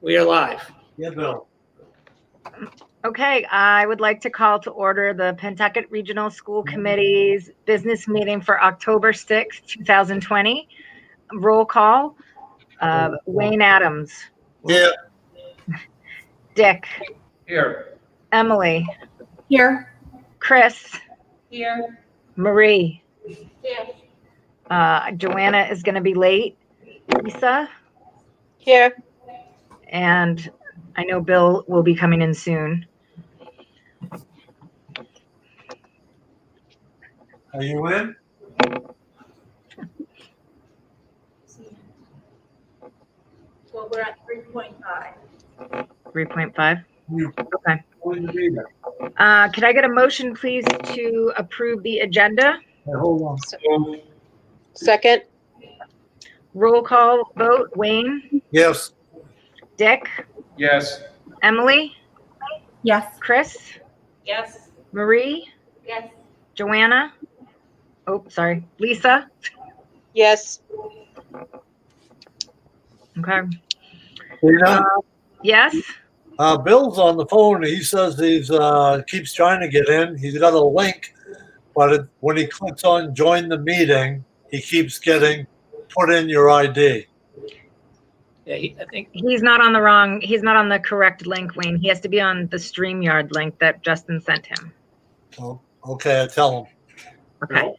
We are live. Yeah, Bill. Okay, I would like to call to order the Pentucket Regional School Committee's business meeting for October 6th, 2020. Roll call. Wayne Adams. Here. Dick. Here. Emily. Here. Chris. Here. Marie. Here. Joanna is going to be late. Lisa. Here. And I know Bill will be coming in soon. Are you in? Well, we're at 3.5. 3.5. Okay. Hey, Could I get a motion, please, to approve the agenda? hold on. Second. Roll call vote. Wayne. Yes. Dick. Yes. Emily. Yes. Chris. Yes. Marie. Yes. Joanna. Oh, sorry. Lisa. Yes. Okay. Dana, Yes. Bill's on the phone. He says he's keeps trying to get in. He's got a link, but when he clicks on join the meeting, he keeps getting put in your ID. Yeah, I think. He's not on the correct link, Wayne. He has to be on the StreamYard link that Justin sent him. Oh, okay, I tell him. Okay.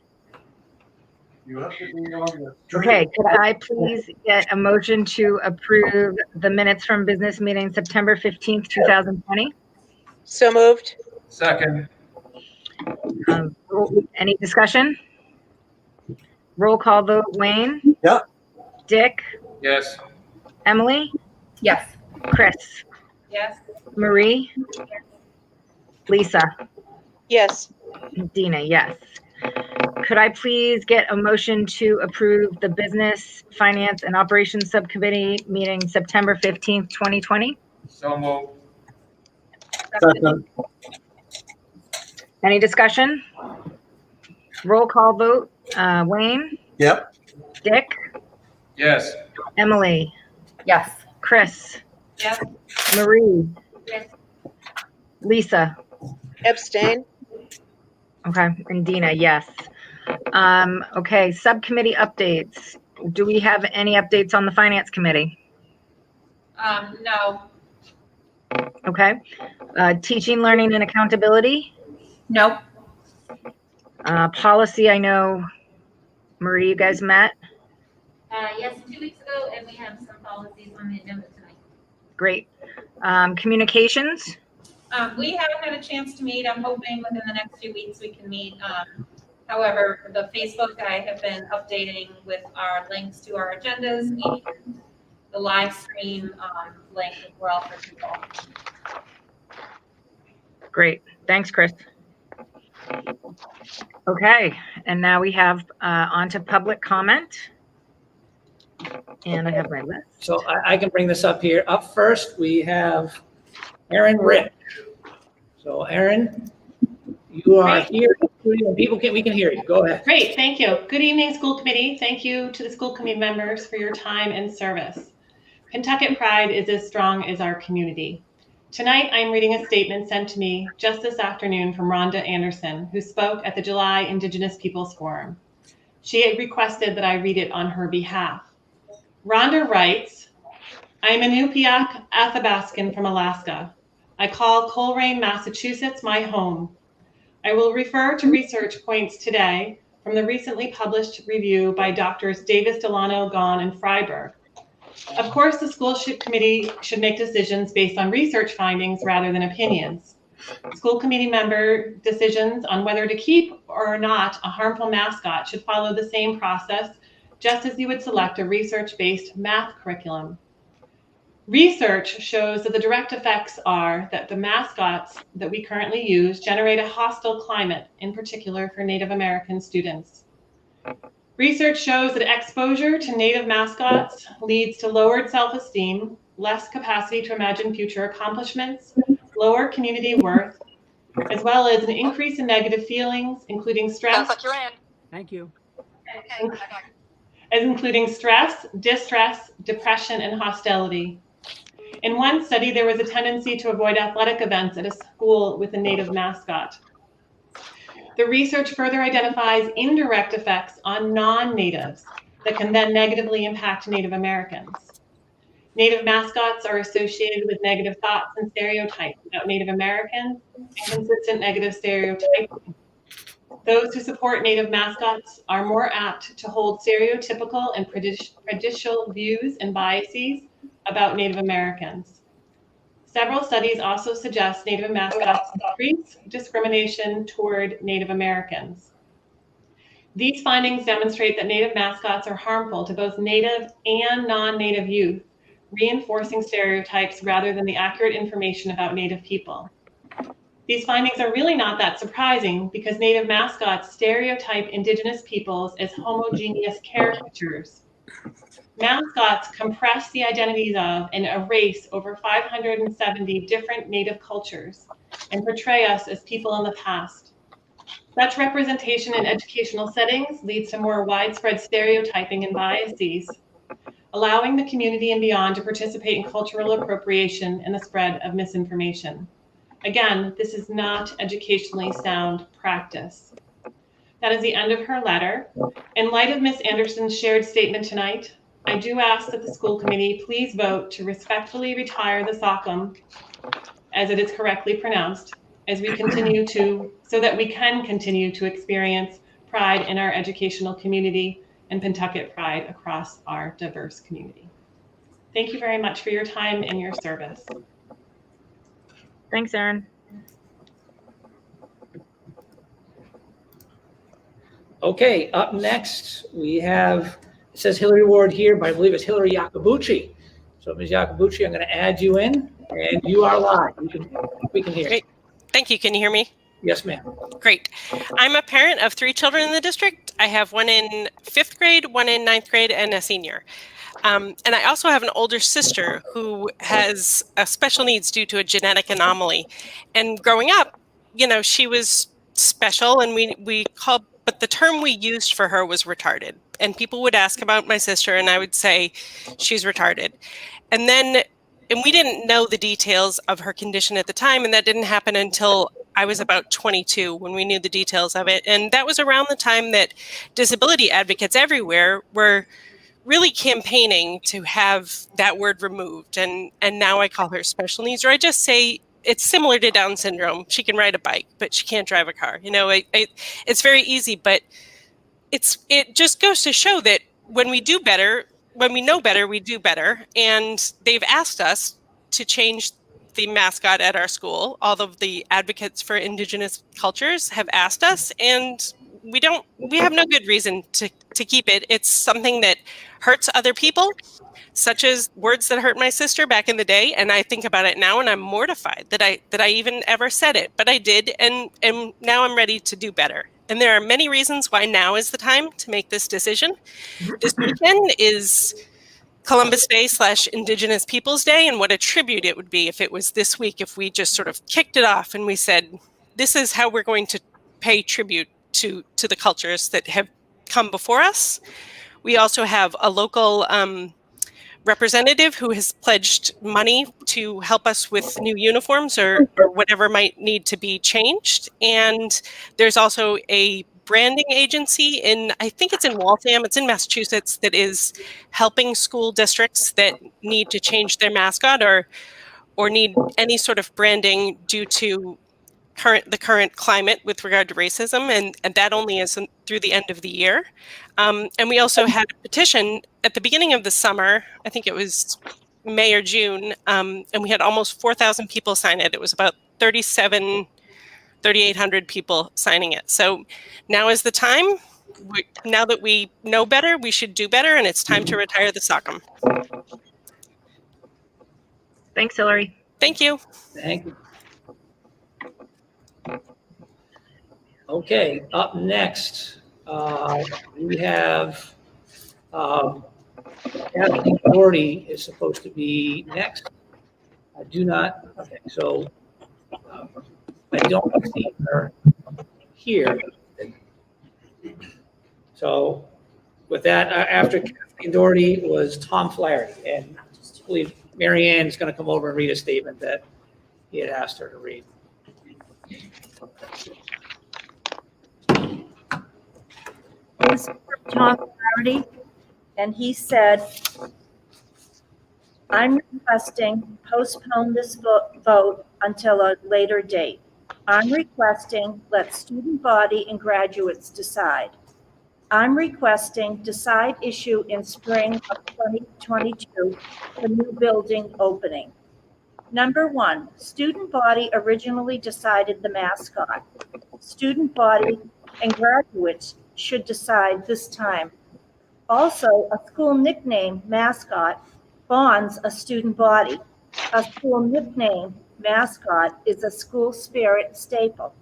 You have to be on the Okay. Could I please get a motion to approve the minutes from business meeting September 15th, 2020? So moved. Second. Any discussion? Roll call vote. Wayne. Yeah. Dick. Yes. Emily. Yes. Chris. Yes. Marie. Lisa. Yes. Dina, yes. Could I please get a motion to approve the Business, Finance, and Operations Subcommittee meeting September 15th, 2020? So moved. second. Any discussion? Roll call vote. Wayne, Yep. Dick, Yes. Emily, Yes. Chris, Yes. Marie, Yes. Lisa. Abstain. Okay, and Dina, yes. Okay, subcommittee updates. Do we have any updates on the Finance Committee? No. Okay. Teaching, learning, and accountability. Nope. Policy, I know, Marie, you guys met. Yes, 2 weeks ago, and we have some policies on the agenda tonight. Great. Communications. We haven't had a chance to meet. I'm hoping within the next few weeks we can meet. However, the Facebook I have been updating with our links to our agendas and the live stream link as well for people. Great. Thanks, Chris. Okay, and now we have on to public comment. And I have my list. So I can bring this up here. Up first, we have Aaron Rich. So Aaron, you are here. We can hear you. Go ahead. Great, thank you. Good evening, school committee. Thank you to the school committee members for your time and service. Pentucket pride is as strong as our community. Tonight, I'm reading a statement sent to me just this afternoon from Rhonda Anderson, who spoke at the July Indigenous Peoples Forum. She had requested that I read it on her behalf. Rhonda writes, I am a Inupiaq Athabascan from Alaska. I call Coleraine, Massachusetts my home. I will refer to research points today from the recently published review by Drs. Davis, Delano, Gahn, and Freiberg. Of course, the school committee should make decisions based on research findings rather than opinions. School committee member decisions on whether to keep or not a harmful mascot should follow the same process, just as you would select a research-based math curriculum. Research shows that the direct effects are that the mascots that we currently use generate a hostile climate, in particular for Native American students. Research shows that exposure to Native mascots leads to lowered self-esteem, less capacity to imagine future accomplishments, lower community worth, as well as an increase in negative feelings, including stress. Thank you. Including stress, distress, depression, and hostility. In one study, there was a tendency to avoid athletic events at a school with a Native mascot. The research further identifies indirect effects on non-Natives that can then negatively impact Native Americans. Native mascots are associated with negative thoughts and stereotypes about Native Americans and consistent negative stereotyping. Those who support Native mascots are more apt to hold stereotypical and prejudicial views and biases about Native Americans. Several studies also suggest Native mascots increase discrimination toward Native Americans. These findings demonstrate that Native mascots are harmful to both Native and non-Native youth, reinforcing stereotypes rather than the accurate information about Native people. These findings are really not that surprising because Native mascots stereotype Indigenous peoples as homogeneous caricatures. Mascots compress the identities of and erase over 570 different Native cultures and portray us as people in the past. Such representation in educational settings leads to more widespread stereotyping and biases, allowing the community and beyond to participate in cultural appropriation and the spread of misinformation. Again, this is not educationally sound practice. That is the end of her letter. In light of Ms. Anderson's shared statement tonight, I do ask that the school committee please vote to respectfully retire the SOCM, as it is correctly pronounced, as we continue to, so that we can continue to experience pride in our educational community and Pentucket pride across our diverse community. Thank you very much for your time and your service. Thanks, Erin. Okay, up next, we have, it says Hillary Ward here, but I believe it's Hillary Yakabuchi. So Ms. Yakabuchi, I'm going to add you in, and you are live. We can hear you. Great. Thank you. Can you hear me? Yes, ma'am. Great. I'm a parent of 3 children in the district. I have one in 5th grade, one in 9th grade, and a senior. And I also have an older sister who has special needs due to a genetic anomaly. And growing up, you know, she was special, and we called, but the term we used for her was retarded. And people would ask about my sister, and I would say she's retarded. And we didn't know the details of her condition at the time, and that didn't happen until I was about 22 when we knew the details of it. And that was around the time that disability advocates everywhere were really campaigning to have that word removed. And now I call her special needs, or I just say it's similar to Down syndrome. She can ride a bike, but she can't drive a car. You know, it's very easy, but it just goes to show that when we do better, when we know better, we do better. And they've asked us to change the mascot at our school. All of the advocates for Indigenous cultures have asked us, and we have no good reason to keep it. It's something that hurts other people, such as words that hurt my sister back in the day. And I think about it now, and I'm mortified that I even ever said it, but I did. And now I'm ready to do better. And there are many reasons why now is the time to make this decision. This weekend is Columbus Day / Indigenous Peoples Day, and what a tribute it would be if it was this week, if we just sort of kicked it off and we said, this is how we're going to pay tribute to the cultures that have come before us. We also have a local representative who has pledged money to help us with new uniforms or whatever might need to be changed. And there's also a branding agency I think it's in Waltham, it's in Massachusetts, that is helping school districts that need to change their mascot or need any sort of branding due to the current climate with regard to racism, and that only is through the end of the year. And we also had a petition at the beginning of the summer, I think it was May or June, and we had almost 4,000 people sign it. It was about 3,800 people signing it. So now is the time. Now that we know better, we should do better, and it's time to retire the SOCM. Thanks, Hillary. Thank you. Thank you. Okay, up next, we have Kathleen Doherty is supposed to be next. I do not, okay, so I don't see her here. So with that, after Kathleen Doherty was Tom Flaherty, and I believe Mary Ann is going to come over and read a statement that he had asked her to read. It was from Tom Clarity, and he said, I'm requesting postpone this vote until a later date. I'm requesting let student body and graduates decide. I'm requesting decide issue in spring of 2022 for new building opening. Number one, student body originally decided the mascot. Student body and graduates should decide this time. Also, a school nickname, Mascot, bonds a student body. A school nickname, Mascot, is a school spirit staple.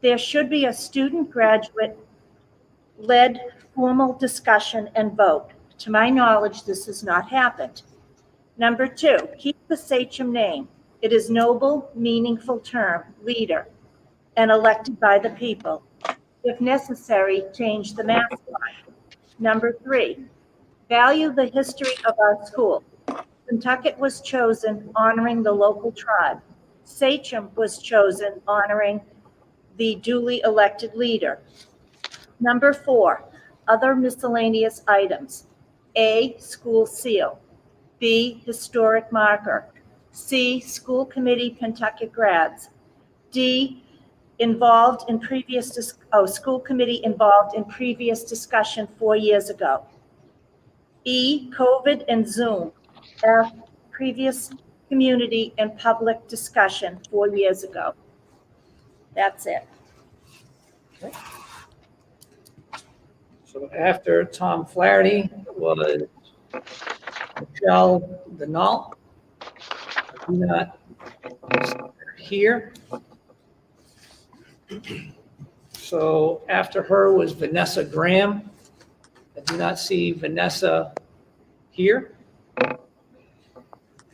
There should be a student graduate-led formal discussion and vote. To my knowledge, this has not happened. Number two, keep the Sachem name. It is noble, meaningful term, leader, and elected by the people. If necessary, change the mascot. Number three, value the history of our school. Pentucket was chosen honoring the local tribe. Sachem was chosen honoring the duly elected leader. Number four, other miscellaneous items. A, school seal. B, historic marker. C, school committee Pentucket grads. D, school committee involved in previous discussion 4 years ago. E, COVID and Zoom. F, previous community and public discussion 4 years ago. That's it. So after Tom Flaherty was Michelle Denault. Do not here. So after her was Vanessa Graham. I do not see Vanessa here.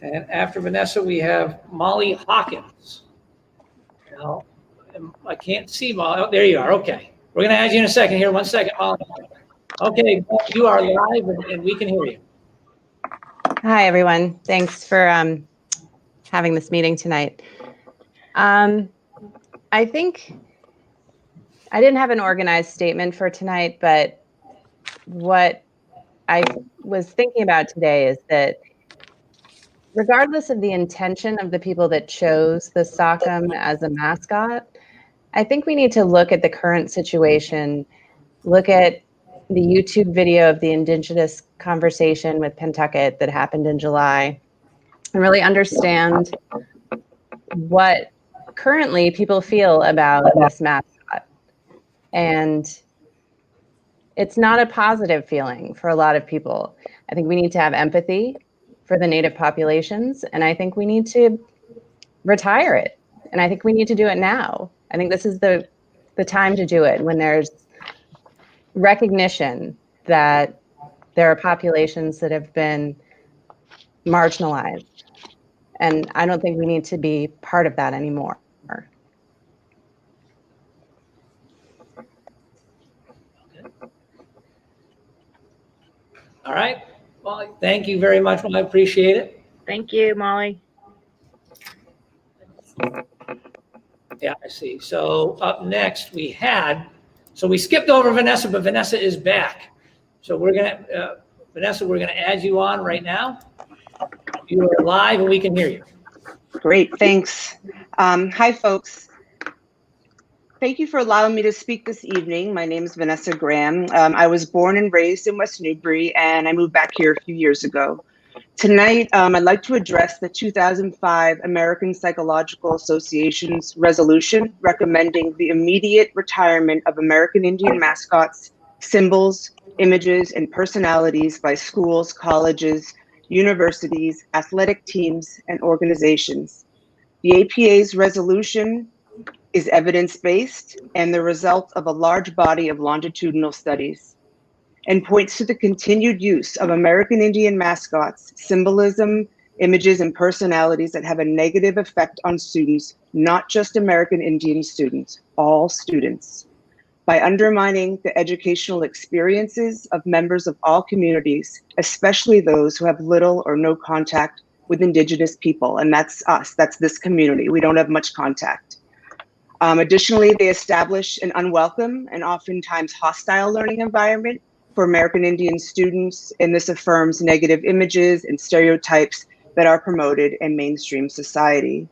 And after Vanessa, we have Molly Hawkins. Now, I can't see Molly. Oh, there you are. Okay. We're going to add you in a second here. 1 second, Molly. Okay, you are live and we can hear you. Hi, everyone. Thanks for having this meeting tonight. I think I didn't have an organized statement for tonight, but what I was thinking about today is that regardless of the intention of the people that chose the Sockham as a mascot, I think we need to look at the current situation, look at the YouTube video of the Indigenous conversation with Pentucket that happened in July, and really understand what currently people feel about this mascot. And it's not a positive feeling for a lot of people. I think we need to have empathy for the Native populations, and I think we need to retire it. And I think we need to do it now. I think this is the time to do it, when there's recognition that there are populations that have been marginalized. And I don't think we need to be part of that anymore. All right. Molly, thank you very much. I appreciate it. Thank you, Molly. Yeah, I see. So up next we skipped over Vanessa, but Vanessa is back. So Vanessa, we're gonna add you on right now. You are live and we can hear you. Great, thanks. Hi, folks. Thank you for allowing me to speak this evening. My name is Vanessa Graham. I was born and raised in West Newbury, and I moved back here a few years ago. Tonight, I'd like to address the 2005 American Psychological Association's resolution recommending the immediate retirement of American Indian mascots, symbols, images, and personalities by schools, colleges, universities, athletic teams, and organizations. The APA's resolution is evidence-based and the result of a large body of longitudinal studies, and points to the continued use of American Indian mascots, symbolism, images, and personalities that have a negative effect on students, not just American Indian students, all students, by undermining the educational experiences of members of all communities, especially those who have little or no contact with Indigenous people, and that's us, that's this community. We don't have much contact. Additionally, they establish an unwelcome and oftentimes hostile learning environment for American Indian students, and this affirms negative images and stereotypes that are promoted in mainstream society.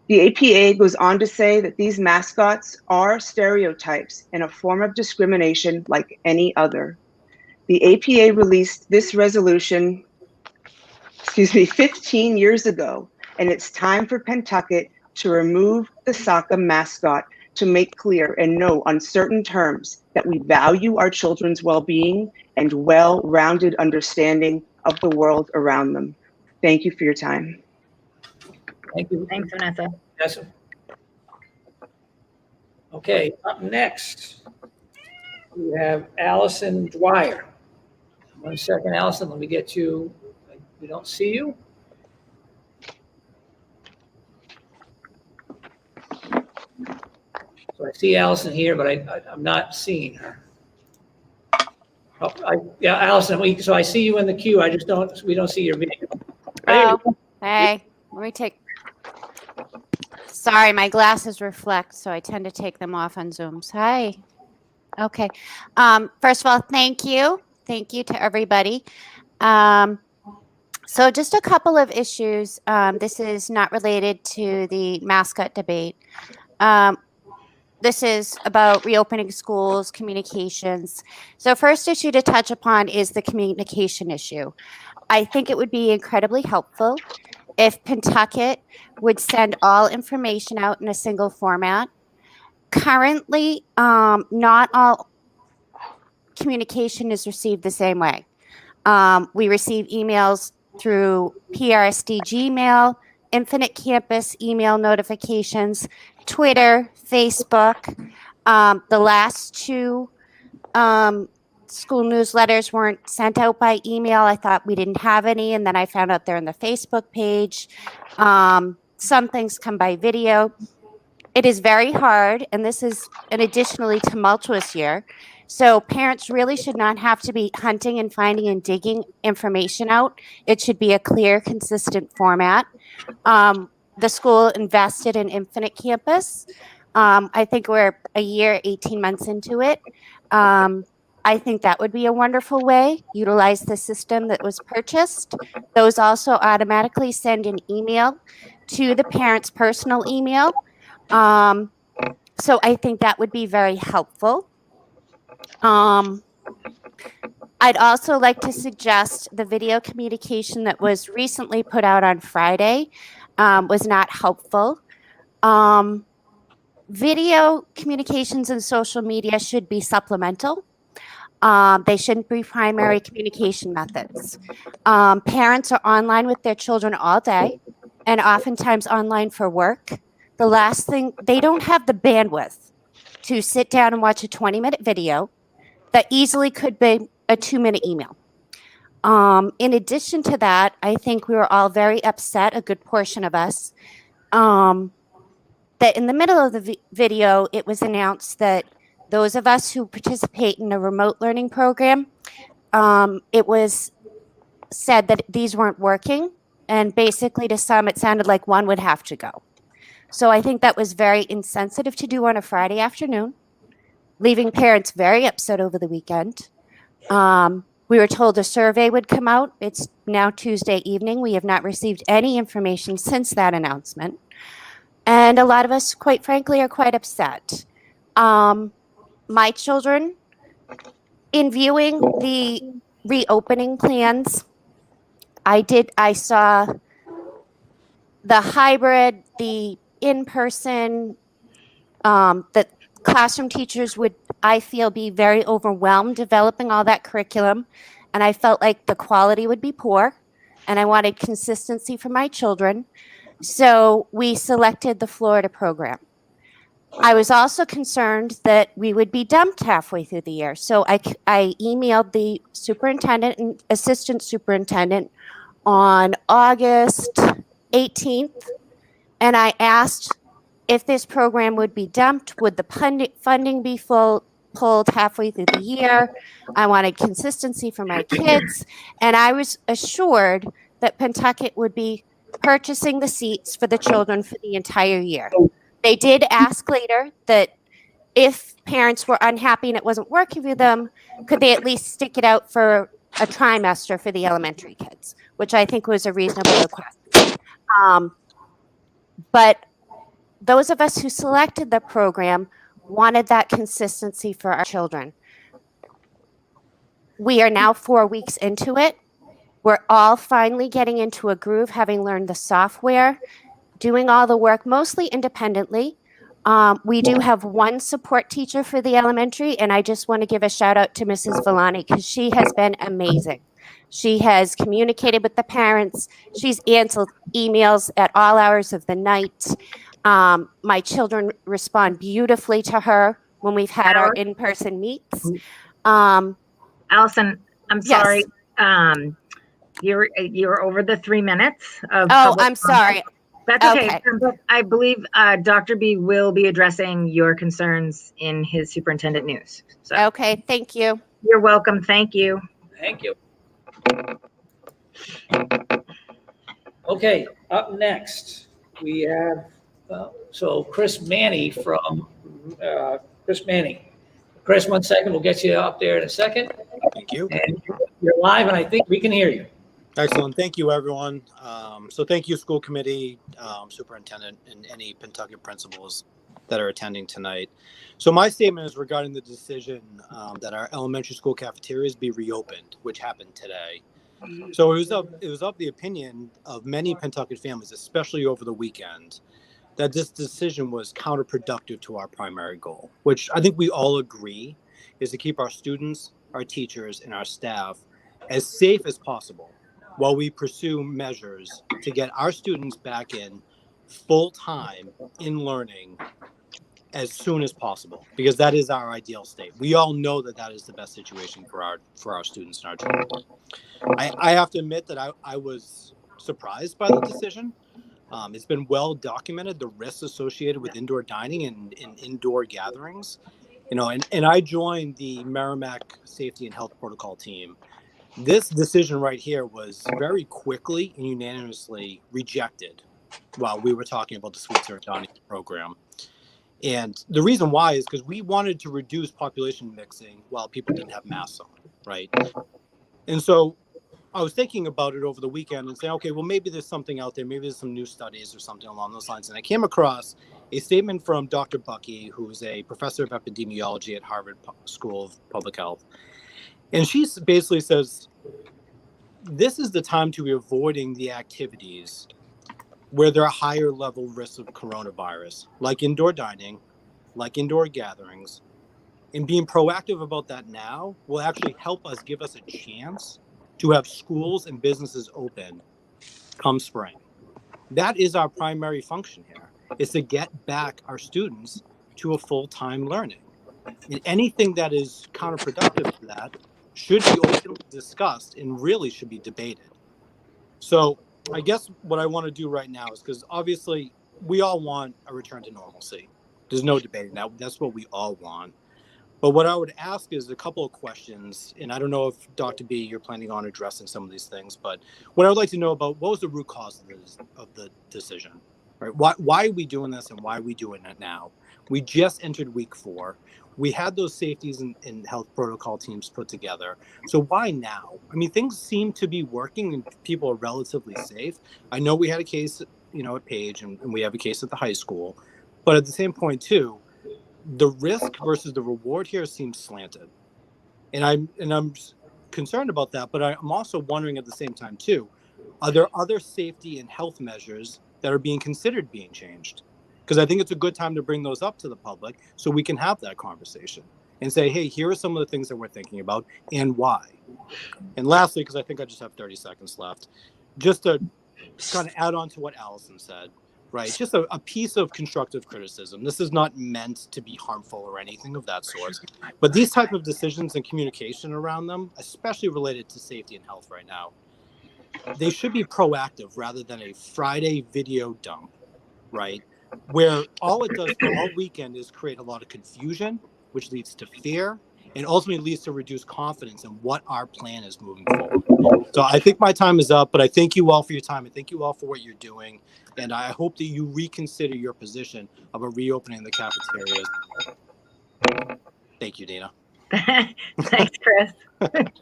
The APA goes on to say that these mascots are stereotypes and a form of discrimination like any other. The APA released this resolution, 15 years ago, and it's time for Pentucket to remove the soccer mascot to make clear in no uncertain terms that we value our children's well-being and well-rounded understanding of the world around them. Thank you for your time. Thank you. Thanks, Vanessa. Yes. Okay, up next, we have Allison Dwyer. 1 second, Allison, let me get you. We don't see you. So I see Allison here, but I'm not seeing her. Oh, yeah, Allison, so I see you in the queue. We don't see your video. Oh, hey, let me take. Sorry, my glasses reflect, so I tend to take them off on Zooms. Hi. Okay. First of all, thank you. Thank you to everybody. So just a couple of issues. This is not related to the Mascot debate. This is about reopening schools, communications. So first issue to touch upon is the communication issue. I think it would be incredibly helpful if Pentucket would send all information out in a single format. Currently, not all communication is received the same way. We receive emails through PRSD Gmail, Infinite Campus email notifications, Twitter, Facebook. The last two school newsletters weren't sent out by email. I thought we didn't have any, and then I found out they're on the Facebook page. Some things come by video. It is very hard, and this is an additionally tumultuous year. So parents really should not have to be hunting and finding and digging information out. It should be a clear, consistent format. The school invested in Infinite Campus. I think we're a year, 18 months into it. I think that would be a wonderful way. Utilize the system that was purchased. Those also automatically send an email to the parent's personal email. So I think that would be very helpful. I'd also like to suggest the video communication that was recently put out on Friday was not helpful. Video communications and social media should be supplemental. They shouldn't be primary communication methods. Parents are online with their children all day and oftentimes online for work. The last thing, they don't have the bandwidth to sit down and watch a 20-minute video that easily could be a 2-minute email. In addition to that, I think we were all very upset, a good portion of us, that in the middle of the video, it was announced that those of us who participate in a remote learning program, it was said that these weren't working. And basically to some, it sounded like one would have to go. So I think that was very insensitive to do on a Friday afternoon, leaving parents very upset over the weekend. We were told a survey would come out. It's now Tuesday evening. We have not received any information since that announcement. And a lot of us, quite frankly, are quite upset. My children, in viewing the reopening plans, I saw the hybrid, the in-person, that classroom teachers would, I feel, be very overwhelmed developing all that curriculum. And I felt like the quality would be poor. And I wanted consistency for my children. So we selected the Florida program. I was also concerned that we would be dumped halfway through the year. So I emailed the superintendent and assistant superintendent on August 18th. And I asked if this program would be dumped, would the funding be pulled halfway through the year? I wanted consistency for my kids. And I was assured that Pentucket would be purchasing the seats for the children for the entire year. They did ask later that if parents were unhappy and it wasn't working for them, could they at least stick it out for a trimester for the elementary kids, which I think was a reasonable request. But those of us who selected the program wanted that consistency for our children. We are now 4 weeks into it. We're all finally getting into a groove, having learned the software, doing all the work mostly independently. We do have one support teacher for the elementary, and I just want to give a shout out to Mrs. Villani because she has been amazing. She has communicated with the parents. She's answered emails at all hours of the night. My children respond beautifully to her when we've had our in-person meets. Allison, I'm sorry. Yes. You're over the 3 minutes of Oh, I'm sorry. That's okay. Okay. But I believe Dr. B will be addressing your concerns in his superintendent news. So Okay, thank you. you're welcome. Thank you. Thank you. Okay, up next, we have, so Chris Manny from, Chris Manny. Chris, 1 second, we'll get you up there in a second. Thank you. And you're live, and I think we can hear you. Excellent. Thank you, everyone. So thank you, school committee, superintendent, and any Pentucket principals that are attending tonight. So my statement is regarding the decision that our elementary school cafeterias be reopened, which happened today. So it was of the opinion of many Pentucket families, especially over the weekend, that this decision was counterproductive to our primary goal, which I think we all agree is to keep our students, our teachers, and our staff as safe as possible while we pursue measures to get our students back in full-time in learning as soon as possible, because that is our ideal state. We all know that that is the best situation for our students and our children. I have to admit that I was surprised by the decision. It's been well documented, the risks associated with indoor dining and indoor gatherings. And I joined the Merrimack Safety and Health Protocol team. This decision right here was very quickly and unanimously rejected while we were talking about the Sweet Syrup Dining program. And the reason why is because we wanted to reduce population mixing while people didn't have masks on, right? And so I was thinking about it over the weekend and saying, okay, well, maybe there's something out there. Maybe there's some new studies or something along those lines. And I came across a statement from Dr. Bucky, who's a professor of epidemiology at Harvard School of Public Health. And she basically says, this is the time to be avoiding the activities where there are higher level risks of coronavirus, like indoor dining, like indoor gatherings. And being proactive about that now will actually help us, give us a chance to have schools and businesses open come spring. That is our primary function here, is to get back our students to a full-time learning. And anything that is counterproductive to that should be openly discussed and really should be debated. So I guess what I want to do right now is, because obviously we all want a return to normalcy. There's no debating that. That's what we all want. But what I would ask is a couple of questions, and I don't know if Dr. B, you're planning on addressing some of these things, but what I would like to know about, what was the root cause of the decision, right? Why are we doing this and why are we doing it now? We just entered week 4. We had those safeties and health protocol teams put together. So why now? I mean, things seem to be working and people are relatively safe. I know we had a case, at Page and we have a case at the high school, but at the same point too, the risk versus the reward here seems slanted. And I'm concerned about that, but I'm also wondering at the same time too, are there other safety and health measures that are being considered being changed? Because I think it's a good time to bring those up to the public so we can have that conversation and say, hey, here are some of the things that we're thinking about and why. And lastly, because I think I just have 30 seconds left, just to kind of add on to what Allison said, right? Just a piece of constructive criticism. This is not meant to be harmful or anything of that sort. But these type of decisions and communication around them, especially related to safety and health right now, they should be proactive rather than a Friday video dump, right? Where all it does for all weekend is create a lot of confusion, which leads to fear and ultimately leads to reduced confidence in what our plan is moving forward. So I think my time is up, but I thank you all for your time. I thank you all for what you're doing. And I hope that you reconsider your position of a reopening the cafeterias. Thank you, Dina. Thanks, Chris. Thank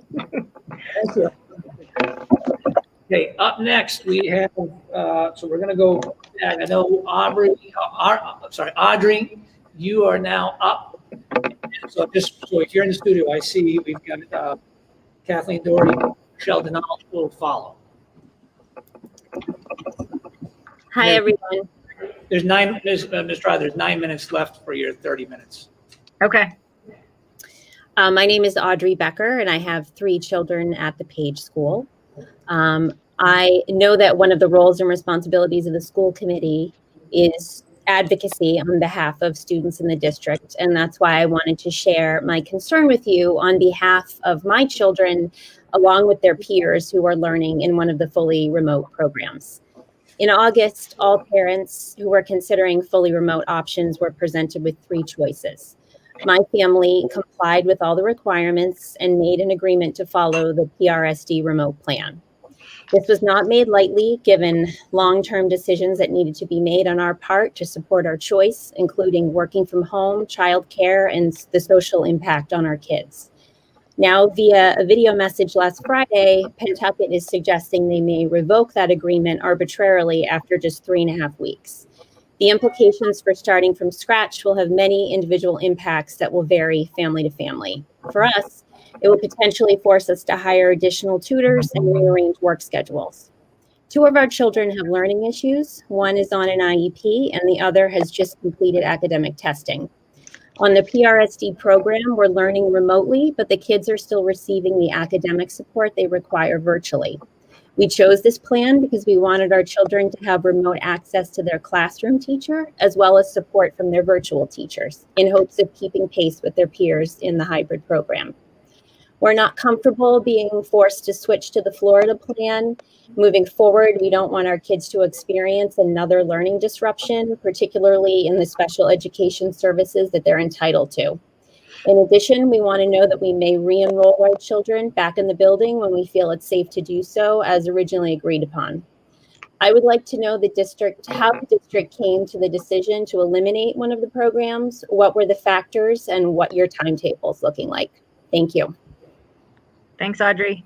you. Okay, up next, we have, so we're gonna go back. I know Audrey, you are now up. So if you're in the studio, I see we've got Kathleen Doherty, Sheldon will follow. Hi, everyone. There's 9 minutes left for your 30 minutes. Okay. My name is Audrey Becker, and I have 3 children at the Page School. I know that one of the roles and responsibilities of the school committee is advocacy on behalf of students in the district, and that's why I wanted to share my concern with you on behalf of my children, along with their peers who are learning in one of the fully remote programs. In August, all parents who were considering fully remote options were presented with 3 choices. My family complied with all the requirements and made an agreement to follow the PRSD remote plan. This was not made lightly, given long-term decisions that needed to be made on our part to support our choice, including working from home, childcare, and the social impact on our kids. Now, via a video message last Friday, Pentucket is suggesting they may revoke that agreement arbitrarily after just 3.5 weeks. The implications for starting from scratch will have many individual impacts that will vary family to family. For us, it will potentially force us to hire additional tutors and rearrange work schedules. 2 of our children have learning issues. One is on an IEP, and the other has just completed academic testing. On the PRSD program, we're learning remotely, but the kids are still receiving the academic support they require virtually. We chose this plan because we wanted our children to have remote access to their classroom teacher, as well as support from their virtual teachers, in hopes of keeping pace with their peers in the hybrid program. We're not comfortable being forced to switch to the Florida plan. Moving forward, we don't want our kids to experience another learning disruption, particularly in the special education services that they're entitled to. In addition, we want to know that we may re-enroll our children back in the building when we feel it's safe to do so, as originally agreed upon. I would like to know how the district came to the decision to eliminate one of the programs, what were the factors, and what your timetable is looking like. Thank you. Thanks, Audrey.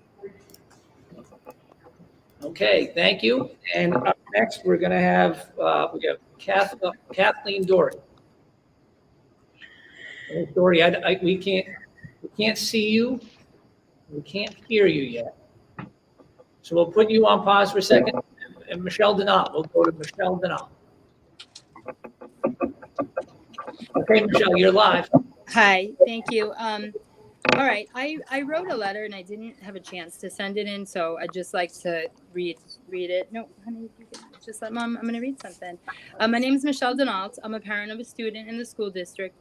Okay, thank you. And up next, we're going to have we have Kathleen Doherty. Doherty, we can't see you. We can't hear you yet. So we'll put you on pause for a second. And Michelle Denal, we'll go to Michelle Denal. Okay, Michelle, you're live. Hi, thank you. All right, I wrote a letter and I didn't have a chance to send it in, so I'd just like to read it. No, honey, you can just let Mom, I'm going to read something. My name is Michelle Denault. I'm a parent of a student in the school district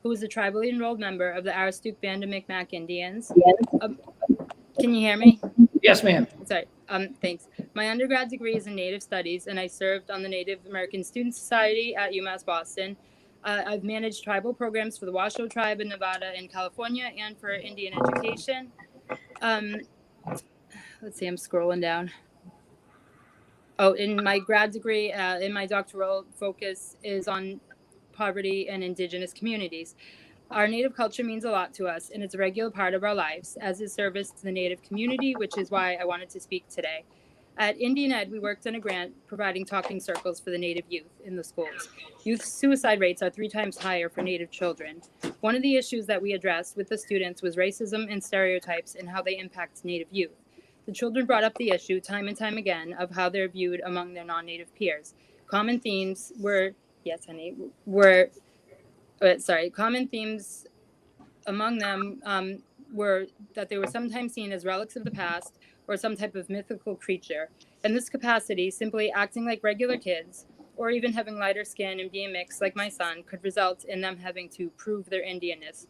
who is a tribally enrolled member of the Aroostook Band of Micmac Indians. Can you hear me? Yes, ma'am. Sorry. Thanks. My undergrad degree is in Native Studies, and I served on the Native American Student Society at UMass Boston. I've managed tribal programs for the Washoe Tribe in Nevada and California, and for Indian education. Let's see, I'm scrolling down. Oh, in my grad degree, in my doctoral focus is on poverty and Indigenous communities. Our Native culture means a lot to us, and it's a regular part of our lives, as is service to the Native community, which is why I wanted to speak today. At Indian Ed, we worked on a grant providing talking circles for the Native youth in the schools. Youth suicide rates are 3 times higher for Native children. One of the issues that we addressed with the students was racism and stereotypes and how they impact Native youth. The children brought up the issue time and time again of how they're viewed among their non-Native peers. Common themes among them were that they were sometimes seen as relics of the past or some type of mythical creature. In this capacity, simply acting like regular kids, or even having lighter skin and being mixed like my son, could result in them having to prove their Indianness.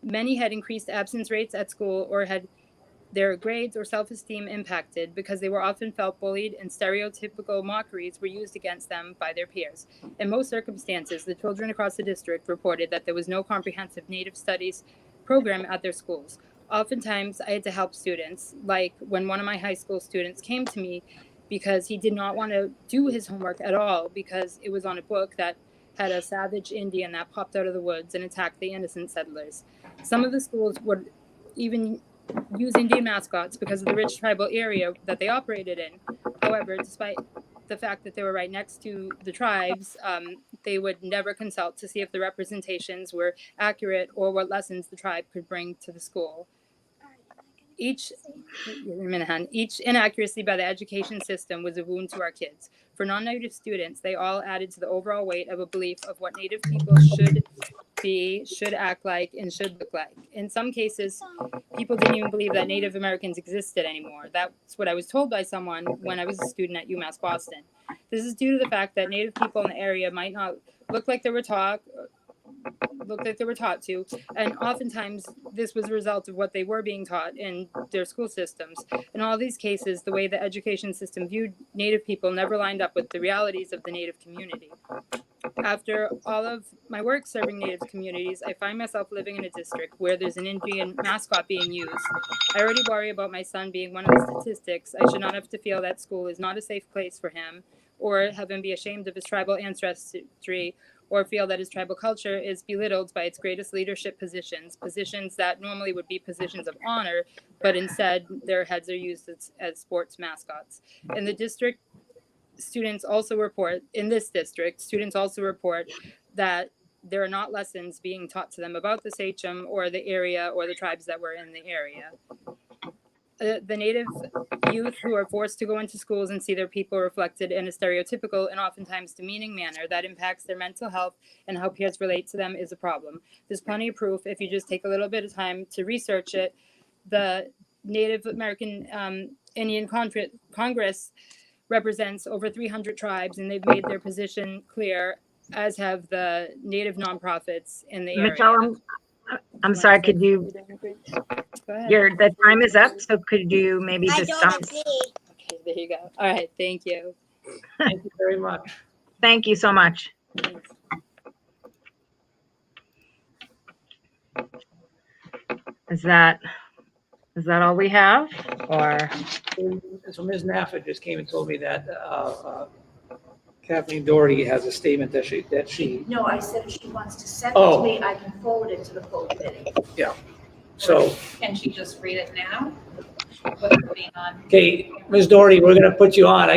Many had increased absence rates at school or had their grades or self-esteem impacted because they were often felt bullied and stereotypical mockeries were used against them by their peers. In most circumstances, the children across the district reported that there was no comprehensive Native studies program at their schools. Oftentimes, I had to help students, like when one of my high school students came to me because he did not want to do his homework at all because it was on a book that had a savage Indian that popped out of the woods and attacked the innocent settlers. Some of the schools would even use Indian mascots because of the rich tribal area that they operated in. However, despite the fact that they were right next to the tribes, they would never consult to see if the representations were accurate or what lessons the tribe could bring to the school. Each inaccuracy by the education system was a wound to our kids. For non-Native students, they all added to the overall weight of a belief of what Native people should be, should act like, and should look like. In some cases, people didn't even believe that Native Americans existed anymore. That's what I was told by someone when I was a student at UMass Boston. This is due to the fact that Native people in the area might not look like they were taught to, and oftentimes this was a result of what they were being taught in their school systems. In all these cases, the way the education system viewed Native people never lined up with the realities of the Native community. After all of my work serving Native communities, I find myself living in a district where there's an Indian mascot being used. I already worry about my son being one of the statistics. I should not have to feel that school is not a safe place for him, or have him be ashamed of his tribal ancestry, or feel that his tribal culture is belittled by its greatest leadership positions that normally would be positions of honor, but instead their heads are used as sports mascots. In the district, students also report that there are not lessons being taught to them about the sachem or the area or the tribes that were in the area. The Native youth who are forced to go into schools and see their people reflected in a stereotypical and oftentimes demeaning manner that impacts their mental health and how peers relate to them is a problem. There's plenty of proof if you just take a little bit of time to research it. The Native American Indian Congress represents over 300 tribes, and they've made their position clear, as have the Native nonprofits in the area. Michelle, I'm sorry, could you, the time is up, so could you maybe just sum? Okay, there you go. All right, thank you. Thank you very much. Thank you so much. Is that all we have, or? So Ms. Naffa just came and told me that Kathleen Doherty has a statement that she. No, I said if she wants to send it to me, I can forward it to the full committee. Yeah. So. Can she just read it now? What's going on? Okay, Ms. Doherty, we're going to put you on.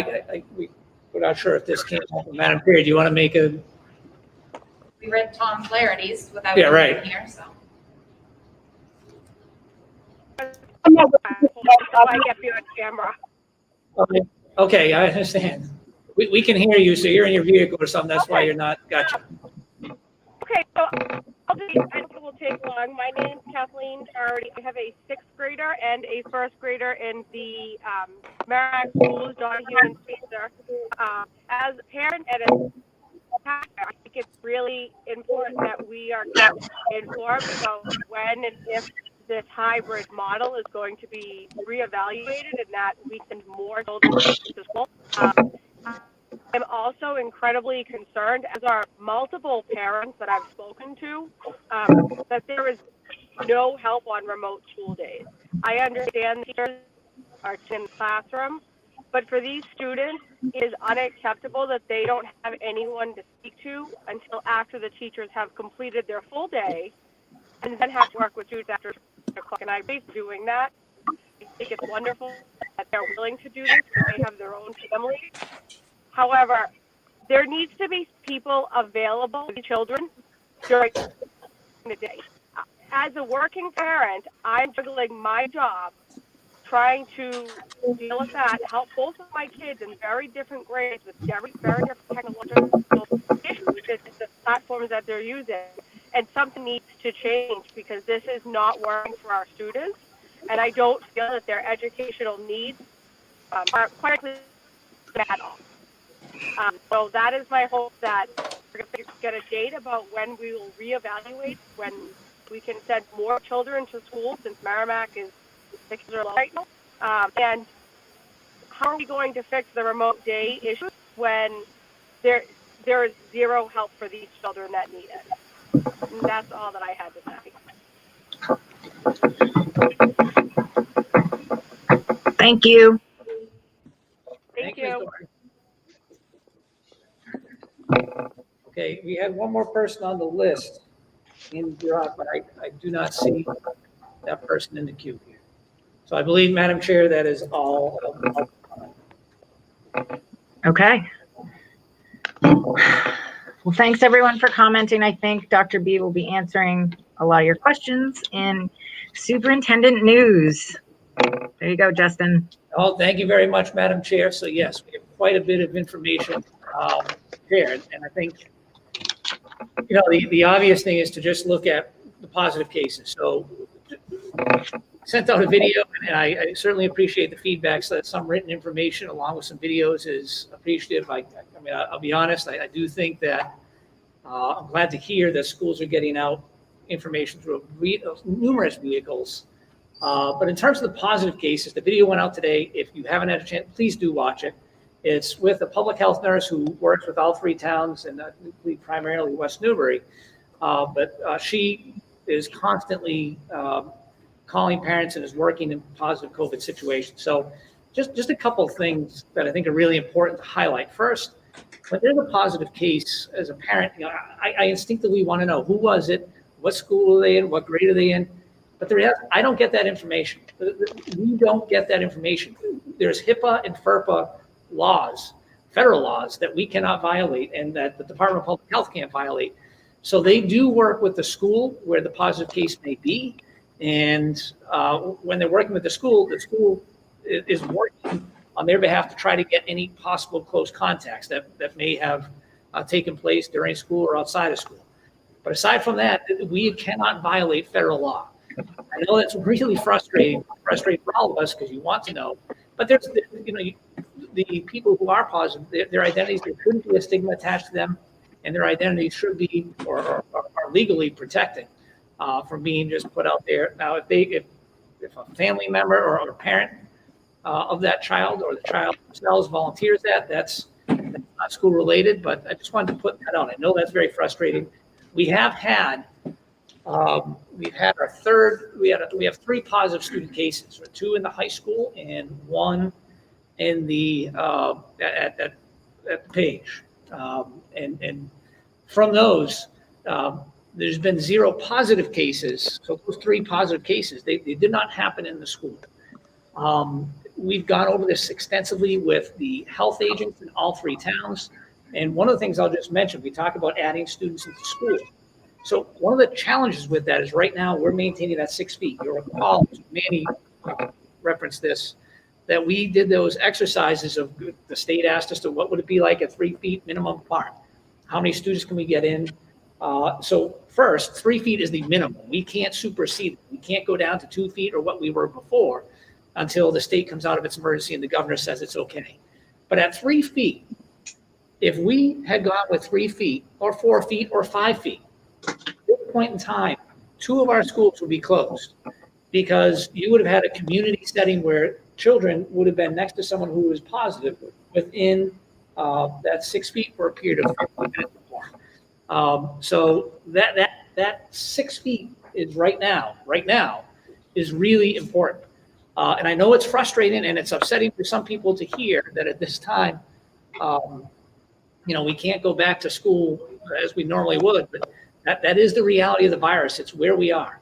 We're not sure if this came up. Madam Chair, do you want to make a? We read Tom Flaherty's without Yeah, him right. in here, so. I get you on camera. Okay, I understand. We can hear you, so you're in your vehicle or something. That's why you're not. Gotcha. Okay, so I think it will take long. My name's Kathleen Doherty. I have a 6th grader and a 1st grader in the Merrimack schools, Donahue and Spencer. As a parent and a I think it's really important that we are informed about when and if this hybrid model is going to be reevaluated and that we send more children to school. I'm also incredibly concerned, as are multiple parents that I've spoken to, that there is no help on remote school days. I understand teachers are in the classroom, but for these students, it is unacceptable that they don't have anyone to speak to until after the teachers have completed their full day and then have to work with students after 2 o'clock. And I'm doing that. I think it's wonderful that they're willing to do this because they have their own families. However, there needs to be people available to children during the day. As a working parent, I'm juggling my job, trying to deal with that, help both of my kids in very different grades with very different technological issues, the platforms that they're using. And something needs to change because this is not working for our students. And I don't feel that their educational needs are quite clear at all. So that is my hope that we're going to get a date about when we will reevaluate, when we can send more children to school, since Merrimack is 6 or low right now. And how are we going to fix the remote day issue when there is zero help for these children that need it? And that's all that I had to say. Thank you. Thank Ms. you. Doherty. Okay, we have one more person on the list in Brock, but I do not see that person in the queue here. So I believe, Madam Chair, that is all. Okay. Well, thanks everyone for commenting. I think Dr. B will be answering a lot of your questions in superintendent news. There you go, Justin. Oh, thank you very much, Madam Chair. So yes, we have quite a bit of information shared, and I think, you know, the obvious thing is to just look at the positive cases. So sent out a video, and I certainly appreciate the feedback. So that some written information along with some videos is appreciative. I mean, I'll be honest, I do think that I'm glad to hear that schools are getting out information through numerous vehicles. But in terms of the positive cases, the video went out today. If you haven't had a chance, please do watch it. It's with a public health nurse who works with all three towns, and primarily West Newbury. But she is constantly calling parents and is working in positive COVID situations. So just a couple of things that I think are really important to highlight. First, when there's a positive case, as a parent, you know, I instinctively want to know who was it, what school are they in, what grade are they in. But the reality, I don't get that information. We don't get that information. There's HIPAA and FERPA laws, federal laws, that we cannot violate and that the Department of Public Health can't violate. So they do work with the school where the positive case may be. And when they're working with the school is working on their behalf to try to get any possible close contacts that may have taken place during school or outside of school. But aside from that, we cannot violate federal law. I know that's really frustrating for all of us because you want to know. But there's, you know, the people who are positive, their identities, there shouldn't be a stigma attached to them, and their identities should be or are legally protected from being just put out there. Now, if a family member or a parent of that child or the child themselves volunteers that's not school related, but I just wanted to put that out. I know that's very frustrating. We have had we have 3 positive student cases, 2 in the high school and 1 in the at the Page, and from those there's been 0 positive cases. So those 3 positive cases, they did not happen in the school. We've gone over this extensively with the health agents in all 3 towns, and one of the things I'll just mention, we talk about adding students into school. So one of the challenges with that is right now we're maintaining that 6 feet. You'll recall, Manny referenced this, that we did those exercises of the state asked us to what would it be like at 3 feet minimum apart? How many students can we get in? So first, 3 feet is the minimum. We can't supersede it. We can't go down to 2 feet or what we were before until the state comes out of its emergency and the governor says it's okay. But at 3 feet, if we had gone with 3 feet or 4 feet or 5 feet, at this point in time, 2 of our schools would be closed because you would have had a community setting where children would have been next to someone who was positive within that 6 feet for a period of 15 minutes or more. So that 6 feet is right now is really important. And I know it's frustrating and it's upsetting for some people to hear that at this time, you know, we can't go back to school as we normally would, but that is the reality of the virus. It's where we are.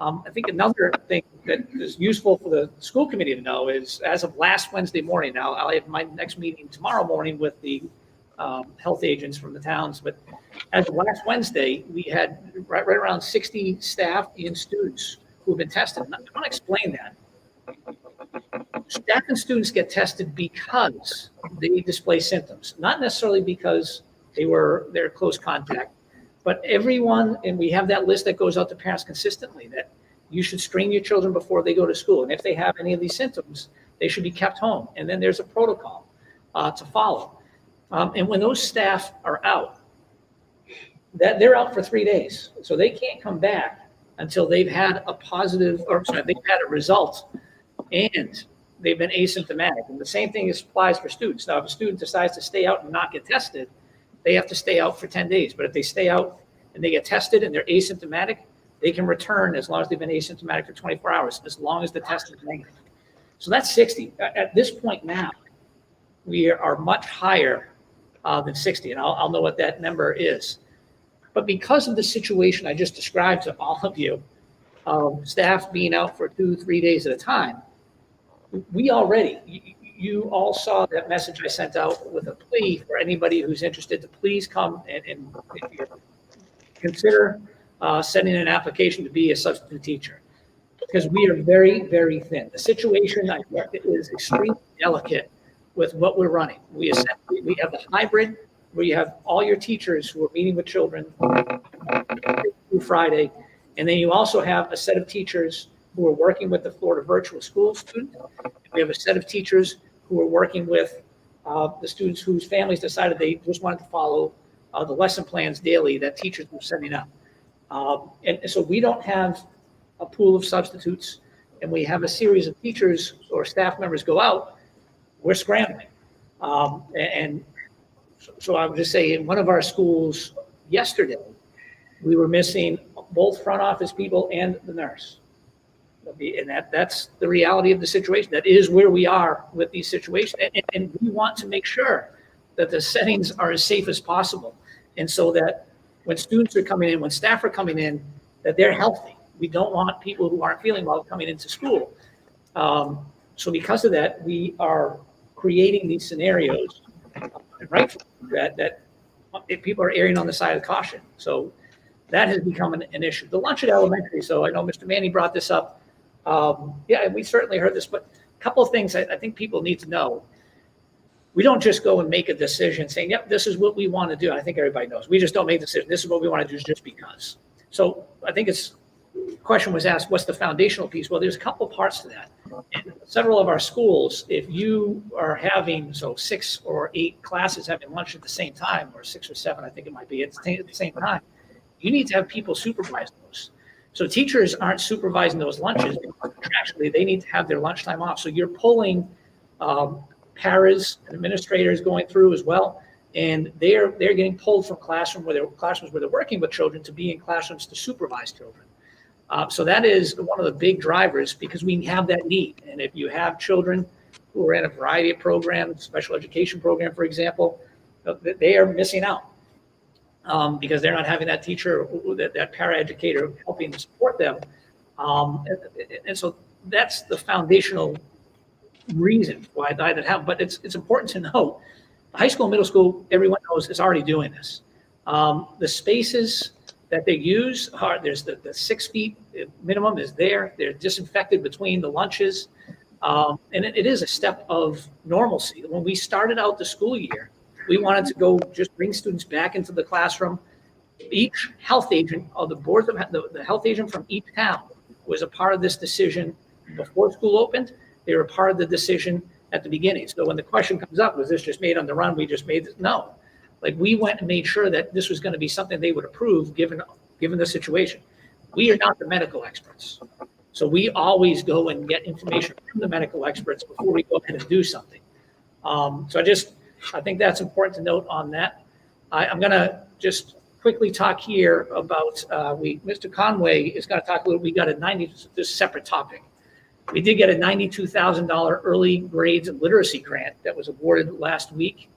I think another thing that is useful for the school committee to know is as of last Wednesday morning, now I'll have my next meeting tomorrow morning with the health agents from the towns, but as of last Wednesday, we had right around 60 staff and students who have been tested. And I want to explain that. Staff and students get tested because they display symptoms, not necessarily because they're close contact. But everyone, and we have that list that goes out to parents consistently, that you should screen your children before they go to school. And if they have any of these symptoms, they should be kept home. And then there's a protocol to follow. And when those staff are out, they're out for 3 days. So they can't come back until they've had a positive, or sorry, they've had a result and they've been asymptomatic. And the same thing applies for students. Now, if a student decides to stay out and not get tested, they have to stay out for 10 days. But if they stay out and they get tested and they're asymptomatic, they can return as long as they've been asymptomatic for 24 hours, as long as the test is negative. So that's 60. At this point now, we are much higher than 60, and I'll know what that number is. But because of the situation I just described to all of you, staff being out for 2-3 days at a time, we already, you all saw that message I sent out with a plea for anybody who's interested to please come and consider sending an application to be a substitute teacher, because we are very, very thin. The situation is extremely delicate with what we're running. We have the hybrid where you have all your teachers who are meeting with children through Friday, and then you also have a set of teachers who are working with the Florida virtual school students. We have a set of teachers who are working with the students whose families decided they just wanted to follow the lesson plans daily that teachers were sending up. And so we don't have a pool of substitutes, and we have a series of teachers or staff members go out, we're scrambling. So I would just say in one of our schools yesterday, we were missing both front office people and the nurse. And that's the reality of the situation. That is where we are with these situations. And we want to make sure that the settings are as safe as possible. And so that when students are coming in, when staff are coming in, that they're healthy. We don't want people who aren't feeling well coming into school. So because of that, we are creating these scenarios, right? That if people are erring on the side of caution. So that has become an issue. The lunch at elementary, so I know Mr. Manning brought this up. Yeah, we certainly heard this, but a couple of things I think people need to know. We don't just go and make a decision saying, yep, this is what we want to do. I think everybody knows. We just don't make a decision. This is what we want to do just because. So I think the question was asked, what's the foundational piece? Well, there's a couple parts to that. In several of our schools, if you are having 6 or 8 classes having lunch at the same time, or 6 or 7, I think it might be at the same time, you need to have people supervise those. So teachers aren't supervising those lunches because contractually they need to have their lunchtime off. So you're pulling paras and administrators going through as well, and they're getting pulled from classrooms where they're working with children to be in classrooms to supervise children. So that is one of the big drivers, because we have that need. And if you have children who are in a variety of programs, special education program, for example, they are missing out. Because they're not having that teacher, that para-educator helping to support them. And so that's the foundational reason why that happened. But it's important to note, high school and middle school, everyone knows is already doing this. The spaces that they use are, there's the 6 feet minimum is there. They're disinfected between the lunches. And it is a step of normalcy. When we started out the school year, we wanted to go just bring students back into the classroom. Each health agent, or the boards of the health agent from each town, was a part of this decision before school opened. They were part of the decision at the beginning. So when the question comes up, was this just made on the run? We just made this? No. Like, we went and made sure that this was going to be something they would approve given the situation. We are not the medical experts. So we always go and get information from the medical experts before we go ahead and do something. I think that's important to note on that. I'm going to just quickly talk here about, Mr. Conway is going to talk a little, we got this separate topic. We did get a $92,000 early grades and literacy grant that was awarded last week.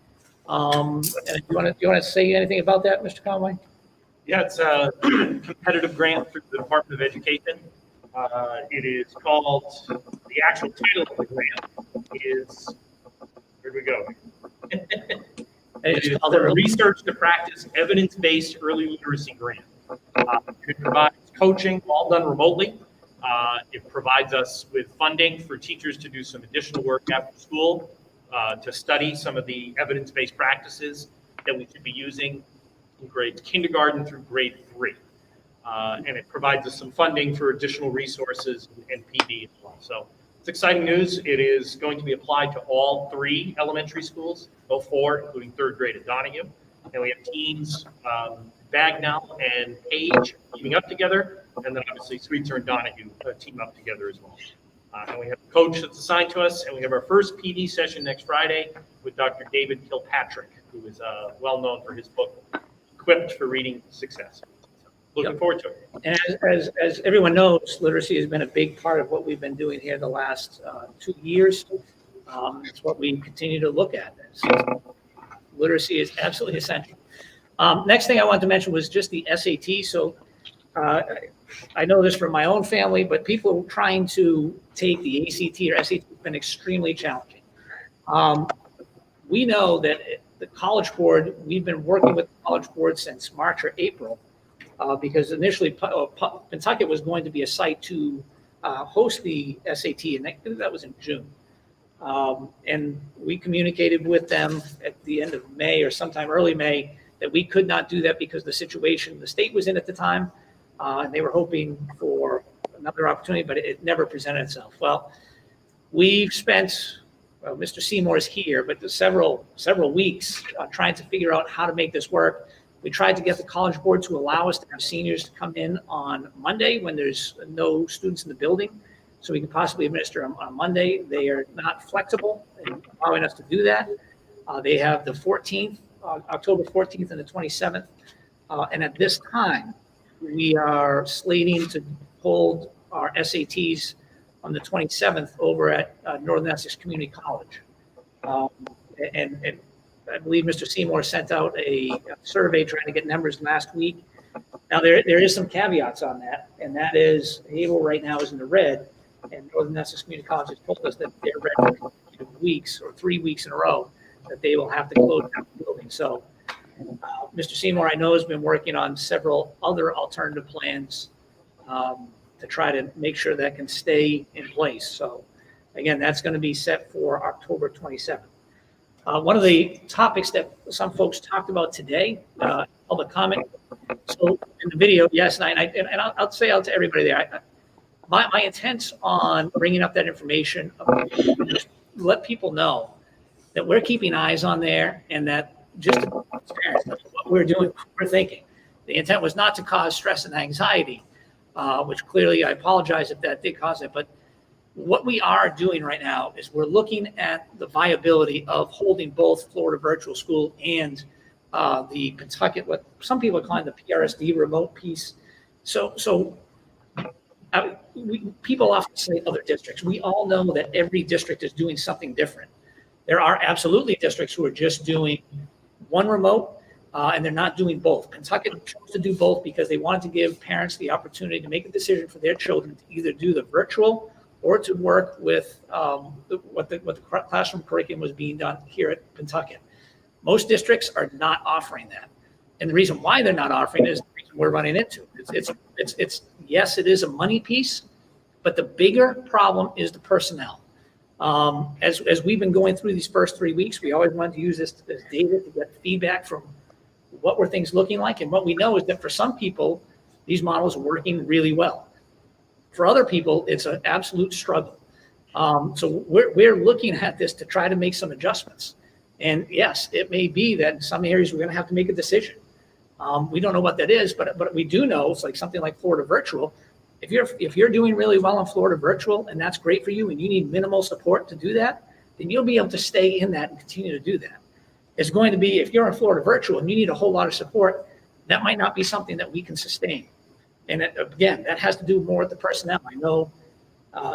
And do you want to say anything about that, Mr. Conway? Yeah, it's a competitive grant through the Department of Education. It is called, the actual title of the grant is, where'd we go? It is the Research to Practice Evidence-Based Early Literacy Grant. It provides coaching, all done remotely. It provides us with funding for teachers to do some additional work after school, to study some of the evidence-based practices that we should be using in grades kindergarten through grade 3. And it provides us some funding for additional resources and PD as well. So it's exciting news. It is going to be applied to all 3 elementary schools, all 4, including 3rd grade at Donahue. And we have teams, Bagnell and Page teaming up together, and then obviously Sweetser and Donahue team up together as well. And we have a coach that's assigned to us, and we have our first PD session next Friday with Dr. David Kilpatrick, who is well known for his book, Equipped for Reading Success. So Looking forward to it. And as everyone knows, literacy has been a big part of what we've been doing here the last 2 years. It's what we continue to look at. Literacy is absolutely essential. Next thing I wanted to mention was just the SAT. So I know this from my own family, but people trying to take the ACT or SAT has been extremely challenging. We know that the College Board, we've been working with the College Board since March or April, because initially Pentucket was going to be a site to host the SAT, and that was in June. And we communicated with them at the end of May or sometime early May that we could not do that because the situation the state was in at the time, and they were hoping for another opportunity, but it never presented itself. Well, we've spent, well, Mr. Seymour is here, but several weeks trying to figure out how to make this work. We tried to get the College Board to allow us to have seniors to come in on Monday when there's no students in the building, so we can possibly administer them on Monday. They are not flexible in allowing us to do that. They have the 14th, October 14th and the 27th. And at this time, we are slating to hold our SATs on the 27th over at Northern Essex Community College. And I believe Mr. Seymour sent out a survey trying to get numbers last week. Now, there is some caveats on that, and that is Havel right now is in the red, and Northern Essex Community College has told us that they're red for 2 weeks or 3 weeks in a row, that they will have to close down the building. So Mr. Seymour, I know, has been working on several other alternative plans to try to make sure that can stay in place. So again, that's going to be set for October 27th. One of the topics that some folks talked about today, public comment. So in the video, yes, and I'll say out to everybody there, my intent on bringing up that information, let people know that we're keeping eyes on there, and that just to be transparent, what we're doing, what we're thinking. The intent was not to cause stress and anxiety, which clearly I apologize if that did cause it. But what we are doing right now is we're looking at the viability of holding both Florida Virtual School and the Pentucket, what some people are calling the PRSD remote piece. So people often say other districts. We all know that every district is doing something different. There are absolutely districts who are just doing one remote, and they're not doing both. Pentucket chose to do both because they wanted to give parents the opportunity to make a decision for their children to either do the virtual or to work with what the classroom curriculum was being done here at Pentucket. Most districts are not offering that. And the reason why they're not offering it is the reason we're running into. It's yes, it is a money piece, but the bigger problem is the personnel. As we've been going through these first 3 weeks, we always wanted to use this data to get feedback from what were things looking like. And what we know is that for some people, these models are working really well. For other people, it's an absolute struggle. So we're looking at this to try to make some adjustments. And yes, it may be that in some areas we're going to have to make a decision. We don't know what that is, but we do know it's like something like Florida Virtual. If you're doing really well in Florida Virtual and that's great for you and you need minimal support to do that, then you'll be able to stay in that and continue to do that. It's going to be, if you're in Florida Virtual and you need a whole lot of support, that might not be something that we can sustain. And again, that has to do more with the personnel. I know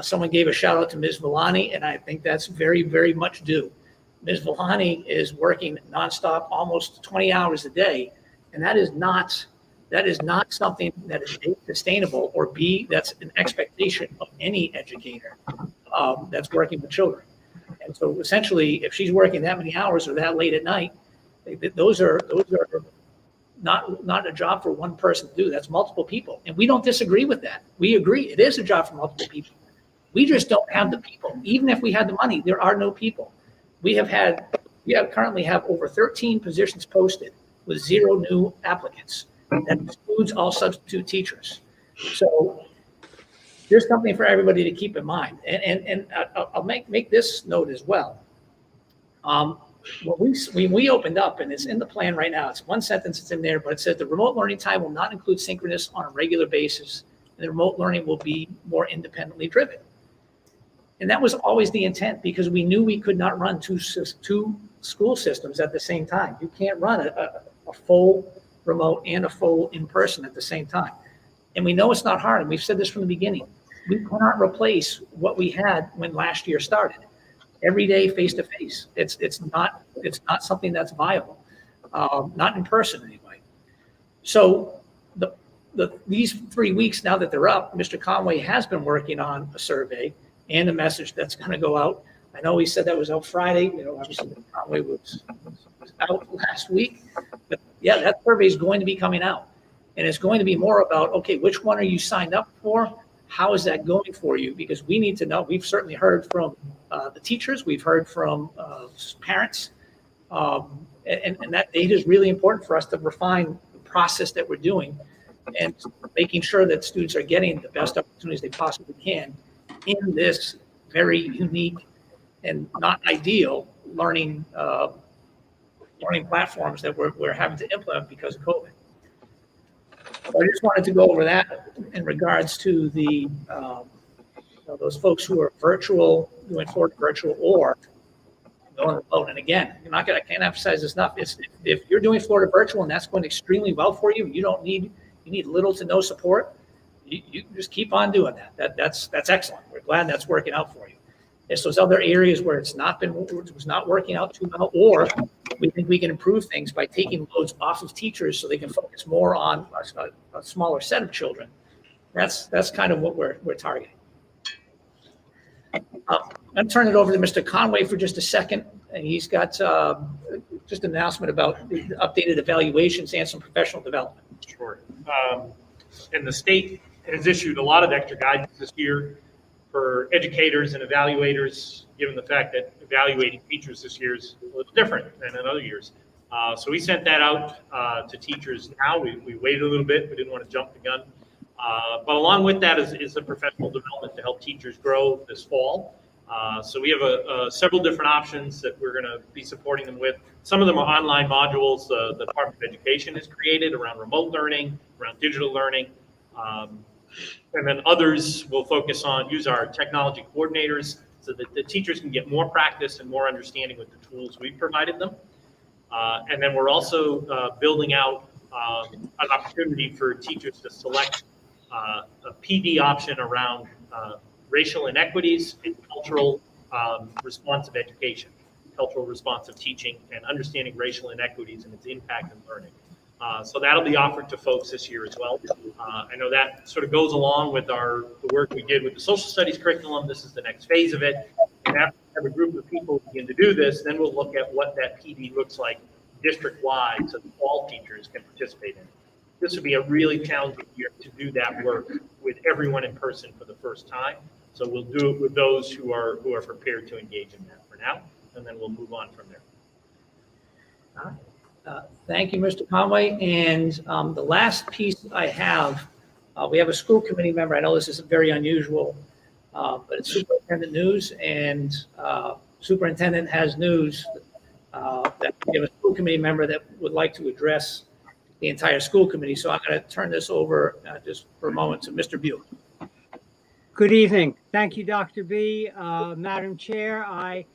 someone gave a shout out to Ms. Villani, and I think that's very, very much due. Ms. Villani is working nonstop, almost 20 hours a day, and that is not something that is A, sustainable, or B, that's an expectation of any educator that's working with children. And so essentially, if she's working that many hours or that late at night, those are not a job for one person to do. That's multiple people. And we don't disagree with that. We agree it is a job for multiple people. We just don't have the people. Even if we had the money, there are no people. We currently have over 13 positions posted with 0 new applicants. That includes all substitute teachers. So there's something for everybody to keep in mind. And I'll make this note as well. When we opened up, and it's in the plan right now, it's one sentence that's in there, but it says the remote learning time will not include synchronous on a regular basis, and the remote learning will be more independently driven. And that was always the intent, because we knew we could not run two school systems at the same time. You can't run a full remote and a full in-person at the same time. And we know it's not hard, and we've said this from the beginning. We cannot replace what we had when last year started. Every day, face-to-face. It's not something that's viable, not in person anyway. So these 3 weeks now that they're up, Mr. Conway has been working on a survey and a message that's going to go out. I know he said that was out Friday. Obviously Mr. Conway was out last week, but yeah, that survey is going to be coming out, and it's going to be more about, okay, which one are you signed up for? How is that going for you? Because we need to know. We've certainly heard from the teachers. We've heard from parents, and that data is really important for us to refine the process that we're doing and making sure that students are getting the best opportunities they possibly can in this very unique and not ideal learning platforms that we're having to implement because of COVID. So I just wanted to go over that in regards to the those folks who are virtual, doing Florida virtual, or going remote. And again, I can't emphasize this enough. If you're doing Florida virtual and that's going extremely well for you, you need little to no support. You just keep on doing that. That's excellent. We're glad that's working out for you. It's those other areas where it was not working out too well, or we think we can improve things by taking loads off of teachers so they can focus more on a smaller set of children. That's kind of what we're targeting. I'm going to turn it over to Mr. Conway for just a second, and he's got just an announcement about the updated evaluations and some professional development. Sure. And the state has issued a lot of extra guidance this year for educators and evaluators, given the fact that evaluating teachers this year is a little different than in other years. So we sent that out to teachers now. We waited a little bit. We didn't want to jump the gun. But along with that is the professional development to help teachers grow this fall. So we have several different options that we're going to be supporting them with. Some of them are online modules the Department of Education has created around remote learning, around digital learning. And then others will use our technology coordinators so that the teachers can get more practice and more understanding with the tools we've provided them. And then we're also building out an opportunity for teachers to select a PD option around racial inequities and cultural responsive education, cultural responsive teaching, and understanding racial inequities and its impact in learning. So that'll be offered to folks this year as well. I know that sort of goes along with the work we did with the social studies curriculum. This is the next phase of it. And after we have a group of people begin to do this, then we'll look at what that PD looks like district-wide so that all teachers can participate in it. This would be a really challenging year to do that work with everyone in person for the first time. So we'll do it with those who are prepared to engage in that for now, and then we'll move on from there. All right. Thank you, Mr. Conway. And the last piece I have, we have a school committee member. I know this is very unusual, but it's superintendent news, and superintendent has news that we have a school committee member that would like to address the entire school committee. So I'm going to turn this over just for a moment to Mr. Buell. Good evening. Thank you, Dr. B. Madam Chair, I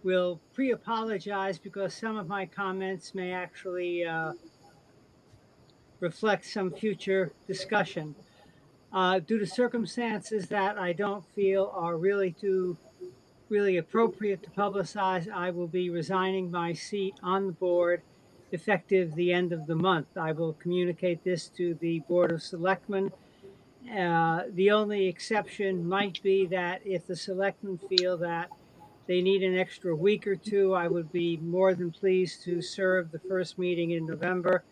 will pre-apologize because some of my comments may actually reflect some future discussion. Due to circumstances that I don't feel are really appropriate to publicize, I will be resigning my seat on the board effective the end of the month. I will communicate this to the Board of Selectmen. The only exception might be that if the selectmen feel that they need an extra week or two, I would be more than pleased to serve the first meeting in November.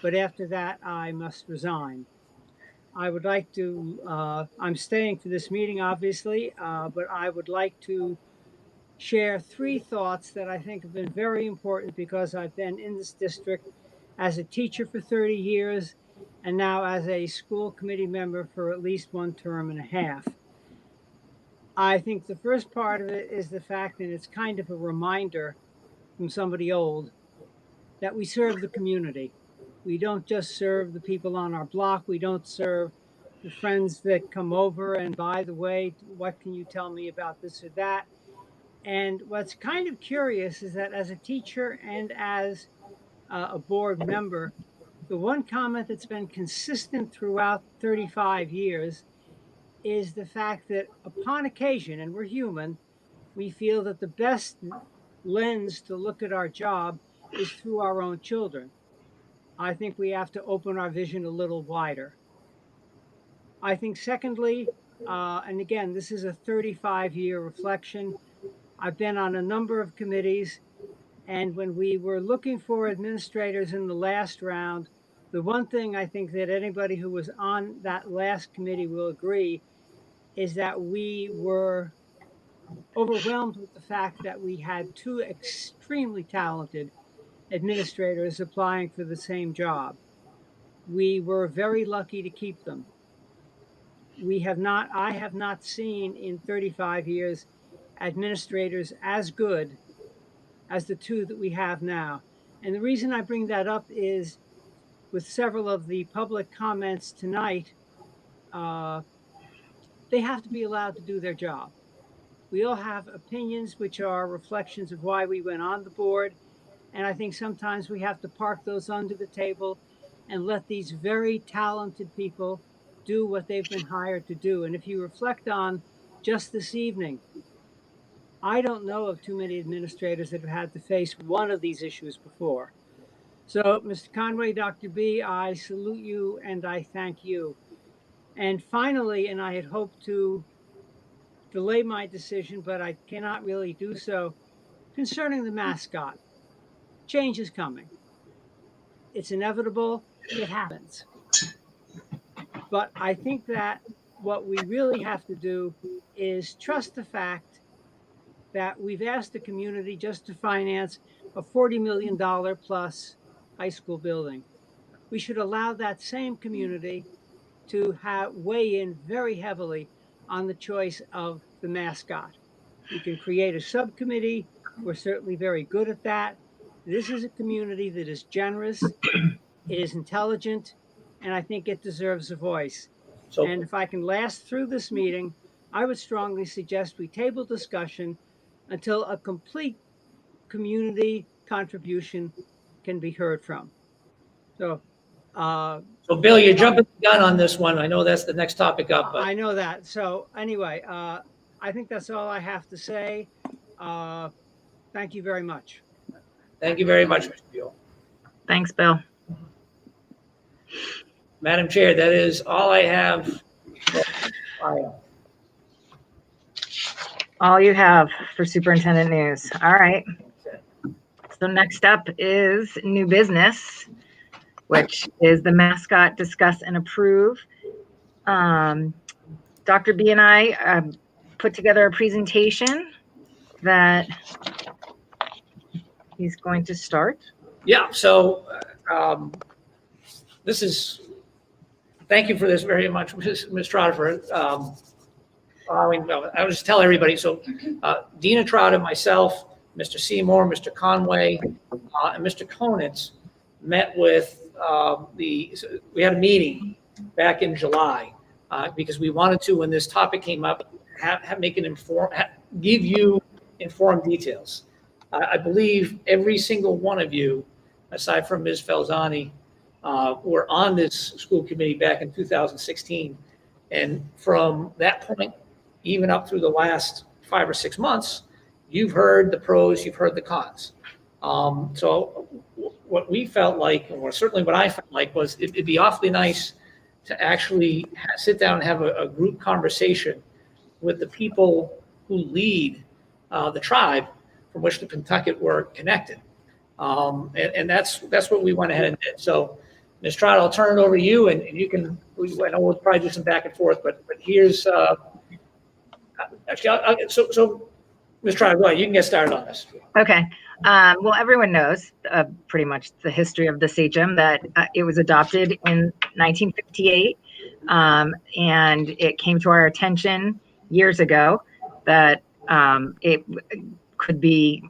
But after that, I must resign. I would like to, I'm staying for this meeting, obviously, but I would like to share 3 thoughts that I think have been very important because I've been in this district as a teacher for 30 years and now as a school committee member for at least 1 term and a half. I think the first part of it is the fact that it's kind of a reminder from somebody old that we serve the community. We don't just serve the people on our block. We don't serve the friends that come over and, by the way, what can you tell me about this or that? And what's kind of curious is that as a teacher and as a board member, the one comment that's been consistent throughout 35 years is the fact that upon occasion, and we're human, we feel that the best lens to look at our job is through our own children. I think we have to open our vision a little wider. I think secondly, and again, this is a 35-year reflection. I've been on a number of committees, and when we were looking for administrators in the last round, the one thing I think that anybody who was on that last committee will agree is that we were overwhelmed with the fact that we had two extremely talented administrators applying for the same job. We were very lucky to keep them. I have not seen in 35 years administrators as good as the two that we have now. And the reason I bring that up is with several of the public comments tonight, they have to be allowed to do their job. We all have opinions which are reflections of why we went on the board. And I think sometimes we have to park those under the table and let these very talented people do what they've been hired to do. And if you reflect on just this evening, I don't know of too many administrators that have had to face one of these issues before. So, Mr. Conway, Dr. B, I salute you and I thank you. And finally, and I had hoped to delay my decision, but I cannot really do so, concerning the mascot. Change is coming. It's inevitable. It happens. But I think that what we really have to do is trust the fact that we've asked the community just to finance a $40 million plus high school building. We should allow that same community to weigh in very heavily on the choice of the mascot. We can create a subcommittee. We're certainly very good at that. This is a community that is generous, it is intelligent, and I think it deserves a voice. And if I can last through this meeting, I would strongly suggest we table discussion until a complete community contribution can be heard from. So Bill, you're jumping the gun on this one. I know that's the next topic up. But I know that. So anyway, I think that's all I have to say. Thank you very much. Thank you very much, Mr. Buell. Thanks, Bill. Madam Chair, that is all I have. All you have for superintendent news. All right. So next up is new business, which is the mascot discuss and approve. Dr. B and I put together a presentation that he's going to start. Yeah, so thank you for this very much, Ms. Trotter, for I was just tell everybody. So Dina Trotter, myself, Mr. Seymour, Mr. Conway, and Mr. Konitz met with we had a meeting back in July because we wanted to, when this topic came up, give you informed details. I believe every single one of you, aside from Ms. Falzani, were on this school committee back in 2016. And from that point, even up through the last 5 or 6 months, you've heard the pros, you've heard the cons. So what we felt like, or certainly what I felt like, was it'd be awfully nice to actually sit down and have a group conversation with the people who lead the tribe from which the Pentucket were connected. And that's what we went ahead and did. So, Ms. Trout, I'll turn it over to you, and you can, I know we'll probably do some back and forth, but here's, actually, so Ms. Trout, go ahead, you can get started on this. Okay. Well, everyone knows pretty much the history of the sachem, that it was adopted in 1958, and it came to our attention years ago that it could be,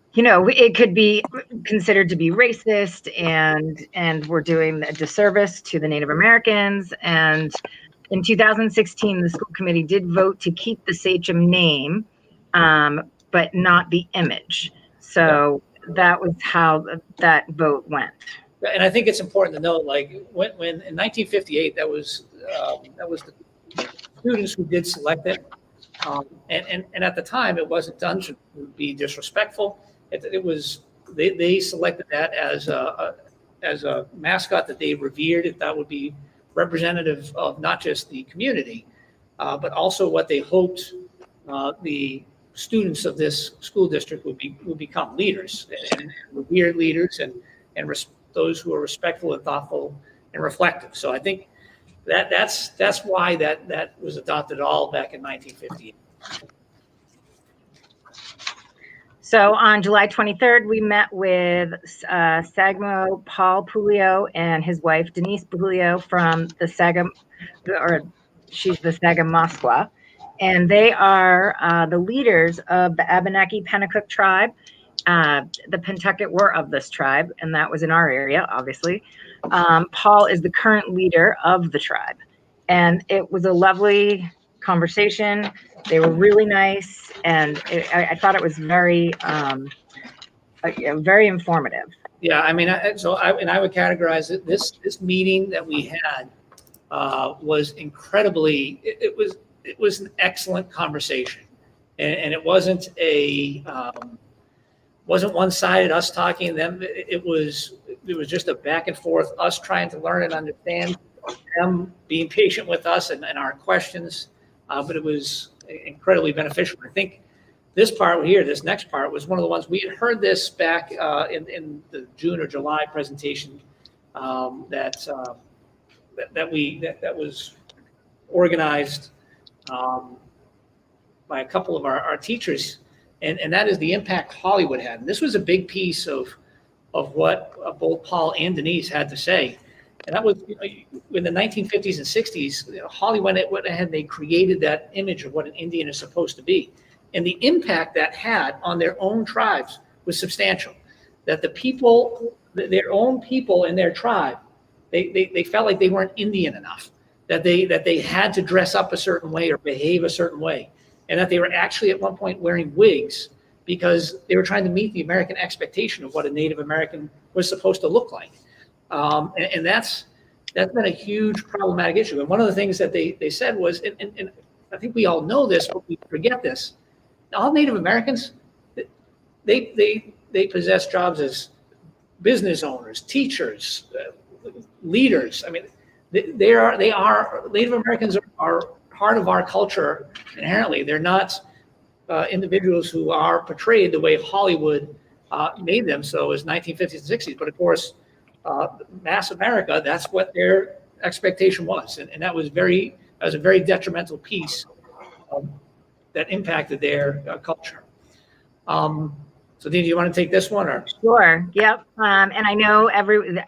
it could be considered to be racist, and we're doing a disservice to the Native Americans. And in 2016, the school committee did vote to keep the sachem name, but not the image. So that was how that vote went. And I think it's important to note, like when in 1958, that was the students who did select it, and at the time it wasn't done to be disrespectful. It was they selected that as a mascot that they revered. If that would be representative of not just the community, but also what they hoped the students of this school district would become leaders and revered leaders and those who are respectful and thoughtful and reflective. So I think that's why that was adopted all back in 1958. So on July 23rd, we met with SAGMO Paul Pulio and his wife Denise Pulio from the she's the Sagam Mascot, and they are the leaders of the Abenaki Pennacook tribe. The Pentucket were of this tribe, and that was in our area, obviously. Paul is the current leader of the tribe, and it was a lovely conversation. They were really nice, and I thought it was very, very informative. Yeah, I mean, I would categorize it. This meeting that we had was incredibly. It was an excellent conversation, and it wasn't wasn't one-sided, us talking them. It was just a back and forth, us trying to learn and understand, them being patient with us and our questions. But it was incredibly beneficial. I think this part here, this next part, was one of the ones we had heard this back in the June or July presentation that was organized by a couple of our teachers, and that is the impact Hollywood had. And this was a big piece of what both Paul and Denise had to say. And that was in the 1950s and 60s, Hollywood went ahead and they created that image of what an Indian is supposed to be. And the impact that had on their own tribes was substantial. That the people, their own people in their tribe, they felt like they weren't Indian enough, that they had to dress up a certain way or behave a certain way, and that they were actually at one point wearing wigs because they were trying to meet the American expectation of what a Native American was supposed to look like. And that's been a huge problematic issue. And one of the things that they said was, and I think we all know this, but we forget this, all Native Americans, they possess jobs as business owners, teachers, leaders. I mean, they are Native Americans are part of our culture inherently. They're not individuals who are portrayed the way Hollywood made them so as 1950s and 60s. But of course, mass America, that's what their expectation was, and that was a very detrimental piece that impacted their culture. So, Dean, do you want to take this one, or? Sure. Yep. And I know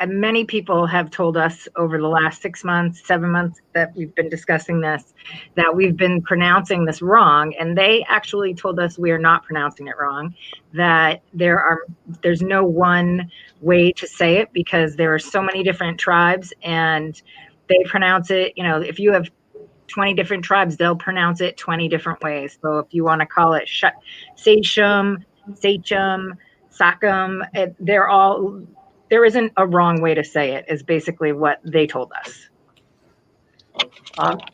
many people have told us over the last 6 months, 7 months that we've been discussing this, that we've been pronouncing this wrong. And they actually told us we are not pronouncing it wrong, that there's no one way to say it because there are so many different tribes and they pronounce it, if you have 20 different tribes, they'll pronounce it 20 different ways. So if you want to call it Sachem, Sachem, there isn't a wrong way to say it, is basically what they told us.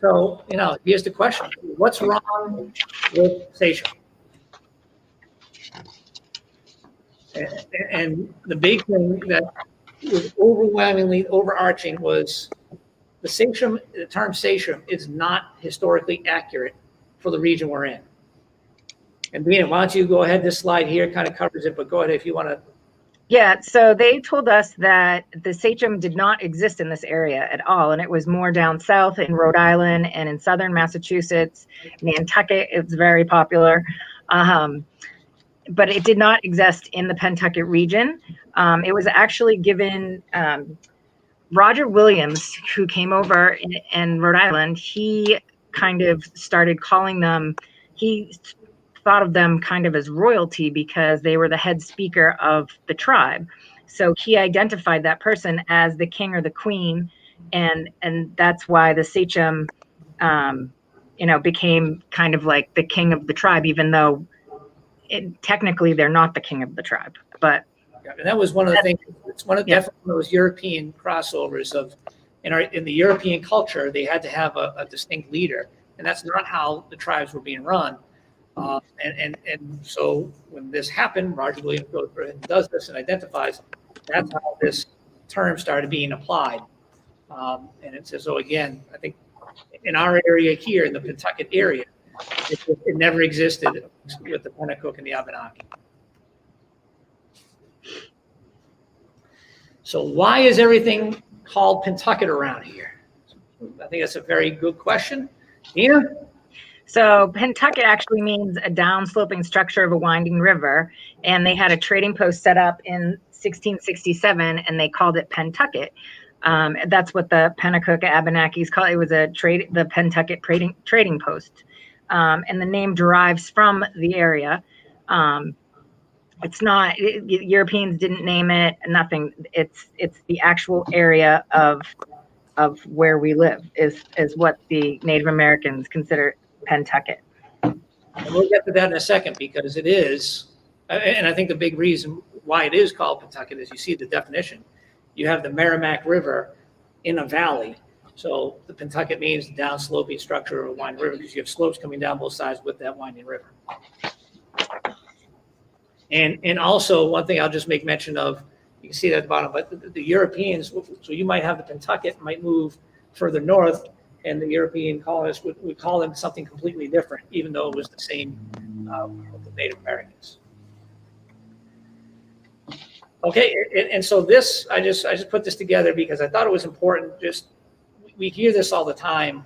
So, here's the question. What's wrong with Sachem? And the big thing that was overwhelmingly overarching was the term Sachem is not historically accurate for the region we're in. And Dina, why don't you go ahead? This slide here kind of covers it, but go ahead if you want to. Yeah, so they told us that the Sachem did not exist in this area at all, and it was more down south in Rhode Island and in southern Massachusetts, Nantucket. It's very popular, but it did not exist in the Pentucket region. It was actually given Roger Williams, who came over in Rhode Island. He kind of started calling them. He thought of them kind of as royalty because they were the head speaker of the tribe. So he identified that person as the king or the queen, and that's why the Sachem, became kind of like the king of the tribe, even though technically they're not the king of the tribe, but. Yeah, and that was one of the things, it's definitely one of those European crossovers of, in the European culture, they had to have a distinct leader, and that's not how the tribes were being run. And so when this happened, Roger Williams goes through and does this and identifies, that's how this term started being applied. And it says, so again, I think in our area here, in the Pentucket area, it never existed with the Pennacook and the Abenaki. So why is everything called Pentucket around here? I think that's a very good question. Dina? So Pentucket actually means a downsloping structure of a winding river, and they had a trading post set up in 1667, and they called it Pentucket. That's what the Pennacook Abenakis call it. It was the Pentucket trading post, and the name derives from the area. It's not Europeans didn't name it. Nothing. It's the actual area of where we live is what the Native Americans consider Pentucket. And we'll get to that in a second because it is, and I think the big reason why it is called Pentucket is you see the definition. You have the Merrimack River in a valley. So the Pentucket means downsloping structure of a winding river because you have slopes coming down both sides with that winding river. And also one thing I'll just make mention of, you can see that at the bottom, but the Europeans, so you might have the Pentucket might move further north, and the European colonists would call them something completely different, even though it was the same with the Native Americans. Okay, and so this, I just put this together because I thought it was important. We hear this all the time,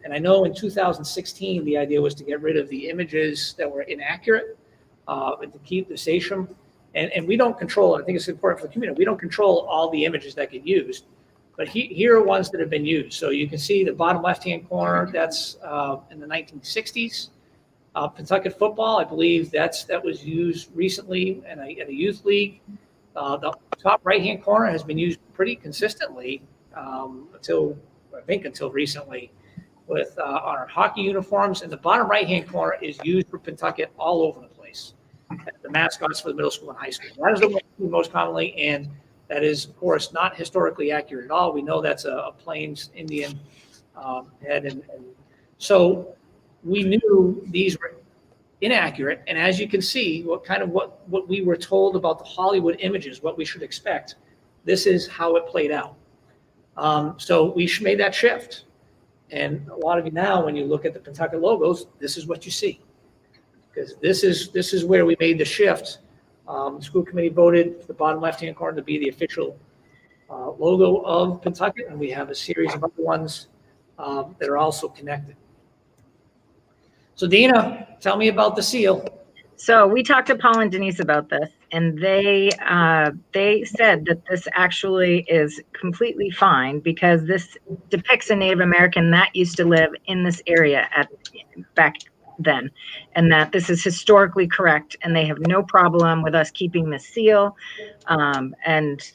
and I know in 2016 the idea was to get rid of the images that were inaccurate. And to keep the sachem, and we don't control it. I think it's important for the community. We don't control all the images that get used, but here are ones that have been used. So you can see the bottom left-hand corner, that's in the 1960s. Pentucket football, I believe that was used recently in a youth league. The top right-hand corner has been used pretty consistently until recently with our hockey uniforms, and the bottom right-hand corner is used for Pentucket all over the place. The mascots for the middle school and high school. That is the one most commonly, and that is, of course, not historically accurate at all. We know that's a Plains Indian head, and so we knew these were inaccurate. And as you can see, what we were told about the Hollywood images, what we should expect, this is how it played out. So we made that shift. And a lot of you now, when you look at the Pentucket logos, this is what you see. Because this is where we made the shift. The school committee voted for the bottom left-hand corner to be the official logo of Pentucket, and we have a series of other ones that are also connected. So Dina, tell me about the seal. So we talked to Paul and Denise about this, and they said that this actually is completely fine because this depicts a Native American that used to live in this area back then, and that this is historically correct, and they have no problem with us keeping the seal, and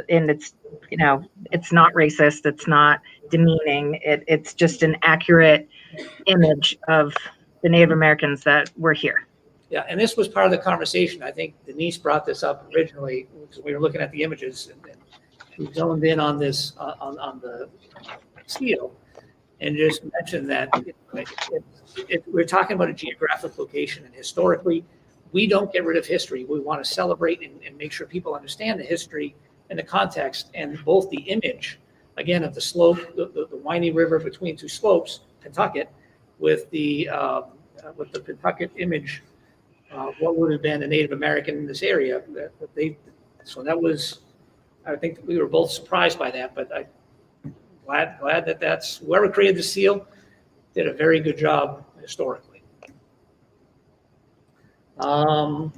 it's it's not racist, it's not demeaning, it's just an accurate image of the Native Americans that were here. Yeah, and this was part of the conversation. I think Denise brought this up originally because we were looking at the images, and we zoned in on this on the seal, and just mentioned that we're talking about a geographic location, and historically, we don't get rid of history. We want to celebrate and make sure people understand the history and the context, and both the image, again, of the slope, the winding river between two slopes, Pentucket, with the Pentucket image. What would have been a Native American in this area? So that was, I think we were both surprised by that, but I'm glad that that's whoever created the seal did a very good job historically. Okay.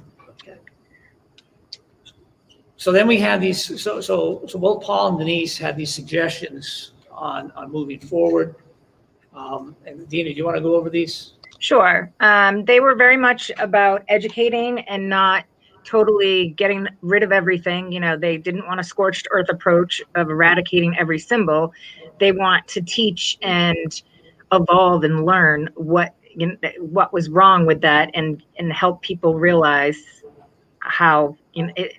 So then we had these. So both Paul and Denise had these suggestions on moving forward. And Dina, do you want to go over these? Sure. They were very much about educating and not totally getting rid of everything. They didn't want a scorched earth approach of eradicating every symbol. They want to teach and evolve and learn what what was wrong with that, and help people realize how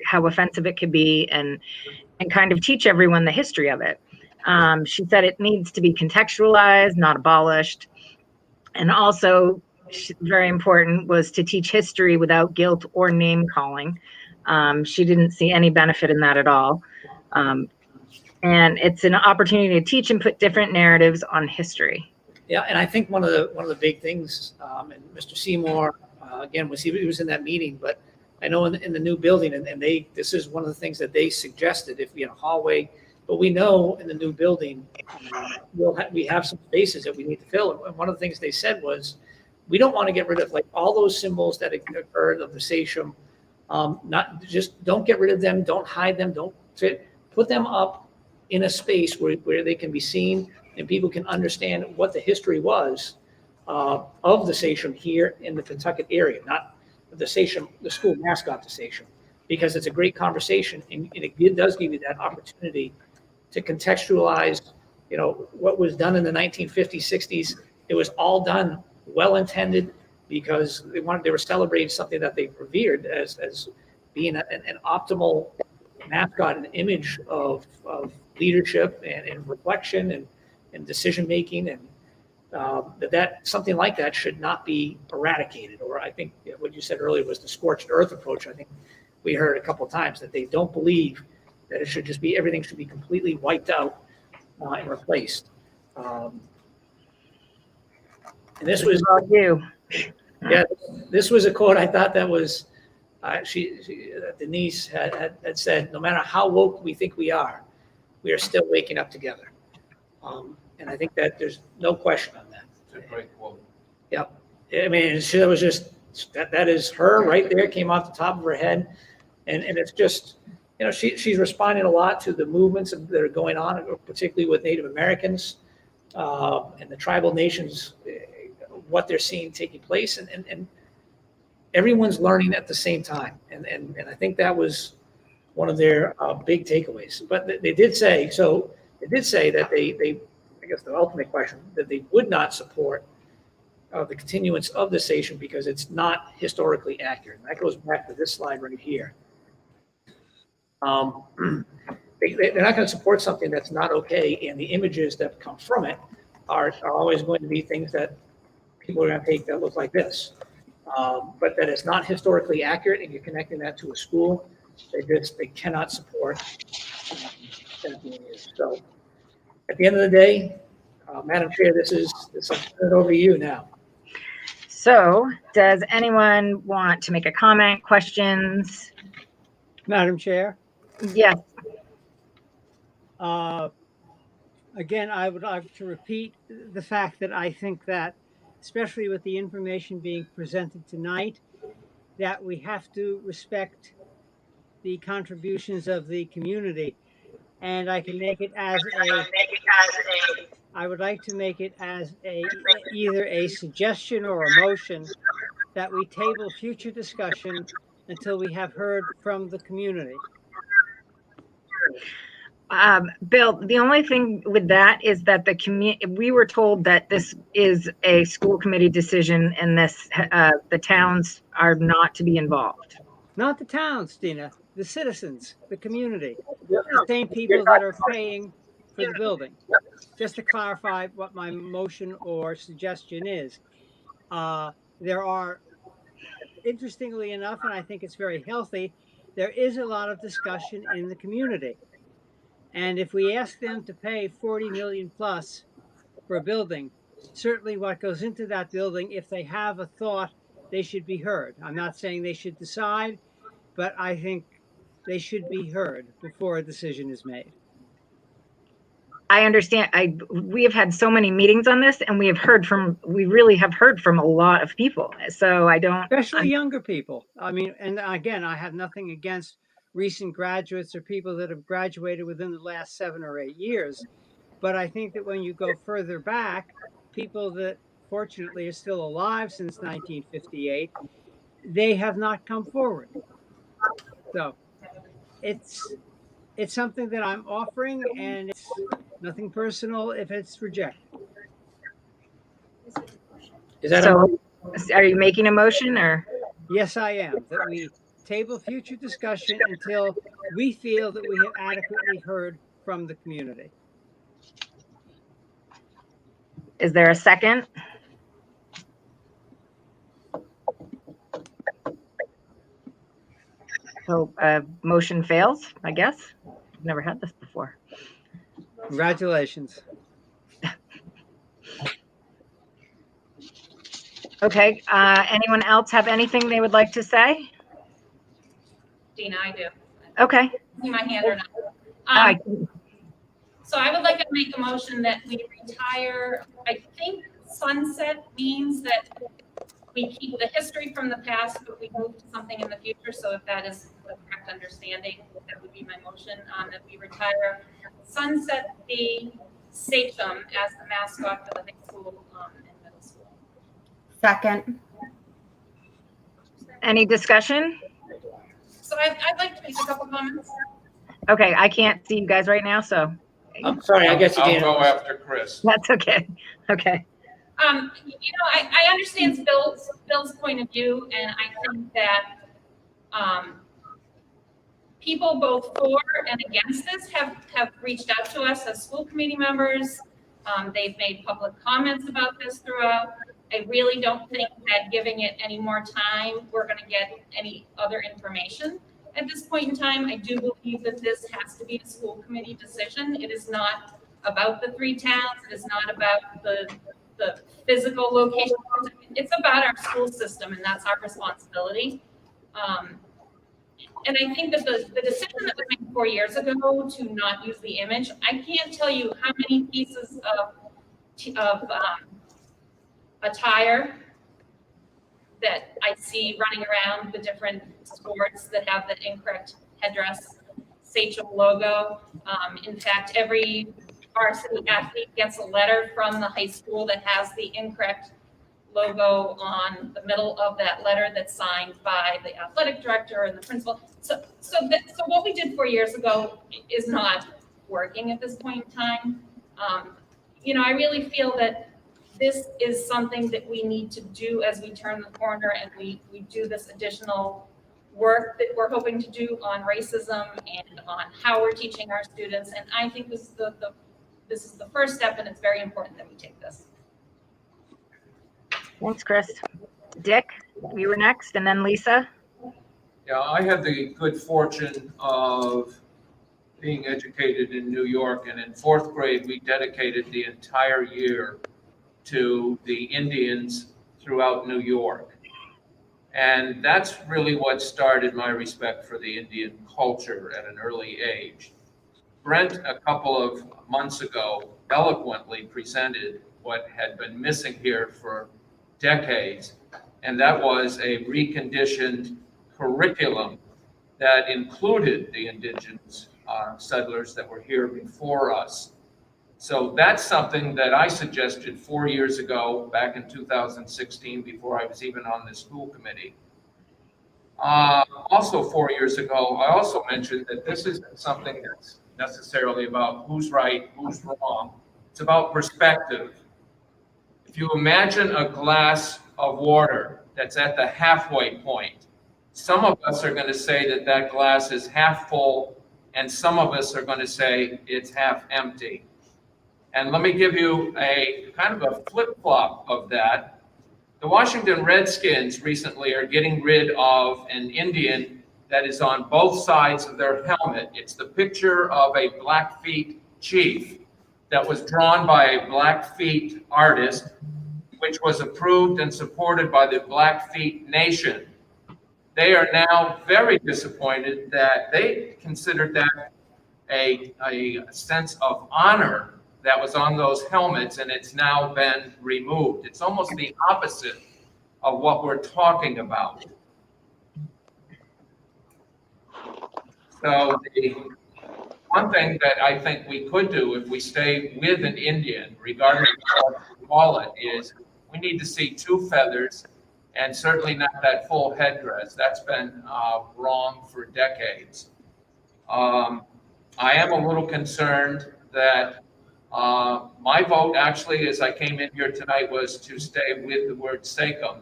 how offensive it could be, and kind of teach everyone the history of it. She said it needs to be contextualized, not abolished. And also, very important was to teach history without guilt or name calling. She didn't see any benefit in that at all. And it's an opportunity to teach and put different narratives on history. Yeah, and I think one of the big things, and Mr. Seymour, again, he was in that meeting, but I know in the new building, and this is one of the things that they suggested, if we had a hallway, but we know in the new building, we have some spaces that we need to fill. And one of the things they said was, we don't want to get rid of like all those symbols that occurred of the sachem. Don't get rid of them, don't hide them, don't put them up in a space where they can be seen and people can understand what the history was of the sachem here in the Pentucket area, not the sachem, the school mascot, the sachem, because it's a great conversation, and it does give you that opportunity to contextualize, what was done in the 1950s, 60s. It was all done well-intended because they were celebrating something that they revered as being an optimal mascot, an image of leadership and reflection and decision-making, and that something like that should not be eradicated. Or I think what you said earlier was the scorched earth approach. I think we heard a couple of times that they don't believe that it should just be, everything should be completely wiped out and replaced. And this was you. Yeah, this was a quote I thought that was, Denise had said, no matter how woke we think we are still waking up together. And I think that there's no question on that. It's a great quote. Yeah. I mean, she was just, that is her right there, came off the top of her head. And it's just, she's responding a lot to the movements that are going on, particularly with Native Americans and the tribal nations, what they're seeing taking place. And everyone's learning at the same time. And I think that was one of their big takeaways. But they did say that they I guess the ultimate question, that they would not support the continuance of the sachem because it's not historically accurate. And that goes back to this slide right here. They're not going to support something that's not okay, and the images that come from it are always going to be things that people are going to take that look like this. But that it's not historically accurate, and you're connecting that to a school, they cannot support that being used. So at the end of the day, Madam Chair, I'll turn it over to you now. So does anyone want to make a comment, questions? Madam Chair? Yes. Again, I would like to repeat the fact that I think that, especially with the information being presented tonight, that we have to respect the contributions of the community. And I can make it as I would like to make it as either a suggestion or a motion that we table future discussion until we have heard from the community. Bill, the only thing with that is that we were told that this is a school committee decision, and the towns are not to be involved. Not the towns, Dina, the citizens, the community, the same people that are paying for the building. Just to clarify what my motion or suggestion is, there are, interestingly enough, and I think it's very healthy, there is a lot of discussion in the community. And if we ask them to pay 40 million plus for a building, certainly what goes into that building, if they have a thought, they should be heard. I'm not saying they should decide, but I think they should be heard before a decision is made. I understand. We have had so many meetings on this, and we really have heard from a lot of people. So especially younger people. I mean, and again, I have nothing against recent graduates or people that have graduated within the last 7 or 8 years. But I think that when you go further back, people that fortunately are still alive since 1958, they have not come forward. So it's something that I'm offering, and it's nothing personal if it's rejected. Is that So, are you making a motion or? Yes, I am. That we table future discussion until we feel that we have adequately heard from the community. Is there a second? So, motion fails, I guess. I've never had this before. Congratulations. Okay, anyone else have anything they would like to say? Dina, I do. Okay. See my hand or not? Aye. So I would like to make a motion that we retire, I think sunset means that we keep the history from the past, but we move to something in the future. So if that is the correct understanding, that would be my motion, that we retire sunset the sachem as the mascot for the high school and middle school. Second. Any discussion? So I'd like to make a couple comments. Okay, I can't see you guys right now, so. I'm sorry, I guess you I'll did. go after Chris. That's okay. Okay. You know, I understand Bill's point of view, and I think that people both for and against this have reached out to us as school committee members. They've made public comments about this throughout. I really don't think that giving it any more time, we're going to get any other information. At this point in time, I do believe that this has to be a school committee decision. It is not about the 3 towns. It is not about the physical location. It's about our school system, and that's our responsibility. And I think that the decision that was made 4 years ago to not use the image, I can't tell you how many pieces of attire that I see running around the different sports that have the incorrect headdress, sachem logo. In fact, every varsity athlete gets a letter from the high school that has the incorrect logo on the middle of that letter that's signed by the athletic director and the principal. So what we did 4 years ago is not working at this point in time. You know, I really feel that this is something that we need to do as we turn the corner and we do this additional work that we're hoping to do on racism and on how we're teaching our students. And I think this is the first step, and it's very important that we take this. Thanks, Chris. Dick, you were next, and then Lisa. Yeah, I had the good fortune of being educated in New York, and in 4th grade, we dedicated the entire year to the Indians throughout New York. And that's really what started my respect for the Indian culture at an early age. Brent, a couple of months ago, eloquently presented what had been missing here for decades, and that was a reconditioned curriculum that included the indigenous settlers that were here before us. So that's something that I suggested 4 years ago, back in 2016, before I was even on the school committee. Also 4 years ago, I also mentioned that this isn't something that's necessarily about who's right, who's wrong. It's about perspective. If you imagine a glass of water that's at the halfway point, some of us are going to say that that glass is half full, and some of us are going to say it's half empty. And let me give you a kind of a flip-flop of that. The Washington Redskins recently are getting rid of an Indian that is on both sides of their helmet. It's the picture of a Blackfeet chief that was drawn by a Blackfeet artist, which was approved and supported by the Blackfeet Nation. They are now very disappointed that they considered that a sense of honor that was on those helmets, and it's now been removed. It's almost the opposite of what we're talking about. So the one thing that I think we could do if we stay with an Indian, regardless of what we call it, is we need to see 2 feathers and certainly not that full headdress. That's been wrong for decades. I am a little concerned that My vote actually, as I came in here tonight, was to stay with the word Sachem.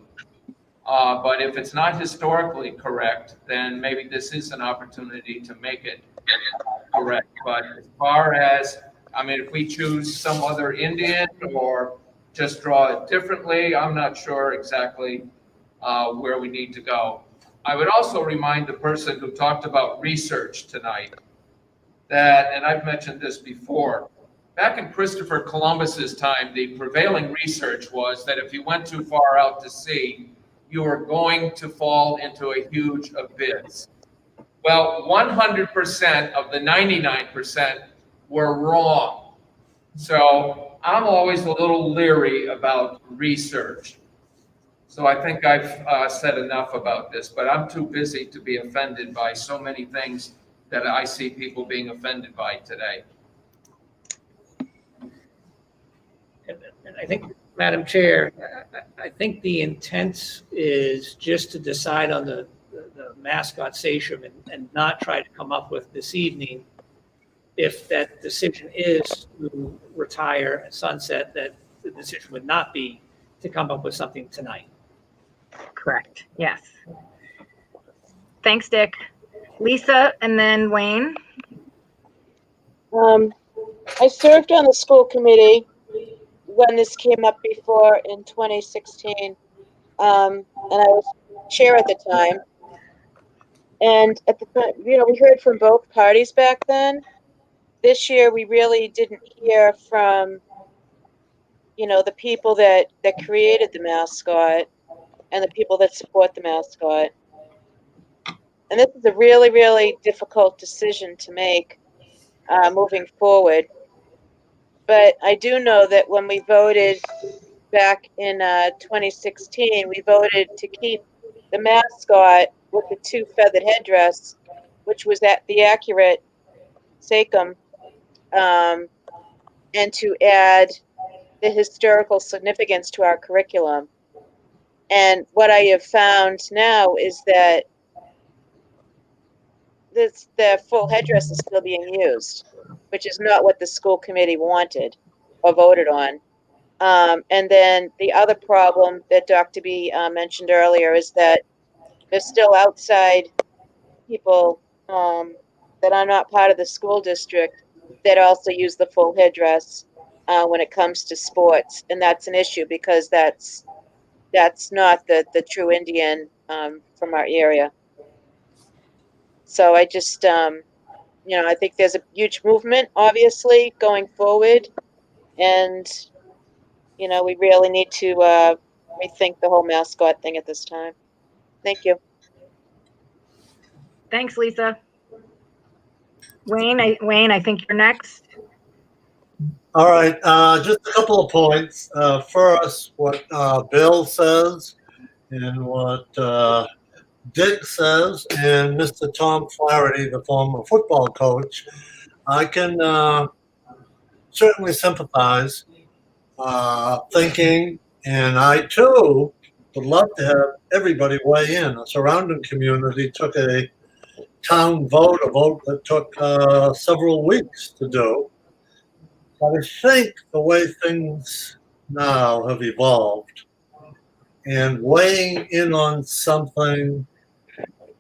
But if it's not historically correct, then maybe this is an opportunity to make it correct. But as far as, I mean, if we choose some other Indian or just draw it differently, I'm not sure exactly where we need to go. I would also remind the person who talked about research tonight that, and I've mentioned this before, back in Christopher Columbus's time, the prevailing research was that if you went too far out to sea, you were going to fall into a huge abyss. Well, 100% of the 99% were wrong. So I'm always a little leery about research. So I think I've said enough about this, but I'm too busy to be offended by so many things that I see people being offended by today. And I think, Madam Chair, I think the intent is just to decide on the mascot sachem and not try to come up with this evening, if that decision is to retire and sunset, that the decision would not be to come up with something tonight. Correct. Yes. Thanks, Dick. Lisa, and then Wayne. I served on the school committee when this came up before in 2016, and I was chair at the time. And at the time, we heard from both parties back then. This year, we really didn't hear from, the people that created the mascot and the people that support the mascot. And this is a really, really difficult decision to make moving forward. But I do know that when we voted back in 2016, we voted to keep the mascot with the two feathered headdress, which was the accurate sachem, and to add the historical significance to our curriculum. And what I have found now is that the full headdress is still being used, which is not what the school committee wanted or voted on. And then the other problem that Dr. B mentioned earlier is that there's still outside people that are not part of the school district that also use the full headdress when it comes to sports. And that's an issue because that's not the true Indian from our area. So I just, I think there's a huge movement, obviously, going forward. And, we really need to rethink the whole mascot thing at this time. Thank you. Thanks, Lisa. Wayne, I think you're next. All right, just a couple of points. First, what Bill says and what Dick says, and Mr. Tom Flaherty, the former football coach, I can certainly sympathize, thinking, and I too would love to have everybody weigh in. The surrounding community took a town vote, a vote that took several weeks to do. But I think the way things now have evolved, and weighing in on something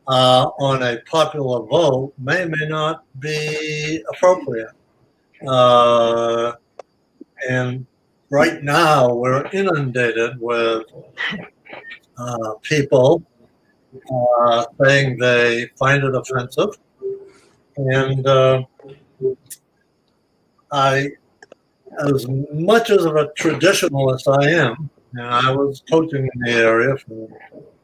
on a popular vote may not be appropriate. And right now we're inundated with people saying they find it offensive. And as much as of a traditionalist I am, and I was coaching in the area for the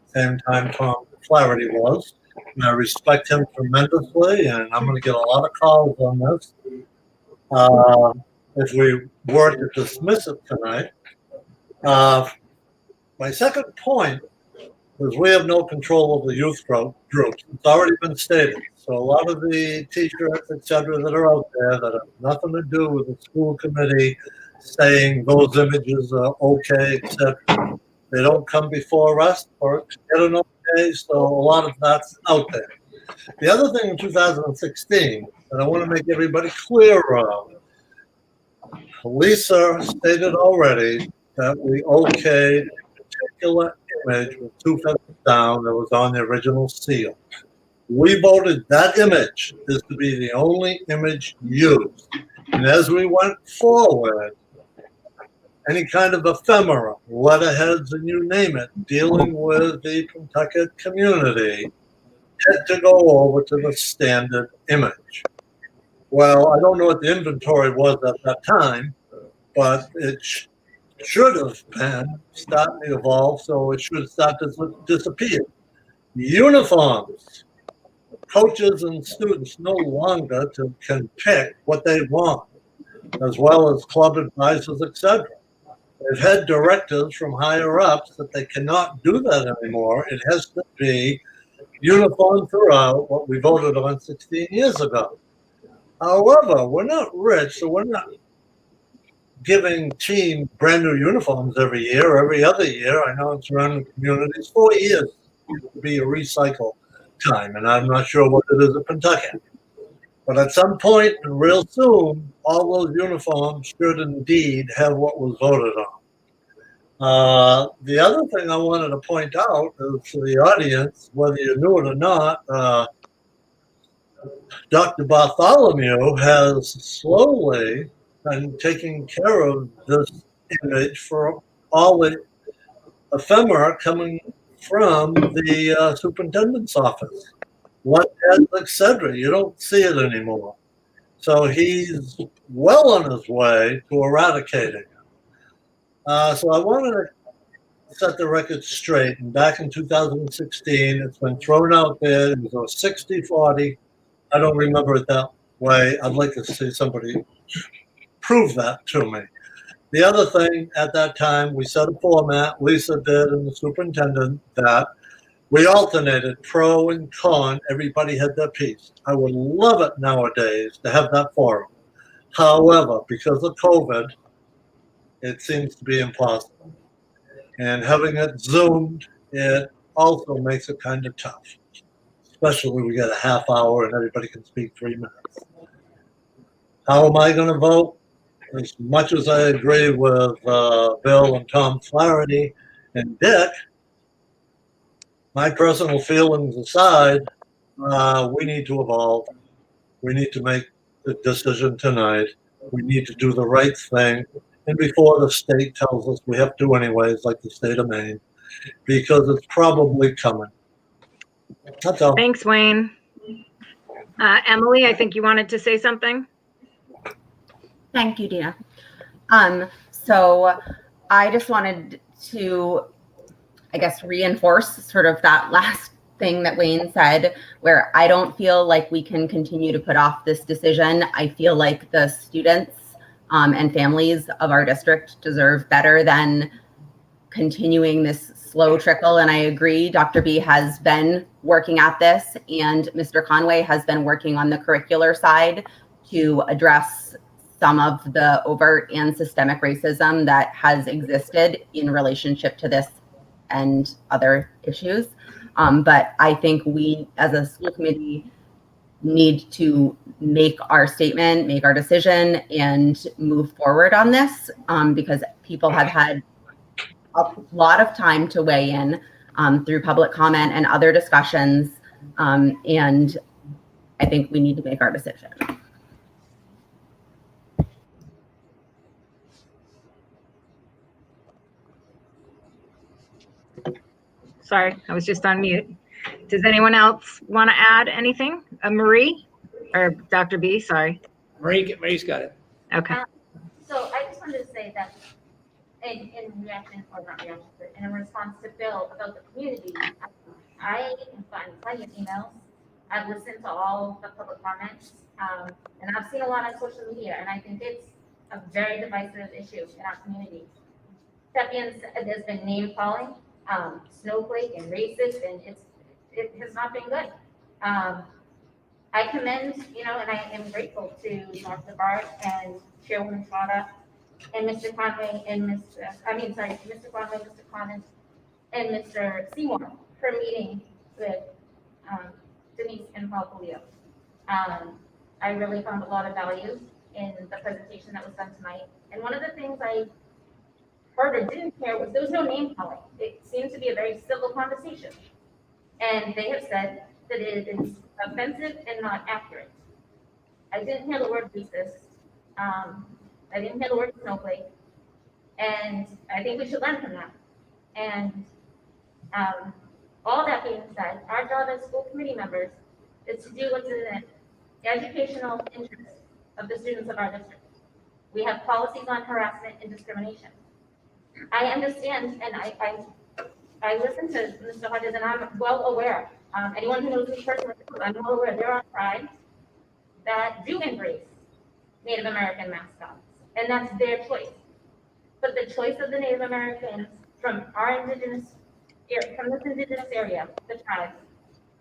same time Tom Flaherty was, and I respect him tremendously, and I'm going to get a lot of calls on this if we were to dismiss it tonight. My second point is we have no control of the youth groups. It's already been stated. So a lot of the T-shirts, et cetera, that are out there that have nothing to do with the school committee saying those images are okay, et cetera, they don't come before us or get an okay, so a lot of that's out there. The other thing in 2016 that I want to make everybody clear of, Lisa stated already that we okayed a particular image with 2 feathers down that was on the original seal. We voted that image is to be the only image used. And as we went forward, any kind of ephemera, letterheads, and you name it, dealing with the Pentucket community, had to go over to the standard image. Well, I don't know what the inventory was at that time, but it should have been starting to evolve, so it should start to disappear. Uniforms. Coaches and students no longer can pick what they want, as well as club advisors, etc. They've had directives from higher ups that they cannot do that anymore. It has to be uniform throughout, what we voted on 16 years ago. However, we're not rich, so we're not giving team brand new uniforms every year, every other year. I know in surrounding communities, 4 years would be a recycle time, and I'm not sure what it is at Pentucket. But at some point, real soon, all those uniforms should indeed have what was voted on. The other thing I wanted to point out is to the audience, whether you knew it or not, Dr. Bartholomew has slowly been taking care of this image for all the ephemera coming from the superintendent's office, letterheads, etc. You don't see it anymore. So he's well on his way to eradicating it. So I wanted to set the record straight. And back in 2016, it's been thrown out there. It was a 60-40. I don't remember it that way. I'd like to see somebody prove that to me. The other thing at that time, we set a format, Lisa did and the superintendent, that we alternated pro and con. Everybody had their piece. I would love it nowadays to have that forum. However, because of COVID, it seems to be impossible. And having it Zoomed, it also makes it kind of tough. Especially when we get a half hour and everybody can speak 3 minutes. How am I going to vote? As much as I agree with Bill and Tom Flaherty and Dick, my personal feelings aside, we need to evolve. We need to make the decision tonight. We need to do the right thing. And before the state tells us we have to anyways, like the state of Maine, because it's probably coming. That's all. Thanks, Wayne. Emily, I think you wanted to say something. Thank you, Dina. So I just wanted to, I guess, reinforce sort of that last thing that Wayne said, where I don't feel like we can continue to put off this decision. I feel like the students and families of our district deserve better than continuing this slow trickle. And I agree, Dr. B has been working at this, and Mr. Conway has been working on the curricular side to address some of the overt and systemic racism that has existed in relationship to this and other issues. But I think we, as a school committee, need to make our statement, make our decision, and move forward on this because people have had a lot of time to weigh in through public comment and other discussions. And I think we need to make our decision. Sorry, I was just on mute. Does anyone else want to add anything? Marie or Dr. B? Sorry. Marie's got it. Okay. So I just wanted to say that in reaction, or not reaction, but in response to Bill about the community, I can find plenty of emails. I've listened to all the public comments, and I've seen a lot on social media, and I think it's a very divisive issue in our community. That being said, there's been name calling, snowflake and racist, and it has not been good. I commend, and I am grateful to Dr. Bart and Chairwoman Trotta and Mr. Conway and Mr. Conway, Mr. Connors, and Mr. Seymour for meeting with Denise and Paul Polio. I really found a lot of value in the presentation that was done tonight. And one of the things I heard or didn't hear was there was no name calling. It seemed to be a very civil conversation. And they have said that it is offensive and not accurate. I didn't hear the word racist. I didn't hear the word snowflake. And I think we should learn from that. And all that being said, our job as school committee members is to do what's in the educational interest of the students of our district. We have policies on harassment and discrimination. I understand, and I listen to Mr. Hodges, and I'm well aware. Anyone who knows me personally, I'm well aware there are tribes that do embrace Native American mascots, and that's their choice. But the choice of the Native Americans from our indigenous area, from this indigenous area, the tribes,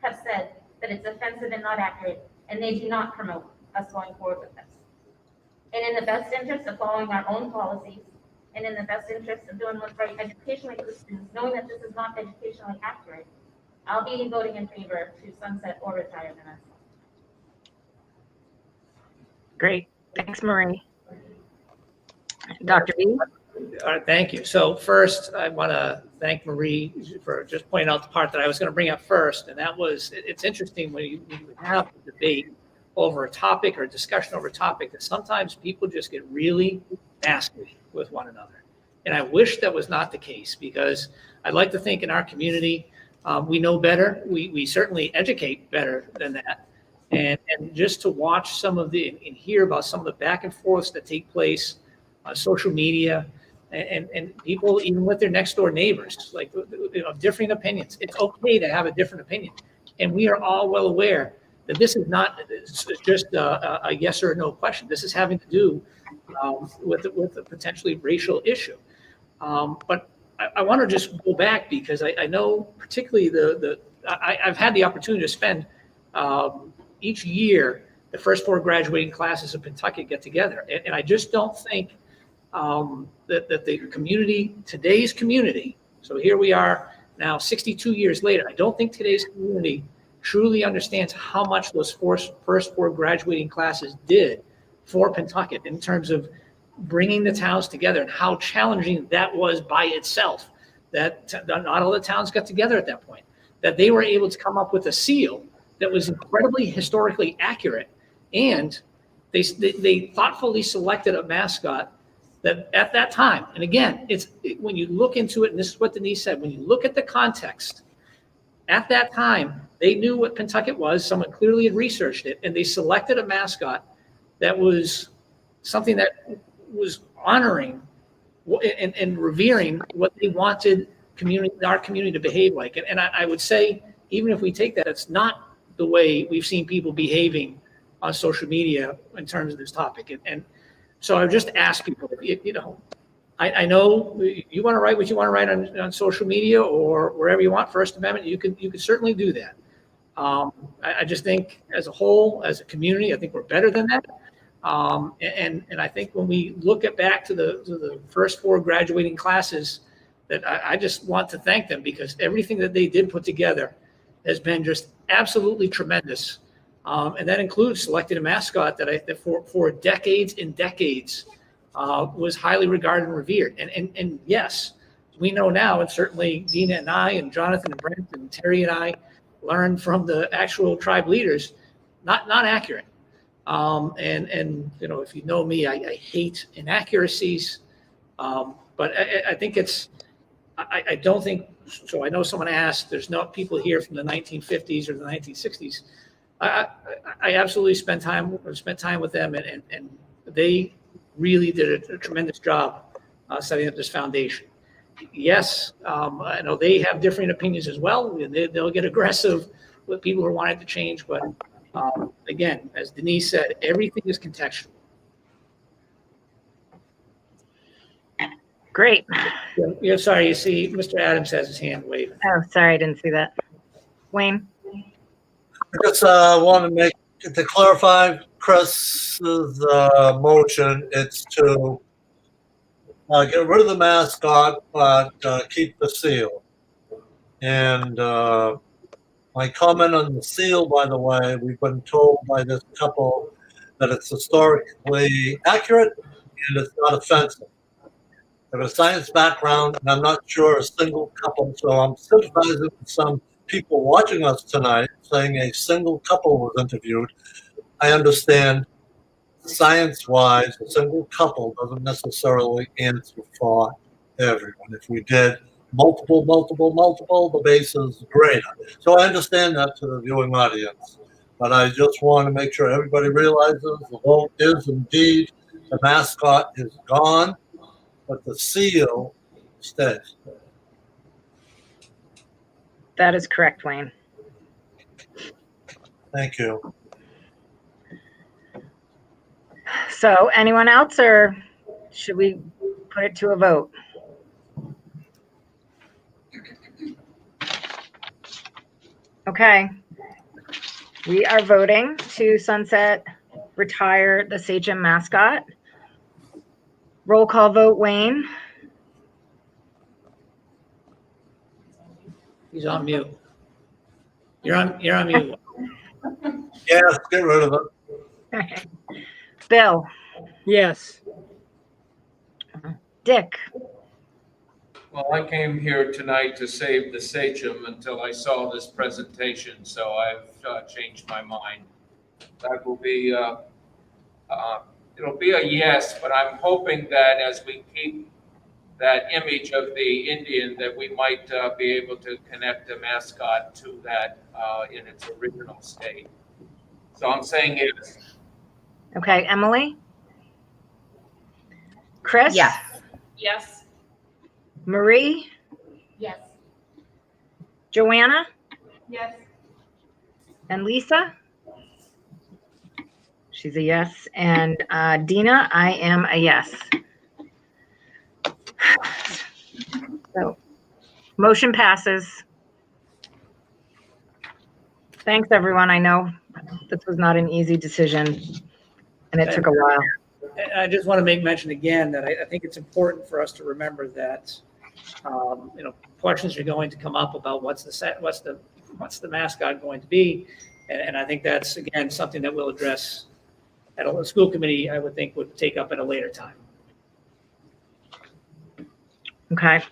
have said that it's offensive and not accurate, and they do not promote us going forward with this. And in the best interest of following our own policies, and in the best interest of doing what's right educationally for the students, knowing that this is not educationally accurate, I'll be voting in favor to sunset or retire the mascot. Great. Thanks, Marie. Dr. B? All right, thank you. So first, I want to thank Marie for just pointing out the part that I was going to bring up first, and that was, it's interesting when you have a debate over a topic or a discussion over a topic that sometimes people just get really nasty with one another. And I wish that was not the case, because I'd like to think in our community, we know better. We certainly educate better than that. And just to watch some of the, and hear about some of the back and forths that take place on social media, and people, even with their next door neighbors, like, you know, differing opinions. It's okay to have a different opinion. And we are all well aware that this is not just a yes or no question. This is having to do with a potentially racial issue. But I want to just go back, because I know particularly I've had the opportunity to spend each year, the first 4 graduating classes of Pentucket get together. And I just don't think that the community, today's community, so here we are now 62 years later, I don't think today's community truly understands how much those first 4 graduating classes did for Pentucket in terms of bringing the towns together, and how challenging that was by itself, that not all the towns got together at that point, that they were able to come up with a seal that was incredibly historically accurate. And they thoughtfully selected a mascot that at that time, and again, when you look into it, and this is what Denise said, when you look at the context, at that time, they knew what Pentucket was. Someone clearly had researched it, and they selected a mascot that was something that was honoring and revering what they wanted our community to behave like. And I would say, even if we take that, it's not the way we've seen people behaving on social media in terms of this topic. And so I would just ask people, you know, I know you want to write what you want to write on social media or wherever you want, First Amendment, you can certainly do that. I just think as a whole, as a community, I think we're better than that. And I think when we look back to the first 4 graduating classes, that I just want to thank them, because everything that they did put together has been just absolutely tremendous. And that includes selecting a mascot that for decades and decades was highly regarded and revered. And yes, we know now, and certainly Dina and I and Jonathan and Brent and Terry and I learned from the actual tribe leaders, not accurate. And you know, if you know me, I hate inaccuracies. But I think I don't think, so I know someone asked, there's no people here from the 1950s or the 1960s. I absolutely spent time with them, and they really did a tremendous job setting up this foundation. Yes, I know they have different opinions as well. They'll get aggressive with people who are wanting to change, but again, as Denise said, everything is contextual. Great. Yeah, sorry, you see, Mr. Adams has his hand waving. Oh, sorry, I didn't see that. Wayne? I just want to clarify Chris's motion. It's to get rid of the mascot, but keep the seal. And my comment on the seal, by the way, we've been told by this couple that it's historically accurate and it's not offensive. I have a science background, and I'm not sure a single couple, so I'm sympathizing with some people watching us tonight saying a single couple was interviewed. I understand science-wise, a single couple doesn't necessarily answer for everyone. If we did multiple, the base is greater. So I understand that to the viewing audience, but I just want to make sure everybody realizes the vote is indeed, the mascot is gone, but the seal stays. That is correct, Wayne. Thank you. So anyone else, or should we put it to a vote? Okay. We are voting to sunset, retire the Sachem mascot. Roll call vote, Wayne. He's on mute. You're on mute. Yes, get rid of it. Bill. Yes. Dick. Well, I came here tonight to save the Sachem until I saw this presentation, so I've changed my mind. That will be, it'll be a yes, but I'm hoping that as we keep that image of the Indian, that we might be able to connect the mascot to that in its original state. So I'm saying yes. Okay, Emily? Chris? Yes. Yes. Marie? Yes. Joanna? Yes. And Lisa? She's a yes. And Dina, I am a yes. So, motion passes. Thanks, everyone. I know this was not an easy decision, and it took a while. I just want to make mention again that I think it's important for us to remember that, questions are going to come up about what's the mascot going to be, and I think that's again something that we'll address at a school committee. I would think would take up at a later time. Okay.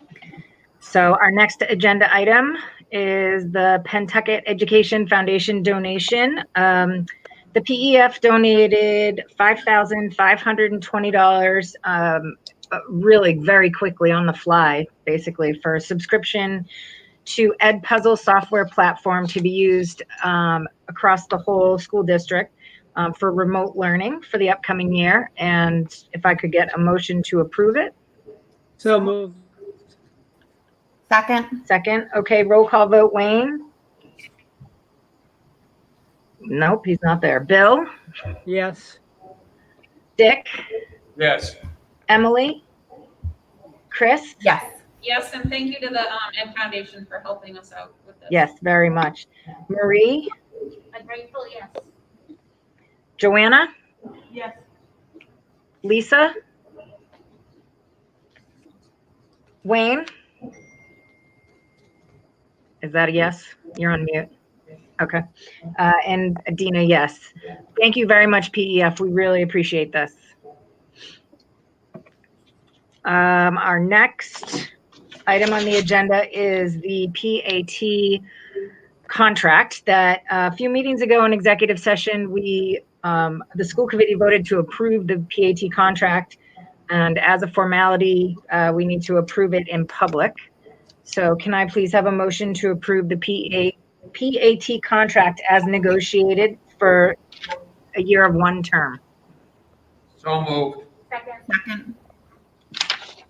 So our next agenda item is the Pentucket Education Foundation donation. The PEF donated $5,520, really very quickly on the fly, basically, for a subscription to Edpuzzle software platform to be used across the whole school district for remote learning for the upcoming year. And if I could get a motion to approve it. So moved. Second. Okay, roll call vote, Wayne. Nope, he's not there. Bill? Yes. Dick? Yes. Emily? Chris? Yes. Yes, and thank you to the Ed Foundation for helping us out with this. Yes, very much. Marie? A grateful yes. Joanna? Yes. Lisa? Wayne? Is that a yes? You're on mute. Okay. And Dina, yes. Thank you very much, PEF. We really appreciate this. Our next item on the agenda is the PAT contract that a few meetings ago in executive session, the school committee voted to approve the PAT contract. And as a formality, we need to approve it in public. So can I please have a motion to approve the PAT contract as negotiated for a year of one term? So moved. Second.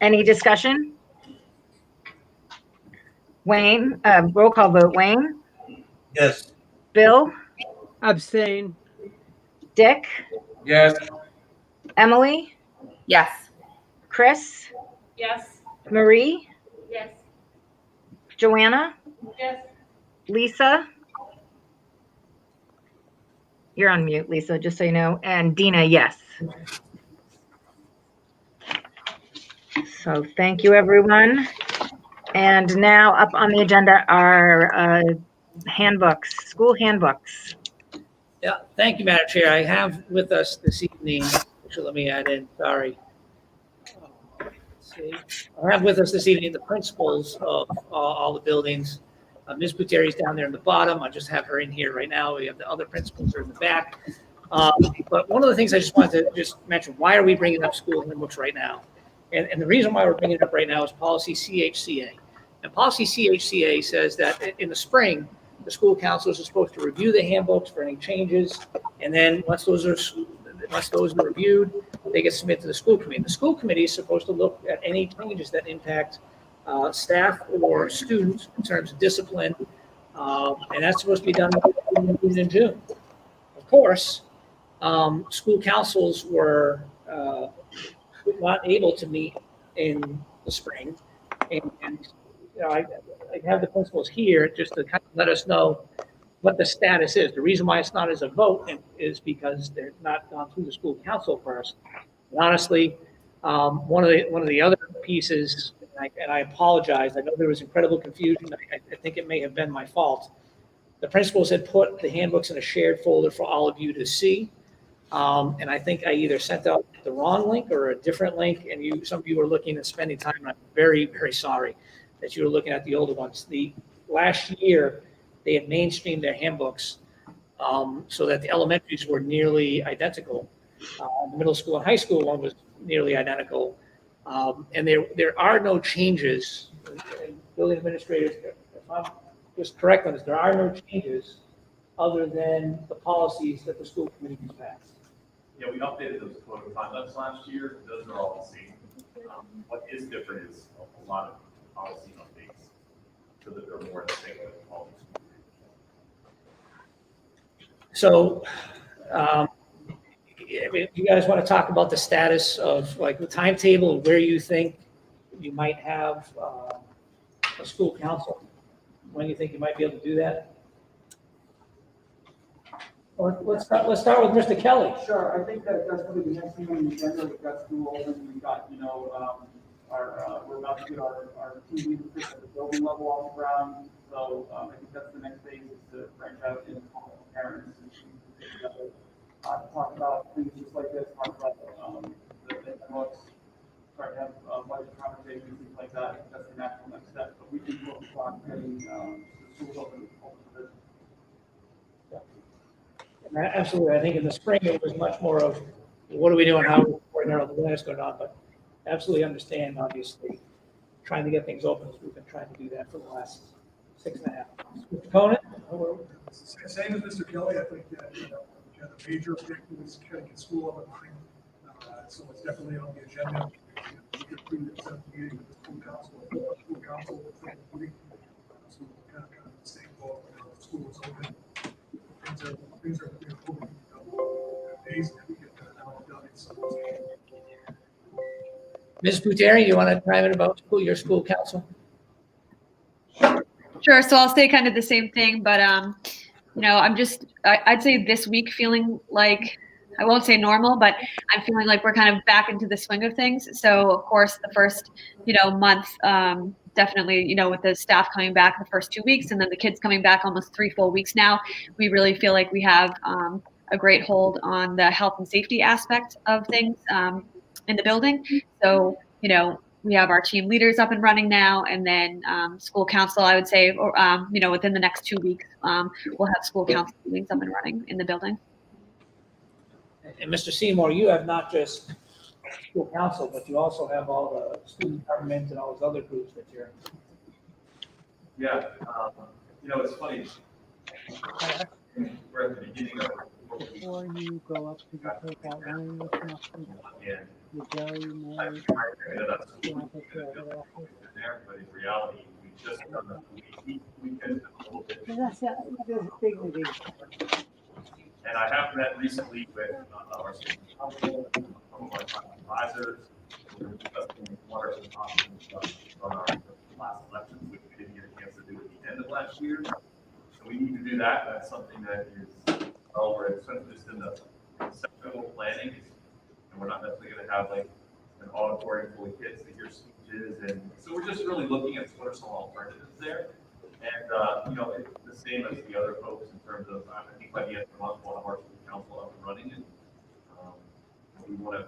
Any discussion? Wayne, roll call vote. Wayne? Yes. Bill? Abstain. Dick? Yes. Emily? Yes. Chris? Yes. Marie? Yes. Joanna? Yes. Lisa? You're on mute, Lisa, just so you know. And Dina, yes. So thank you, everyone. And now up on the agenda are handbooks, school handbooks. Yeah, thank you, Madam Chair. I have with us this evening, actually, let me add in, sorry. Let's see. I have with us this evening the principals of all the buildings. Ms. Buteri's down there in the bottom. I just have her in here right now. We have the other principals are in the back. But one of the things I just wanted to just mention, why are we bringing up school handbooks right now? And the reason why we're bringing it up right now is policy CHCA. And policy CHCA says that in the spring, the school counselors are supposed to review the handbooks for any changes. And then once those are reviewed, they get submitted to the school committee. The school committee is supposed to look at any changes that impact staff or students in terms of discipline. And that's supposed to be done in June. Of course, school councils were not able to meet in the spring. And you know, I have the principals here just to kind of let us know what the status is. The reason why it's not as a vote is because they're not gone through the school council first. And honestly, one of the other pieces, and I apologize, I know there was incredible confusion. I think it may have been my fault. The principals had put the handbooks in a shared folder for all of you to see. And I think I either sent out the wrong link or a different link, and some of you were looking and spending time, and I'm very, very sorry that you were looking at the older ones. The last year, they had mainstreamed their handbooks so that the elementaries were nearly identical. The middle school and high school one was nearly identical. And there are no changes. And building administrators, if I'm just correct on this, there are no changes other than the policies that the school committee has passed. Yeah, we updated those code of conducts last year. Those are all the same. What is different is a lot of policy updates so that they're more in sync with all these. So, if you guys want to talk about the status of like the timetable and where you think you might have a school council, when you think you might be able to do that? Let's start with Mr. Kelly. Sure, I think that's probably the next thing on the agenda. We've got school open, we've got, we're about to get our team leadership at the building level off the ground. So I think that's the next phase, is to branch out and call parents and talk about things just like this, talk about the books, try to have budget conversations, things like that. I think that's the natural next step. But we can focus on getting the schools open for business. Absolutely. I think in the spring, it was much more of what are we doing, how are we supporting our other events going on, but absolutely understand, obviously, trying to get things open, as we've been trying to do that for the last 6.5 months. Mr. Conan? Same as Mr. Kelly, I think that, the major objective is kind of get school up and running. So it's definitely on the agenda. We could set up a meeting with the school council, including so kind of the same goal, the school is open. Things are moving days that we get now done. Ms. Buteri, you want to chime in about your school council? Sure. So I'll say kind of the same thing, but I'd say this week feeling like, I won't say normal, but I'm feeling like we're kind of back into the swing of things. So of course the first, month, definitely, with the staff coming back the first 2 weeks and then the kids coming back almost 3 full weeks now, we really feel like we have a great hold on the health and safety aspect of things in the building. So, we have our team leaders up and running now, and then school council, I would say, within the next 2 weeks, we'll have school council meetings up and running in the building. And Mr. Seymour, you have not just school council, but you also have all the student government and all those other groups that you're. Yeah, it's funny. We're at the beginning of. Before you go up to the takeout line, with nothing, you go, you know, but in reality, we just done the weekend a little bit. that's dignity. And I have met recently with our student council, some of our advisors, we're discussing one or two options on our last elections, which we didn't get a chance to do at the end of last year. So we need to do that. That's something that is over. It's just in the conceptual planning, and we're not necessarily going to have like an auditorium full of kids to hear speeches. And so we're just really looking at what are some alternatives there. And, it's the same as the other folks in terms of, I think by the end of the month, we'll have our school council up and running. And we want to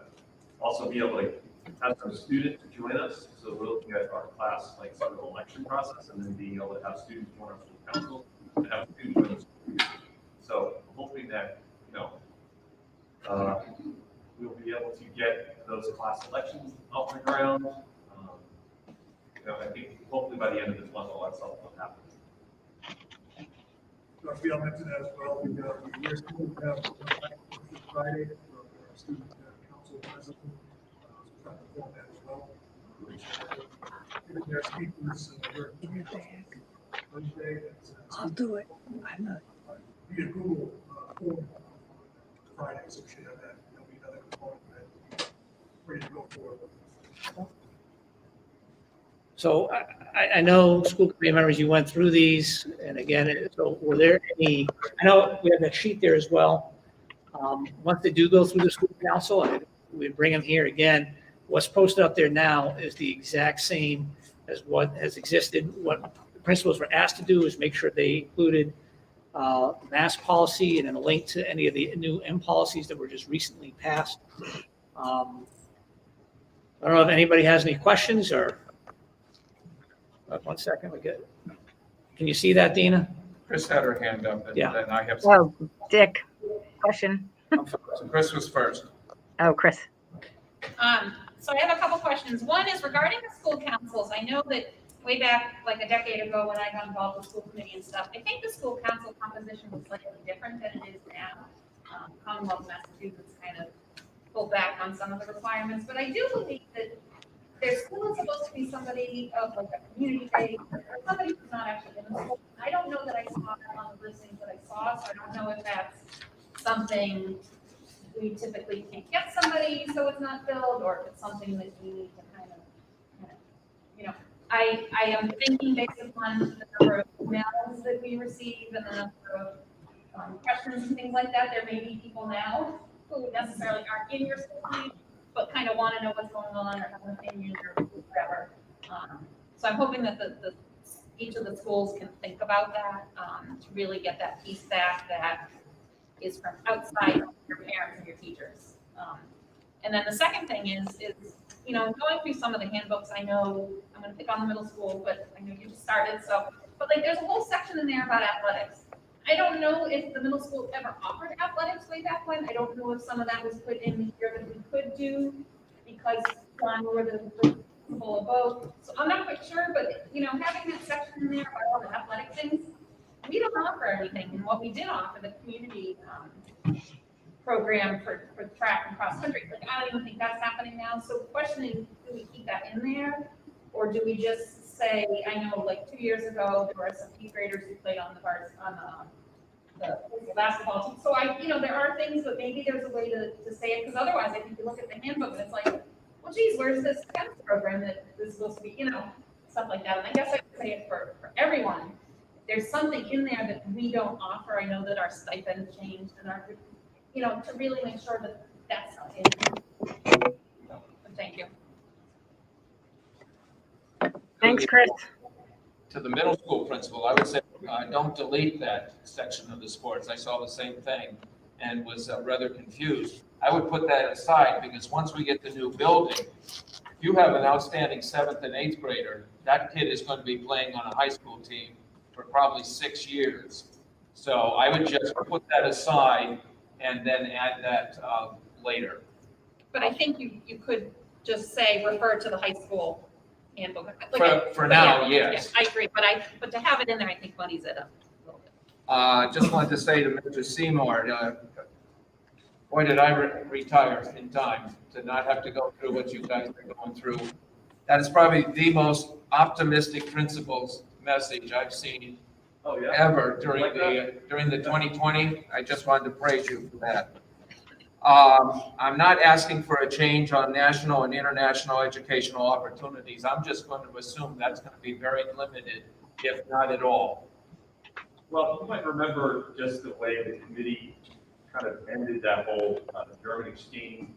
also be able to have some students join us. So we're looking at our class, like sort of election process, and then being able to have students join our school council and have students join the school committee. So I'm hoping that, we'll be able to get those class elections off the ground. I think hopefully by the end of this month, all that stuff will happen. Dr. Biel mentioned that as well. We have Friday for our student council president. So trying to form that as well. Given their speakers, Thursday. I'll do it. I'm not. Via Google form Friday, so we should have that. There'll be another component that ready to go forward. So I know school committee members, you went through these, and again, so were there any, I know we have that sheet there as well. Once they do go through the school council, and we bring them here again, what's posted up there now is the exact same as what has existed. What the principals were asked to do is make sure they included mask policy and then a link to any of the new M policies that were just recently passed. I don't know if anybody has any questions or. 1 second, we get. Can you see that, Dina? Chris had her hand up, and Yeah. then I have. Oh, Dick, question. So Chris was first. Oh, Chris. So I have a couple questions. One is regarding the school councils. I know that way back, like a decade ago, when I got involved with school committee and stuff, I think the school council composition was slightly different than it is now. Commonwealth of Massachusetts kind of pulled back on some of the requirements, but I do believe that there's still supposed to be somebody of like a community base, or somebody who's not actually in the school. I don't know that I saw that on the listings that I saw, so I don't know if that's something we typically can't get somebody so it's not filled, or if it's something that we need to kind of, I am thinking based upon the number of emails that we receive and the number of questions and things like that, there may be people now who necessarily aren't in your school committee, but kind of want to know what's going on or have an opinion or whatever. So I'm hoping that each of the schools can think about that to really get that piece back that is from outside your parents and your teachers. And then the second thing is going through some of the handbooks. I know I'm going to pick on the middle school, but I know you just started. But like there's a whole section in there about athletics. I don't know if the middle school ever offered athletics way back when. I don't know if some of that was put in here that we could do because we were the principal of both. So I'm not quite sure, but having that section in there about all the athletic things, we don't offer anything. And what we did offer, the community program for track and cross country, like I don't even think that's happening now. So the question is, do we keep that in there, or do we just say? I know, like 2 years ago, there were some 8th graders who played on the basketball team. So there are things, but maybe there's a way to say it, because otherwise, I think you look at the handbook and it's like, well, geez, where's this tennis program that is supposed to be, stuff like that. And I guess I could say it for everyone. There's something in there that we don't offer. I know that our stipend changed and our, to really make sure that that's not in. Thank you. Thanks, Chris. To the middle school principal, I would say, don't delete that section of the sports. I saw the same thing and was rather confused. I would put that aside because once we get the new building, if you have an outstanding 7th and 8th grader, that kid is going to be playing on a high school team for probably 6 years. So I would just put that aside and then add that later. But I think you could just say, refer to the high school handbook. For now, yes. I agree, but to have it in there, I think muddies it up a little bit. Just wanted to say to Mr. Seymour, boy, did I retire in time to not have to go through what you guys are going through. That is probably the most optimistic principal's message I've seen ever during the 2020. I just wanted to praise you for that. I'm not asking for a change on national and international educational opportunities. I'm just going to assume that's going to be very limited, if not at all. Well, you might remember just the way the committee kind of ended that whole German exchange.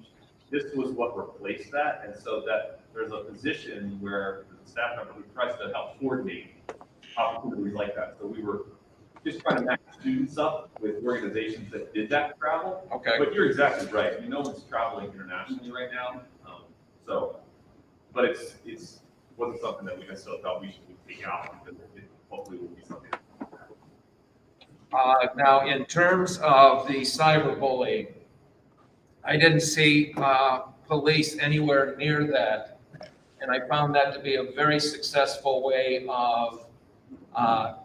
This was what replaced that, and so that there's a position where the staff member who tries to help coordinate opportunities like that. So we were just trying to match students up with organizations that did that travel. Okay. But you're exactly right. I mean, no one's traveling internationally right now. But it's wasn't something that we necessarily thought we should take out, because it hopefully will be something. Now, in terms of the cyberbullying, I didn't see police anywhere near that. And I found that to be a very successful way of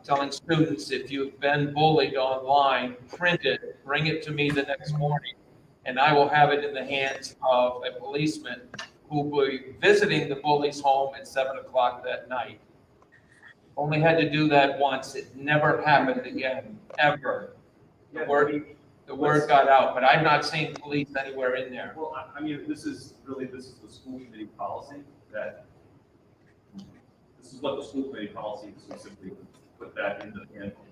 telling students, if you've been bullied online, print it, bring it to me the next morning, and I will have it in the hands of a policeman who will be visiting the bully's home at 7 o'clock that night. Only had to do that once. It never happened again, ever. The word got out, but I've not seen police anywhere in there. Well, I mean, this is the school committee policy that, this is what the school committee policy specifically put that in the handbook.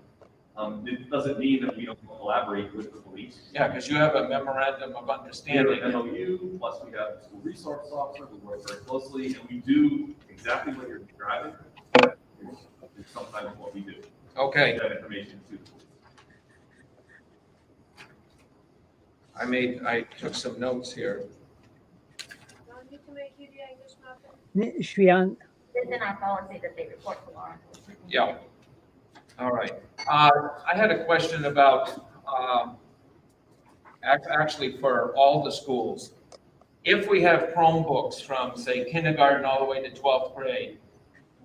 It doesn't mean that we don't collaborate with the police. Yeah, because you have a memorandum of understanding. We have an MOU, plus we have the school resource officer, we work very closely, and we do exactly what you're describing. It's sometimes what we do. Okay. Give that information to the police. I took some notes here. Shriyan, It's in our policy that they report to law enforcement. Yeah. All right. I had a question about, actually for all the schools. If we have Chromebooks from, say, kindergarten all the way to 12th grade,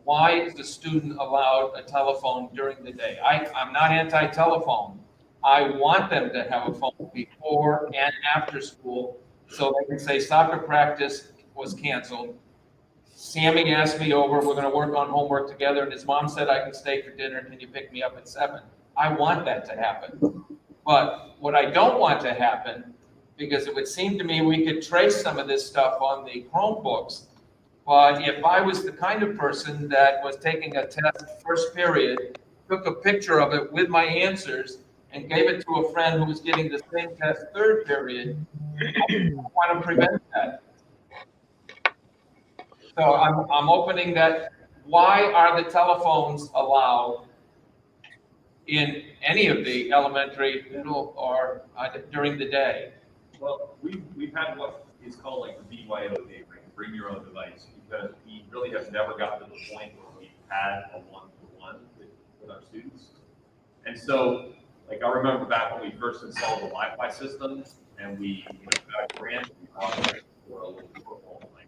why is the student allowed a telephone during the day? I'm not anti-telephone. I want them to have a phone before and after school so they can say soccer practice was canceled. Sammy asked me over, we're going to work on homework together, and his mom said I can stay for dinner. Can you pick me up at 7? I want that to happen. But what I don't want to happen, because it would seem to me we could trace some of this stuff on the Chromebooks, but if I was the kind of person that was taking a test first period, took a picture of it with my answers, and gave it to a friend who was getting the same test third period, I want to prevent that. So I'm opening that. Why are the telephones allowed in any of the elementary, middle, or during the day? Well, we've had what is called like the BYOD, right? Bring your own device, because we really have never gotten to the point where we've had a one-to-one with our students. And so, like, I remember back when we first installed the Wi-Fi system, and we got a grant for a little football, like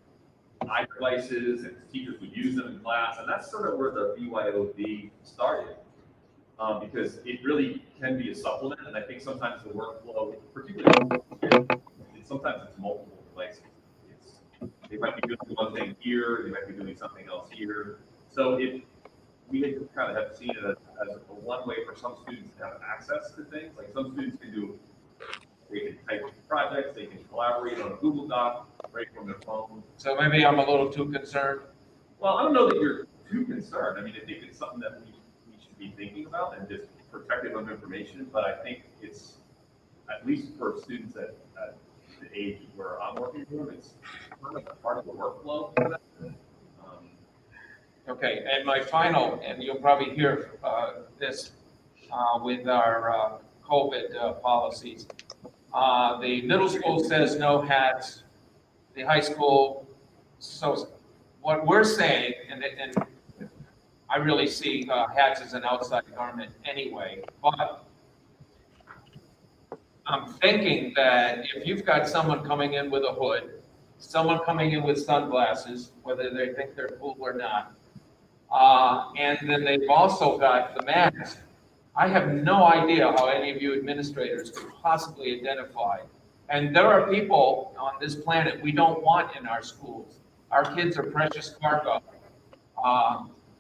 iDevices, and teachers would use them in class, and that's sort of where the BYOD started. Because it really can be a supplement, and I think sometimes the workflow, particularly, sometimes it's multiple devices. They might be doing one thing here, they might be doing something else here. So we kind of have seen it as a one way for some students to have access to things. Like some students they can type projects, they can collaborate on a Google Doc right from their phone. So maybe I'm a little too concerned. Well, I don't know that you're too concerned. I mean, I think it's something that we should be thinking about and just protective of information. But I think it's, at least for students at the age where I'm working with, it's kind of part of the workflow for them. Okay, and my final, and you'll probably hear this with our COVID policies. The middle school says no hats. The high school, so what we're saying, and I really see hats as an outside garment anyway, but I'm thinking that if you've got someone coming in with a hood, someone coming in with sunglasses, whether they think they're cool or not, and then they've also got the mask. I have no idea how any of you administrators could possibly identify. And there are people on this planet we don't want in our schools. Our kids are precious cargo.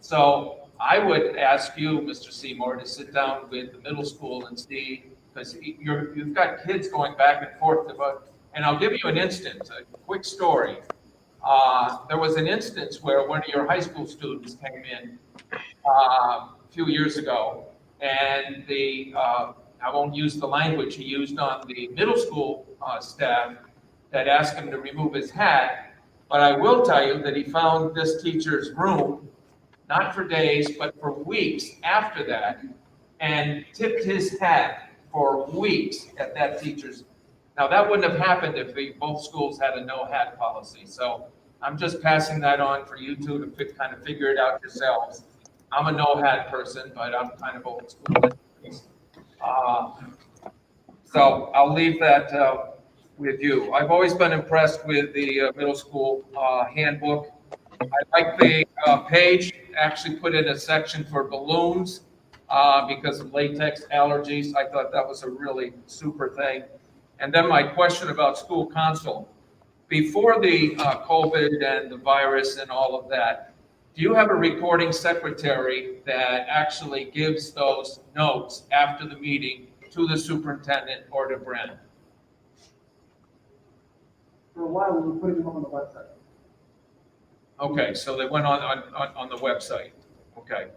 So I would ask you, Mr. Seymour, to sit down with the middle school and see, because you've got kids going back and forth about, and I'll give you an instance, a quick story. There was an instance where one of your high school students came in a few years ago, and I won't use the language he used on the middle school staff that asked him to remove his hat, but I will tell you that he found this teacher's room not for days, but for weeks after that, and tipped his hat for weeks at that teacher's. Now, that wouldn't have happened if both schools had a no hat policy. So I'm just passing that on for you two to kind of figure it out yourselves. I'm a no hat person, but I'm kind of old school. So I'll leave that with you. I've always been impressed with the middle school handbook. I like the page actually put in a section for balloons because of latex allergies. I thought that was a really super thing. And then my question about school council. Before the COVID and the virus and all of that, do you have a recording secretary that actually gives those notes after the meeting to the superintendent or to Brent? For a while, we were putting them up on the website. Okay, so they went on the website. Okay.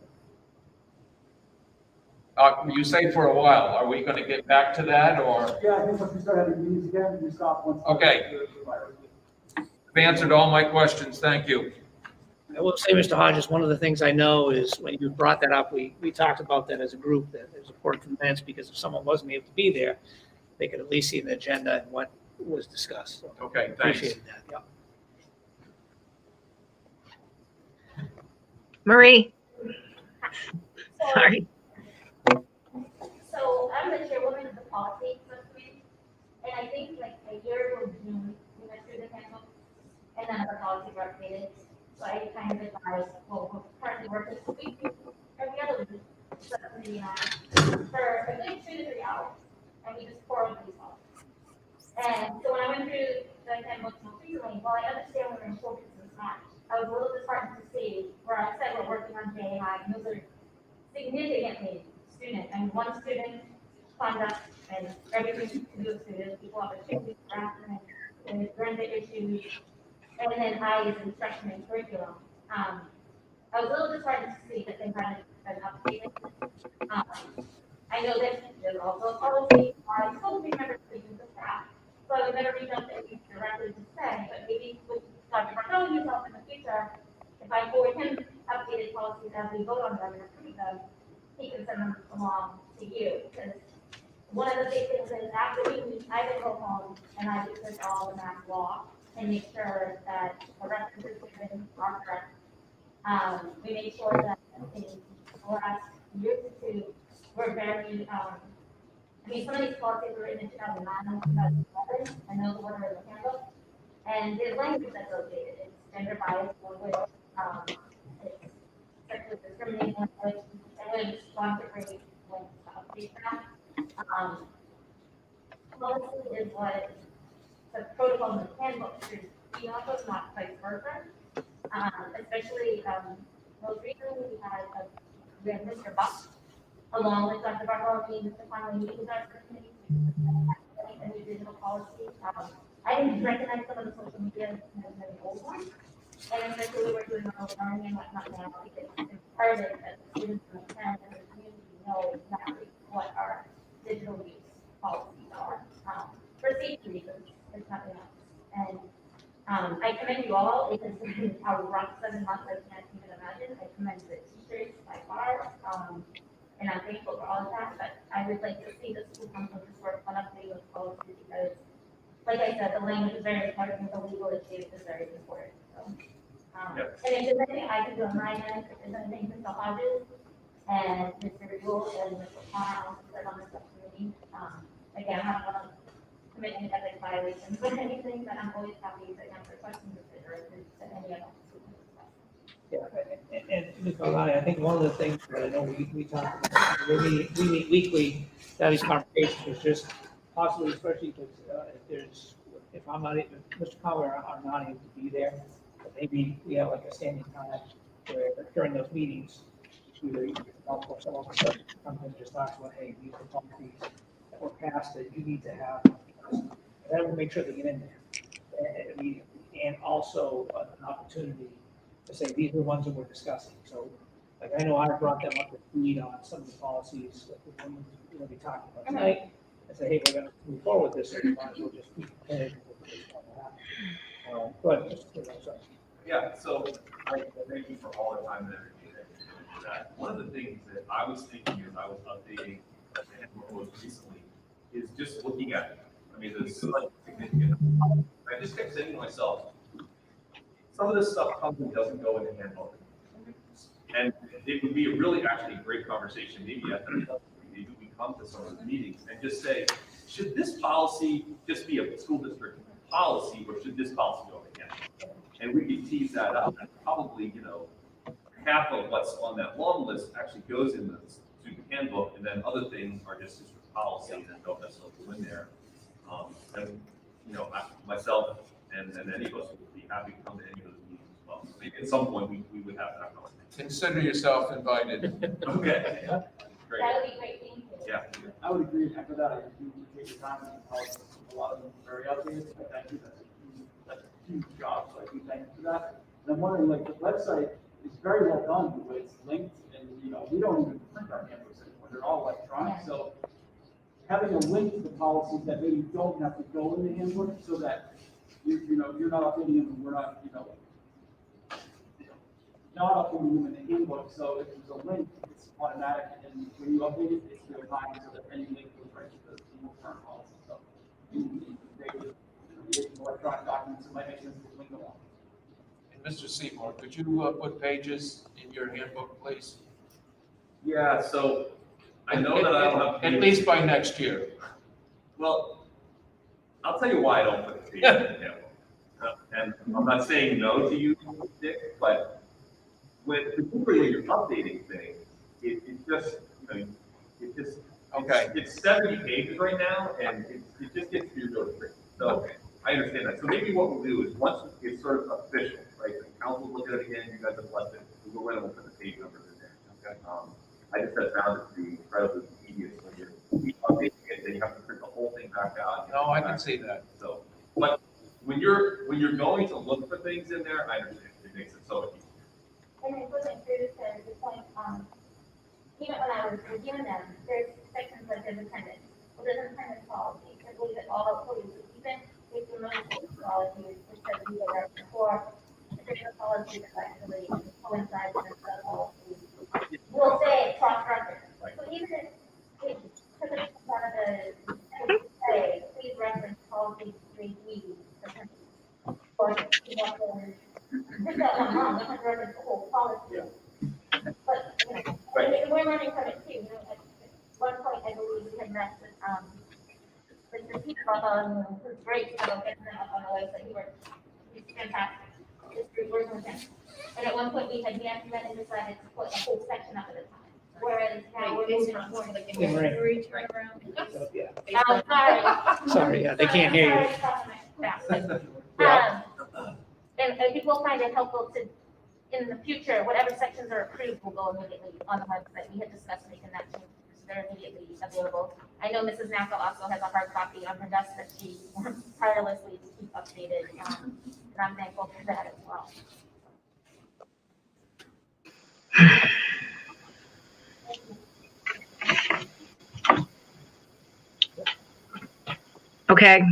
You say for a while. Are we going to get back to that, or? Yeah, I think once we start having meetings again, we stop once. Okay. I've answered all my questions. Thank you. I will say, Mr. Hodges, one of the things I know is when you brought that up, we talked about that as a group, that it was important for the minutes because if someone wasn't able to be there, they could at least see the agenda and what was discussed. So Okay, thanks. appreciate that. Yeah. Marie. Sorry. So I'm the chairwoman of the policy subcommittee, and I think like a year ago, June, we went through the handbook, and then the policies were updated. So I kind of advised, well, we're currently working every other week, subcommittee for a good 2 to 3 hours, and we just pour over these policies. And so when I went through the handbook most recently, while I understand we're in focus this March, I was a little disheartened to see where I said we're working on JI, and those are significantly student, and one student conduct and everything to do with students, equal opportunity, harassment, and forensic issues, and then I is instruction and curriculum. I was a little disheartened to see that they hadn't been updated. I know that there's also a policy, I supposed to be members of the staff, so I would never reach out to you directly to say, but maybe with Dr. Bartolo himself in the future, if I forward him updated policies as we vote on them and approve them, he can send them along to you. Because one of the big things is after we meet, I will go home and I research all the math law and make sure that the references given are correct. We make sure that in the last year or two, we're very, I mean, some of these policies were written in 2009, 2011, and those were in the handbook. And there's language that's outdated. It's gender bias language, it's sexually discriminating language, and we want to bring links to update that. Policy is what the protocol in the handbook should be off of, not vice versa. Especially most recently we had Mr. Buck, along with Dr. Bartolome, Mr. Conley, who's our committee, a new digital policy. I didn't recognize some of the social media as the old ones. And especially we're doing our own learning and whatnot now, because it's imperative that the students and the parents and the community know exactly what our digital use policies are. For safety reasons, if nothing else. And I commend you all. It has been a rough 7 months, I can't even imagine. I commend the teachers by far. And I'm thankful for all of that, but I would like to see the school council just work on updating those policies because, like I said, the language is very important and the legal issue is very important. So, and if there's anything I can do on my end, if there's anything Mr. Hodges and Mr. Rule and Mr. Connell said on the subcommittee, again, I don't want to commit any ethics violations or anything, but I'm always happy to answer questions if there is any of them. Yeah, and Ms. Malani, I think one of the things that I know we talk about, we meet weekly, that these conversations is just possibly, especially because if I'm not, if Mr. Conway are not able to be there, but maybe we have like a standing time where during those meetings, either or some of us come and just talk about, hey, these are policies that were passed that you need to have, and then we'll make sure they get in there immediately, and also an opportunity to say, these are the ones that we're discussing. So, like, I know I brought them up to speed on some of the policies that we're going to be talking about tonight, and say, hey, we're going to move forward with this, so we might as well just keep prepared with what's going to happen. Go ahead, Mr. Sorry. Yeah, so thank you for all the time and energy that I was thinking as I was updating the handbook most recently is just looking at it. I mean, there's so much significant. I just kept saying to myself, some of this stuff comes and doesn't go in the handbook. And it would be a really actually great conversation, maybe maybe we come to some of the meetings and just say, should this policy just be a school district policy, or should this policy go in the handbook? And we could tease that out. And probably, half of what's on that long list actually goes in the student handbook, and then other things are just district policy that don't necessarily go in there. And myself and any of us would be happy to come to any of those meetings as well. So maybe at some point we would have that conversation. Consider yourself invited. Okay. Yeah. Great. That would be great, thank you. Yeah. I would agree, and after that, I do take your time and policies. A lot of them are very outdated, so thank you. That's a huge job, so I do thank you for that. And I'm wondering, like, the website is very well done, the way it's linked, and, we don't even print our handbooks anymore. They're all electronic, so having a link to the policies that maybe don't have to go in the handbook, so that you're not updating them, and we're not, not updating them in the handbook. So if there's a link, it's automatic, and when you update it, it's real time, so that any link goes right to the current policy. So electronic documents, it might make sense to link them all. And Mr. Seymour, could you put pages in your handbook, please? Yeah, so I know that I don't have At least by next year. Well, I'll tell you why I don't put the pages in the handbook. And I'm not saying no to you, Dick, but particularly when you're updating things, it just, okay. It's 70 pages right now, and it just gets to be really quick. So I understand that. So maybe what we'll do is once it's sort of official, right? The council will look at it again. You guys have blessed it. We'll go in and we'll put the page numbers in there. Okay. I just have found it to be incredibly tedious when you're updating it, then you have to print the whole thing back out. No, I can see that. So, but when you're going to look for things in there, I understand. It makes it so easy. And it wasn't true to the point, even when I was reviewing them, there's sections like there's attendance. Well, there's attendance policy. I believe that all police, even if you know the policies, which says we are for additional policies that actually coincide with the policies, we'll say cross-reference. So even if because it's one of the say, please reference policy 3E, or just that I'm wrong, I have read the whole policy. But, and we're learning from it too. At one point, I believe we had met with the people who's great, so getting them up on the website. He's fantastic. Just working with him. And at one point, we had met and decided to put a whole section up at a time. Whereas now we're moving forward. Oh, sorry. Sorry, yeah, they can't hear you. And I think we'll find it helpful to, in the future, whatever sections are approved will go immediately on the website. We had discussed making that change because they're immediately available. I know Mrs. Mascot also has a hard copy on her desk that she works tirelessly to keep updated, and I'm thankful for that as well. Okay,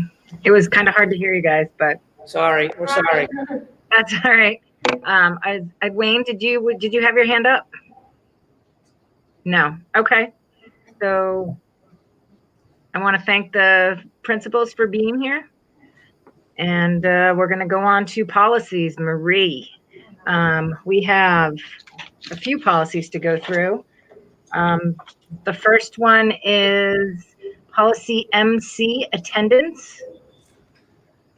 it was kind of hard to hear you guys, but sorry, we're sorry. That's all right. Wayne, did you have your hand up? No. Okay. So I want to thank the principals for being here, and we're going to go on to policies. Marie, we have a few policies to go through. The first one is policy MC, attendance.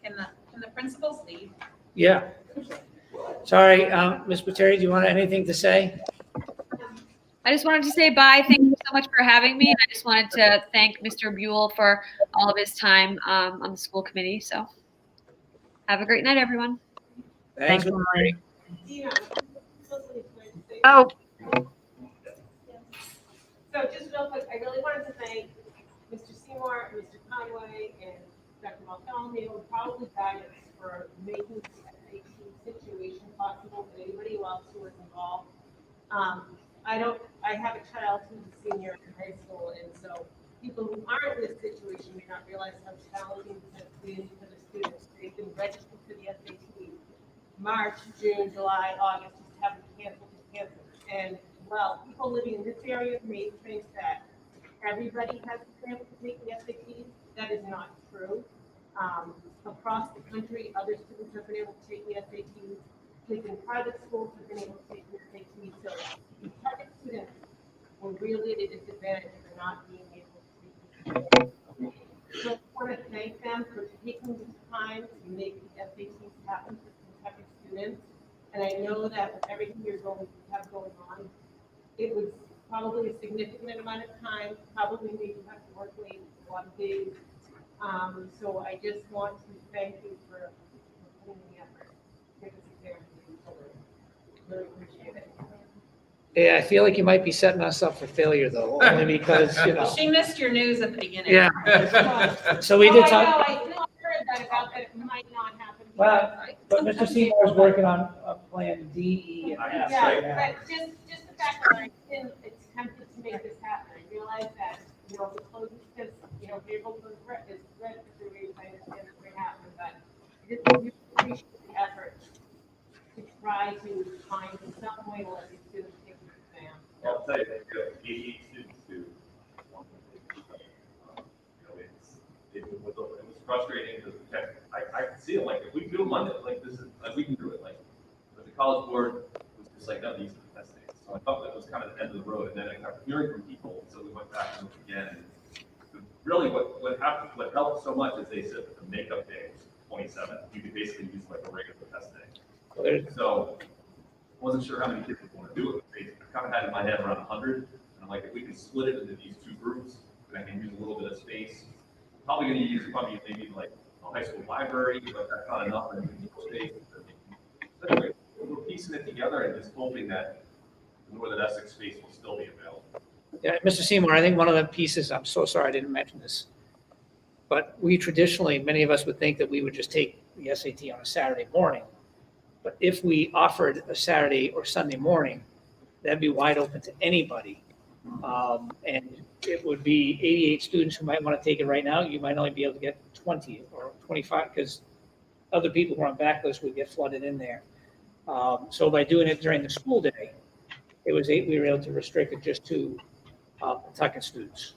Can the principals leave? Yeah. Sorry, Ms. Pateri, do you want anything to say? I just wanted to say bye. Thank you so much for having me. And I just wanted to thank Mr. Buell for all of his time on the school committee. So have a great night, everyone. Thanks, Marie. Oh. So just real quick, I really wanted to thank Mr. Seymour, Mr. Conway, and Dr. Mulcahy, who probably guided us for making the SAT situation possible for anybody else who was involved. I have a child who's a senior in high school, and so people who aren't in this situation may not realize how challenging it has been for the students. They've been registered for the SAT March, June, July, August, just haven't canceled. And well, people living in this area may think that everybody has to cram to take the SATs. That is not true. Across the country, other students have been able to take the SATs. Kids in private schools have been able to take the SATs. So private students were really at a disadvantage for not being able to take the SATs. So I want to thank them for taking the time to make the SATs happen for Kentucky students. And I know that with everything you're going to have going on, it was probably a significant amount of time, probably made you have to work late a lot of days. So I just want to thank you for putting in the effort to get this exam to you forward. Really appreciate it. Yeah, I feel like you might be setting us up for failure though, only because, you know. She missed your news at the beginning. Yeah. So we did I talk. know, I heard that about that it might not happen. Well, but Mr. Seymour is working on plan D, E, and F right now. Yeah, but just the fact that I didn't attempt to make this happen, I realized that, you know, the closing, because, you know, April is red for 3 weeks, I understand it's going to happen, but I just really appreciate the effort to try to find some way to let these students take the exam. I'll tell you, we have 88 students who want to take the exam. You know, it was frustrating because I could see it, like, if we do it Monday, like, this is, like, we can do it, like, but the college board was just like, no, these are the test dates. So I thought that was kind of the end of the road, and then I kept hearing from people, so we went back and looked again. And really, what helped so much is they said that the makeup day was 27th. You could basically use like a regular test day. So I wasn't sure how many kids would want to do it. I kind of had in my head around 100, and I'm like, if we can split it into these two groups, then I can use a little bit of space. Probably going to use maybe like a high school library, but that's not enough in space. So anyway, we're piecing it together and just hoping that the Northern Essex space will still be available. Yeah, Mr. Seymour, I think one of the pieces, I'm so sorry I didn't mention this, but we traditionally, many of us would think that we would just take the SAT on a Saturday morning. But if we offered a Saturday or Sunday morning, that'd be wide open to anybody. And it would be 88 students who might want to take it right now. You might only be able to get 20 or 25 because other people who are on backlist would get flooded in there. So by doing it during the school day, we were able to restrict it just to Pawtucket students.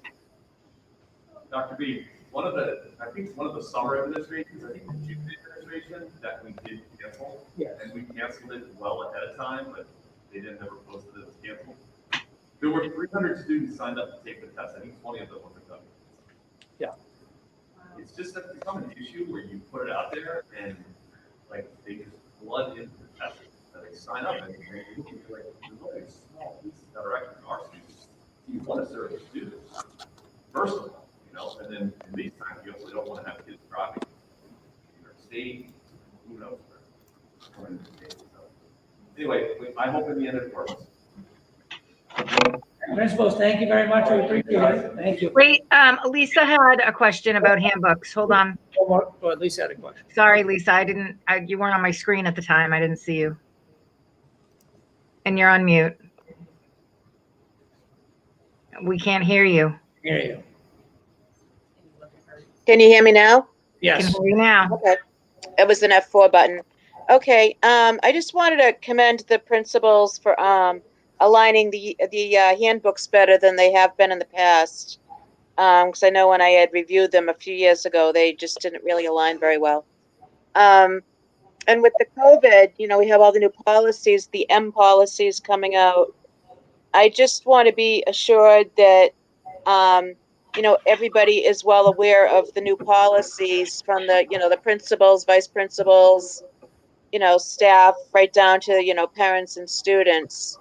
Dr. B, I think one of the summer administrations, I think the June administration, that we did cancel. Yes. And we canceled it well ahead of time, but they didn't ever post it as canceled. There were 300 students signed up to take the test. I think 20 of them were Kentucky. Yeah. It's just that become an issue where you put it out there and like they just flood into the test. They sign up and you're like, there's only a small piece that are actually our students. You want to serve the students, first of all, you know, and then in these times you also don't want to have kids dropping either state, who knows where. Coming to the state. So anyway, I hope in the end it works. Principals, thank you very much. We appreciate it. Thank you. Wait, Lisa had a question about handbooks. Hold on. Or at least had a question. Sorry, Lisa, you weren't on my screen at the time. I didn't see you. And you're on mute. We can't hear you. Hear you. Can you hear me now? Yes. Can hear you now. Okay. It was an F4 button. Okay. I just wanted to commend the principals for aligning the handbooks better than they have been in the past. Because I know when I had reviewed them a few years ago, they just didn't really align very well. And with the COVID, you know, we have all the new policies, the M policies coming out. I just want to be assured that, you know, everybody is well aware of the new policies from the, you know, the principals, vice principals, you know, staff, right down to, you know, parents and students.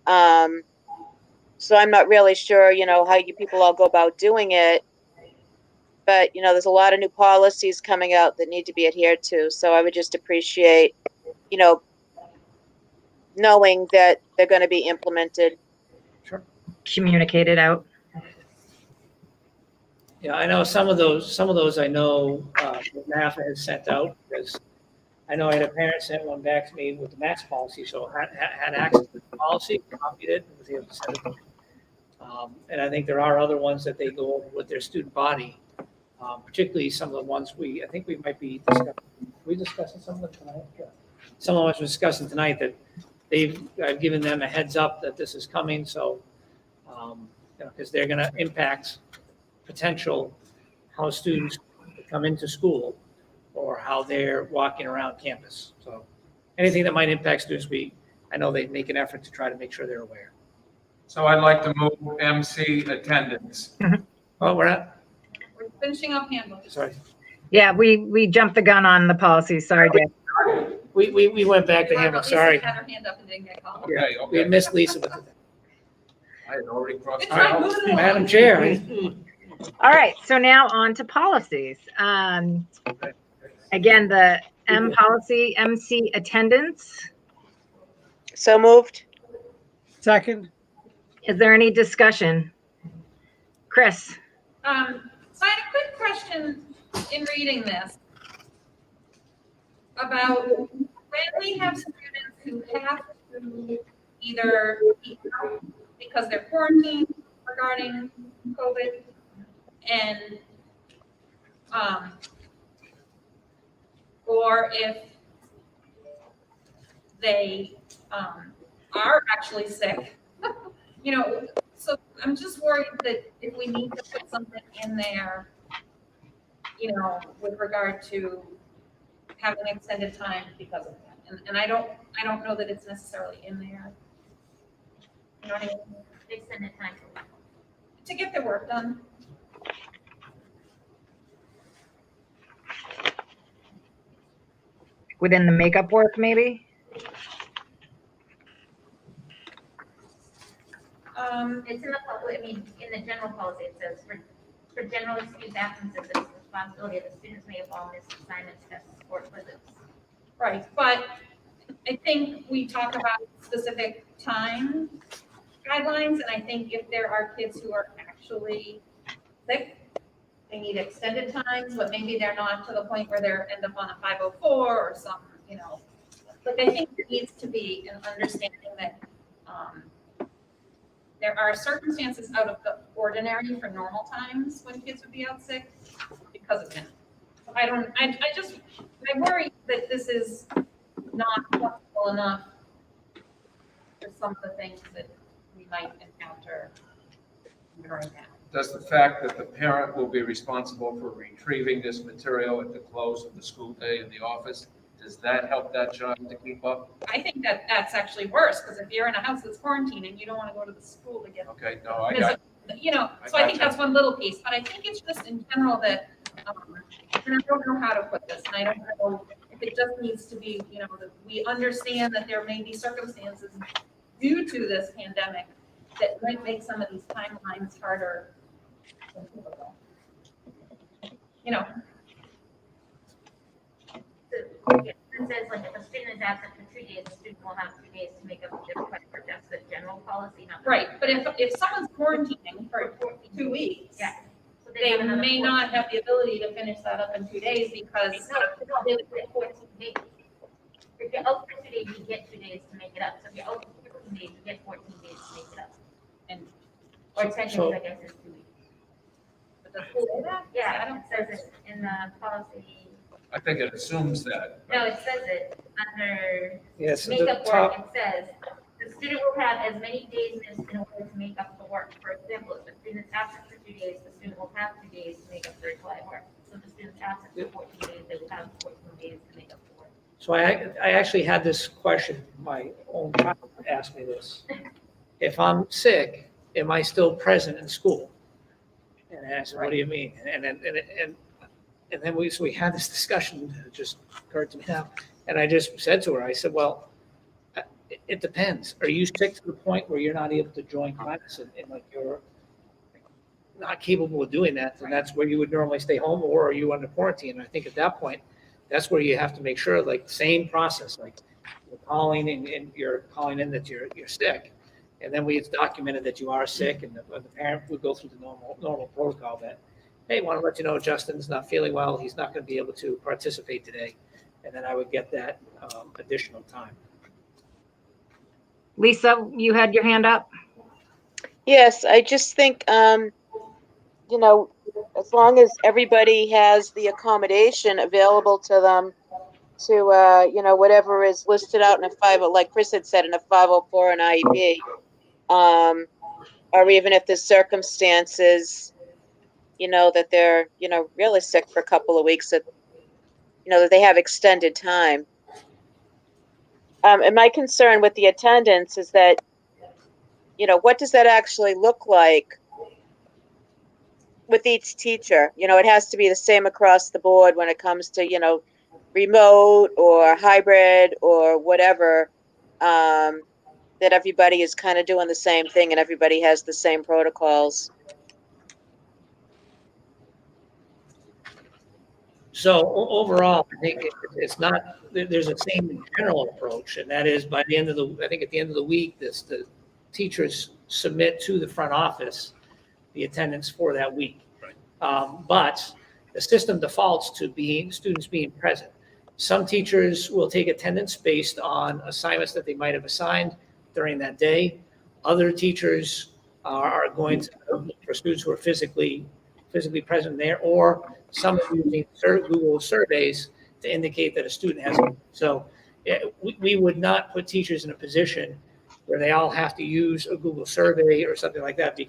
So I'm not really sure, you know, how you people all go about doing it. But, you know, there's a lot of new policies coming out that need to be adhered to. So I would just appreciate, you know, knowing that they're going to be implemented. Sure. Communicated out. Yeah, I know some of those I know NAFA has sent out because I know I had a parent sent one back to me with the mask policy, so I had access to the policy, copied it, and was able to send it. And I think there are other ones that they go over with their student body, particularly some of the ones I think we might be discussing. Are we discussing some of them tonight? Yeah. Some of us were discussing tonight that I've given them a heads up that this is coming, so, because they're going to impact potential how students come into school or how they're walking around campus. So anything that might impact students, I know they make an effort to try to make sure they're aware. So I'd like to move MC attendance. Oh, we're finishing up handbooks. Sorry. Yeah, we jumped the gun on the policy. Sorry, Dave. We went back to handbook, sorry. Had her hand up and didn't get called. Yeah, we missed Lisa with I had already crossed. It's fine, move it along. Madam Chair. All right, so now on to policies. Again, the M policy, MC attendance. So moved. Second. Is there any discussion? Chris? So I had a quick question in reading this about when we have students who have to either eat out because they're quarantined regarding COVID and or if they are actually sick, so I'm just worried that if we need to put something in there, with regard to having extended time because of that. And I don't know that it's necessarily in there. You know what I mean? Extended time to get their work done. Within the makeup work, maybe? It's in the public, in the general policy, it says for general excused absences, it's the responsibility of the students may have all missed assignments, tests, or quizzes. Right, but I think we talk about specific time guidelines, and I think if there are kids who are actually sick, they need extended times, but maybe they're not to the point where they're end up on a 504 or some, Like I think there needs to be an understanding that there are circumstances out of the ordinary for normal times when kids would be out sick because of him. I worry that this is not flexible enough for some of the things that we might encounter right now. Does the fact that the parent will be responsible for retrieving this material at the close of the school day in the office, does that help that child to keep up? I think that that's actually worse, because if you're in a house that's quarantined and you don't want to go to the school to get. Okay, no, I got so I think that's one little piece, but I think it's just in general that, and I don't know how to put this, and I don't know if it just needs to be, that we understand that there may be circumstances due to this pandemic that might make some of these timelines harder than typical. It says like if a student is absent for 2 days, the student will have 2 days to make up the difference for just the general policy, not. Right, but if someone's quarantining for 2 weeks, Yeah. So they have another may 14 not have the ability to finish that up in 2 days because. No, they would get 14 days. If you're out for 2 days, you get 2 days to make it up. So if you're out for 14 days, you get 14 days to make it up. Or 10 days, I guess, is 2 weeks. But the school say that? Yeah, it says it in the policy. I think it assumes that. No, it says it under Yes, makeup the work. top- It says the student will have as many days missed in order to make up the work. For example, if the student is absent for 2 days, the student will have 2 days to make up the required work. So if the student's absent for 14 days, they will have 14 days to make up the work. So I actually had this question, my own child asked me this. If I'm sick, am I still present in school? And I said, what do you mean? And then we had this discussion, it just occurred to me now. And I just said to her, I said, well, it depends. Are you sick to the point where you're not able to join class and like you're not capable of doing that? And that's where you would normally stay home, or are you under quarantine? And I think at that point, that's where you have to make sure, like, same process, like you're calling and you're calling in that you're sick. And then it's documented that you are sick, and the parent would go through the normal protocol that, hey, want to let you know Justin's not feeling well. He's not going to be able to participate today. And then I would get that additional time. Lisa, you had your hand up? Yes, I just think, as long as everybody has the accommodation available to them to, whatever is listed out in a like Chris had said, in a 504 and IEP. Or even if there's circumstances, that they're, really sick for a couple of weeks, that, that they have extended time. And my concern with the attendance is that, what does that actually look like with each teacher? It has to be the same across the board when it comes to, remote or hybrid or whatever, that everybody is kind of doing the same thing and everybody has the same protocols. So overall, I think it's not, there's a same general approach, and that is by the end of I think at the end of the week, the teachers submit to the front office the attendance for that week. But the system defaults to students being present. Some teachers will take attendance based on assignments that they might have assigned during that day. Other teachers are going to look for students who are physically present there, or some are using Google surveys to indicate that a student has. So we would not put teachers in a position where they all have to use a Google survey or something like that,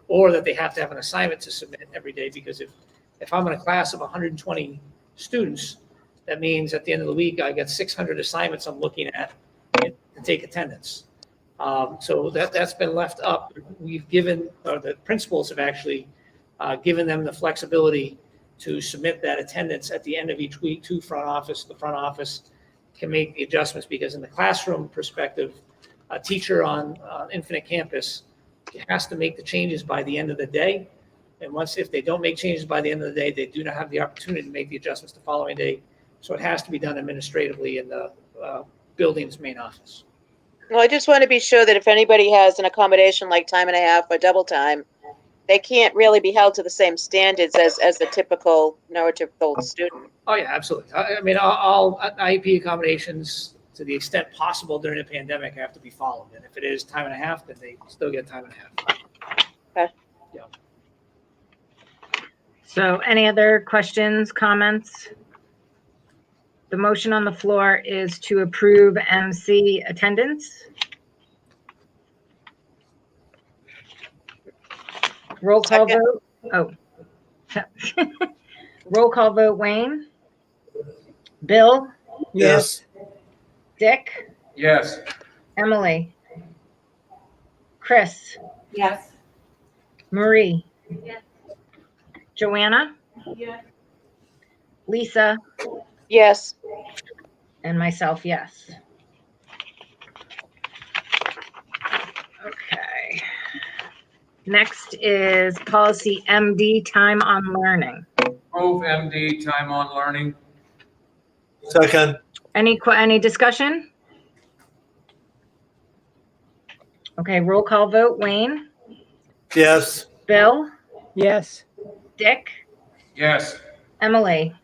or that they have to have an assignment to submit every day, because if I'm in a class of 120 students, that means at the end of the week, I get 600 assignments I'm looking at to take attendance. So that's been left up. We've given, or the principals have actually given them the flexibility to submit that attendance at the end of each week to front office. The front office can make the adjustments, because in the classroom perspective, a teacher on Infinite Campus has to make the changes by the end of the day. And if they don't make changes by the end of the day, they do not have the opportunity to make the adjustments the following day. So it has to be done administratively in the building's main office. Well, I just want to be sure that if anybody has an accommodation like time and a half or double time, they can't really be held to the same standards as the typical neurotypical student. Oh, yeah, absolutely. I mean, all IEP accommodations, to the extent possible during the pandemic, have to be followed. And if it is time and a half, then they still get time and a half. Okay. Yeah. So any other questions, comments? The motion on the floor is to approve MC attendance. Roll call vote. Oh. Roll call vote, Wayne. Bill? Yes. Dick? Yes. Emily? Chris? Yes. Marie? Yes. Joanna? Yes. Lisa? Yes. And myself, yes. Okay. Next is policy MD, time on learning. Move MD, time on learning. Second. Any discussion? Okay, roll call vote. Wayne? Yes. Bill? Yes. Dick? Yes. Emily?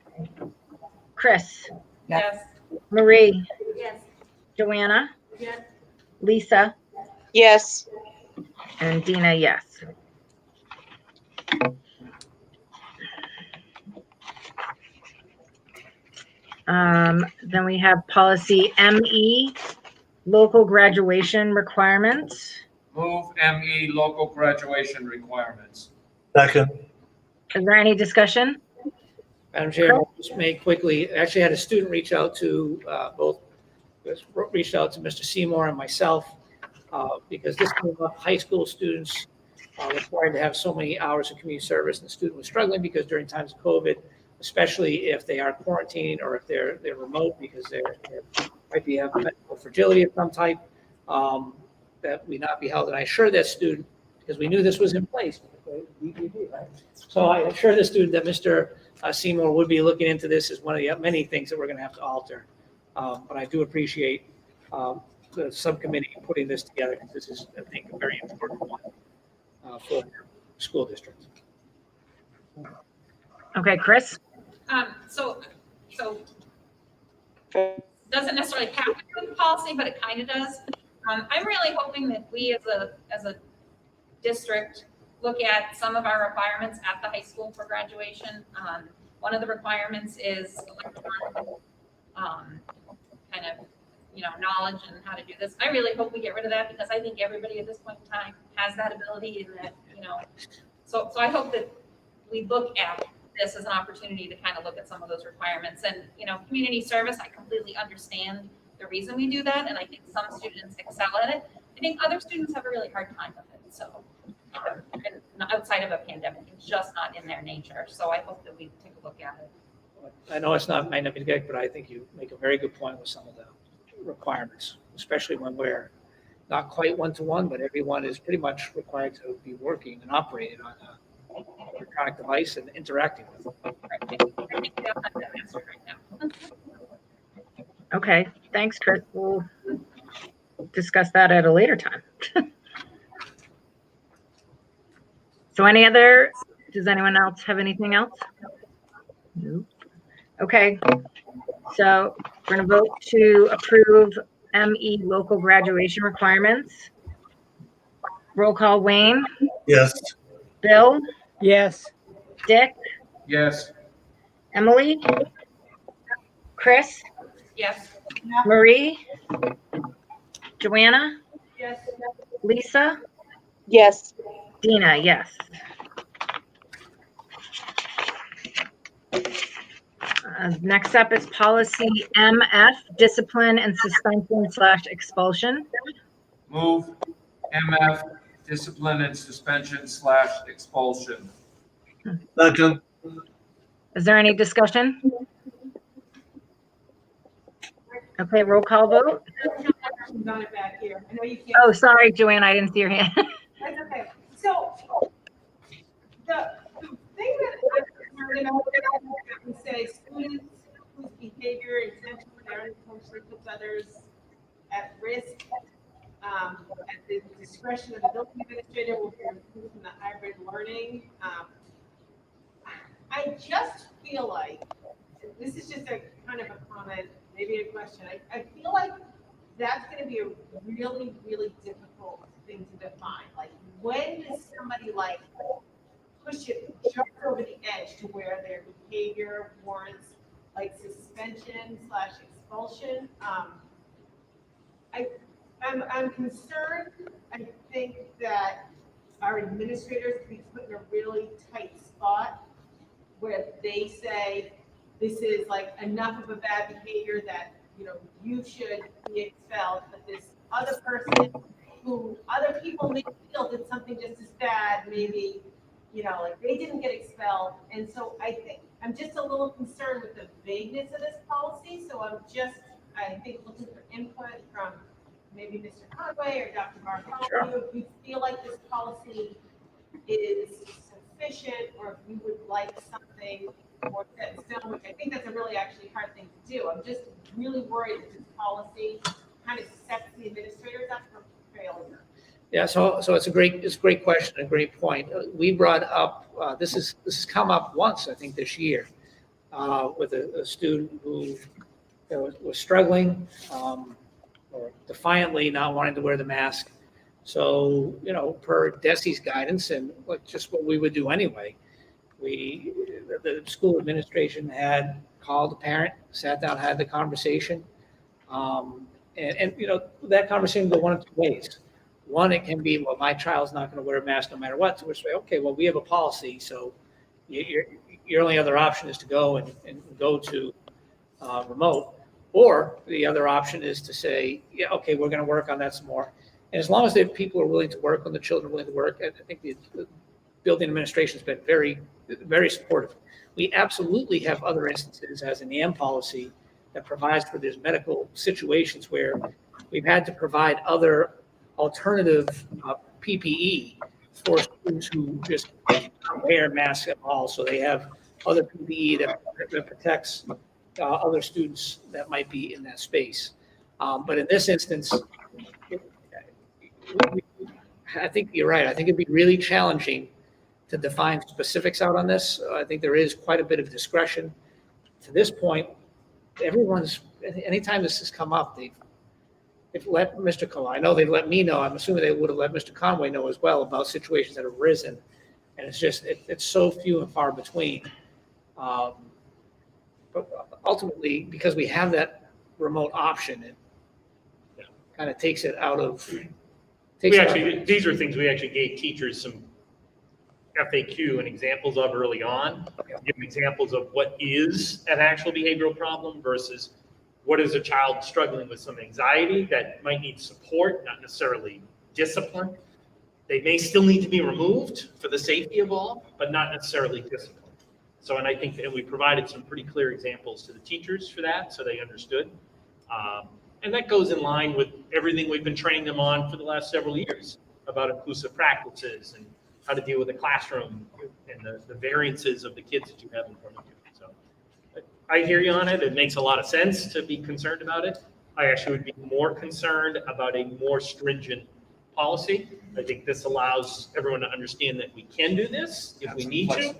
Chris? Yes. Marie? Yes. Joanna? Yes. Lisa? Yes. And Dina, yes. Then we have policy ME, local graduation requirements. Move ME, local graduation requirements. Second. Is there any discussion? Madam Chair, I'll just make quickly, I actually had a student reached out to Mr. Seymour and myself, because this came up, high school students required to have so many hours of community service, and the student was struggling because during times of COVID, especially if they are quarantining or if they're remote because they might be have medical fragility of some type, that we not be held. And I assured that student, because we knew this was in place, right? So I assured the student that Mr. Seymour would be looking into this as one of the many things that we're going to have to alter. But I do appreciate the subcommittee putting this together, because this is, I think, a very important one for the school district. Okay, Chris? So doesn't necessarily have to do with the policy, but it kind of does. I'm really hoping that we as a district look at some of our requirements at the high school for graduation. One of the requirements is electronic knowledge and how to do this. I really hope we get rid of that because I think everybody at this point in time has that ability and that, so I hope that we look at this as an opportunity to kind of look at some of those requirements. And, community service, I completely understand the reason we do that. And I think some students excel at it. I think other students have a really hard time with it. So, and outside of a pandemic, it's just not in their nature. So I hope that we take a look at it. I know might not be good, but I think you make a very good point with some of the requirements, especially when we're not quite one-to-one, but everyone is pretty much required to be working and operating on a electronic device and interacting with it. I think we don't have that answer right now. Okay, thanks, Chris. We'll discuss that at a later time. So does anyone else have anything else? No. Okay, so we're going to vote to approve ME local graduation requirements. Roll call, Wayne? Yes. Bill? Yes. Dick? Yes. Emily? Chris? Yes. Marie? Joanna? Yes. Lisa? Yes. Dina, yes. Next up is policy MF, discipline and suspension / expulsion. Move MF, discipline and suspension / expulsion. Second. Is there any discussion? Okay, roll call vote. On it back here. I know you can't. Oh, sorry, Joanna, I didn't see your hand. That's okay. So the thing that I'm concerned about is that we say students whose behavior intentionally or unintentionally puts others at risk at the discretion of the building administrator will be removed from the hybrid learning. I just feel like, this is just a kind of a comment, maybe a question. I feel like that's going to be a really, really difficult thing to define. Like, when does somebody push it just over the edge to where their behavior warrants suspension / expulsion? I'm concerned. I think that our administrators could be put in a really tight spot where they say this is enough of a bad behavior that you should be expelled, but this other person who other people may feel did something just as bad, maybe they didn't get expelled. And so I think I'm just a little concerned with the vagueness of this policy. So I think looking for input from maybe Mr. Conway or Dr. Bartholomew, Sure. if you feel like this policy is sufficient, or if you would like something more set in stone, which I think that's a really actually hard thing to do. I'm just really worried that this policy kind of sets the administrators up for failure. Yeah, so it's a great question, a great point. We brought up this has come up once, I think, this year with a student who was struggling or defiantly not wanting to wear the mask. So per DESI's guidance and just what we would do anyway, the school administration had called the parent, sat down, had the conversation, and that conversation go one of two ways. One, it can be, well, my child's not going to wear a mask no matter what. So we say, okay, well, we have a policy, so your only other option is to go and go to remote. Or the other option is to say, yeah, okay, we're going to work on that some more. And as long as the people are willing to work, when the children are willing to work, I think the building administration has been very, very supportive. We absolutely have other instances, as in the M policy, that provides for these medical situations where we've had to provide other alternative PPE for students who just can't wear masks at all. So they have other PPE that protects other students that might be in that space. But in this instance, I think you're right. I think it'd be really challenging to define specifics out on this. I think there is quite a bit of discretion. To this point, anytime this has come up, they've let Mr. Conway, I know they've let me know, I'm assuming they would have let Mr. Conway know as well about situations that have arisen. And it's just, it's so few and far between. But ultimately, because we have that remote option, kind of takes it out of. These are things we actually gave teachers some FAQ and examples of early on. Give them examples of what is an actual behavioral problem versus what is a child struggling with some anxiety that might need support, not necessarily discipline. They may still need to be removed for the safety of all, but not necessarily discipline. So, and I think that we provided some pretty clear examples to the teachers for that, so they understood. And that goes in line with everything we've been training them on for the last several years about inclusive practices and how to deal with the classroom and the variances of the kids that you have in front of you. So I hear you on it. It makes a lot of sense to be concerned about it. I actually would be more concerned about a more stringent policy. I think this allows everyone to understand that we can do this if we need to,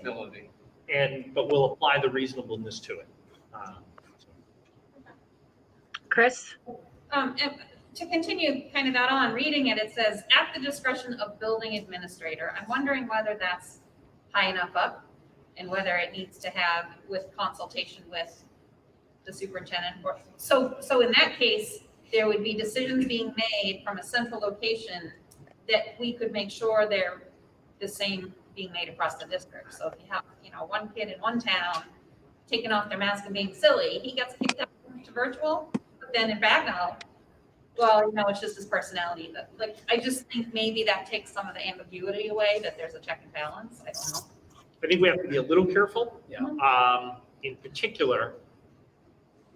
but we'll apply the reasonableness to it. Chris? And to continue kind of that on, reading it, it says, at the discretion of building administrator. I'm wondering whether that's high enough up and whether it needs to have with consultation with the superintendent. Or so in that case, there would be decisions being made from a central location that we could make sure they're the same being made across the district. So if you have, one kid in one town taking off their mask and being silly, he gets kicked out to virtual. But then in Bagnell, well, it's just his personality. But I just think maybe that takes some of the ambiguity away, that there's a check and balance. I don't know. I think we have to be a little careful. In particular,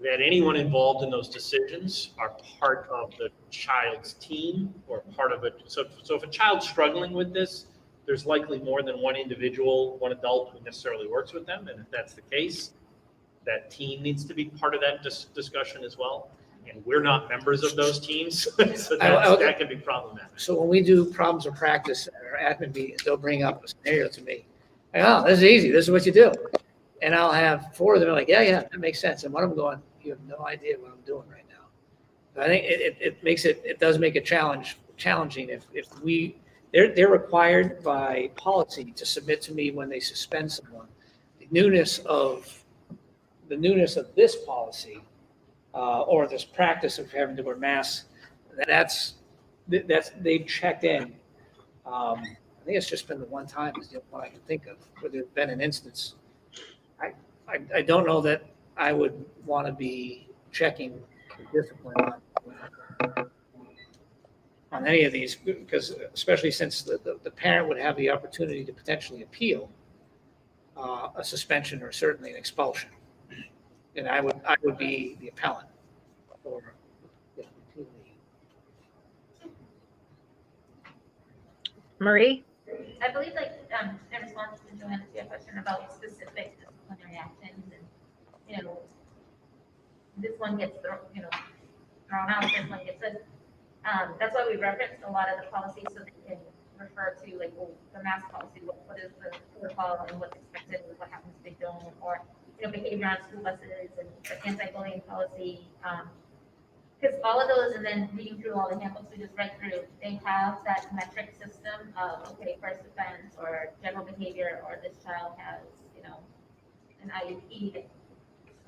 that anyone involved in those decisions are part of the child's team or part of it. So if a child's struggling with this, there's likely more than one individual, one adult who necessarily works with them. And if that's the case, that team needs to be part of that discussion as well. And we're not members of those teams, so that can be problematic. So when we do problems of practice at our admin meetings, they'll bring up a scenario to me. Oh, this is easy. This is what you do. And I'll have 4 of them like, yeah, that makes sense. And one of them going, you have no idea what I'm doing right now. But I think it does make it challenging if they're required by policy to submit to me when they suspend someone. The newness of this policy or this practice of having to wear masks, that's they've checked in. I think it's just been the one time is the only one I can think of where there's been an instance. I don't know that I would want to be checking the discipline on any of these, because especially since the parent would have the opportunity to potentially appeal a suspension or certainly an expulsion. And I would be the appellant. Marie? I believe, in response to Joanne's question about specific disciplinary actions, and this one gets thrown out, this one gets this. That's why we referenced a lot of the policies so they can refer to the mask policy, what is the protocol and what's expected and what happens if they don't, or behavior on school buses and the anti-bullying policy. Because all of those, and then reading through all the handbooks we just read through, they have that metric system of, okay, first offense or general behavior, or this child has, an IEP that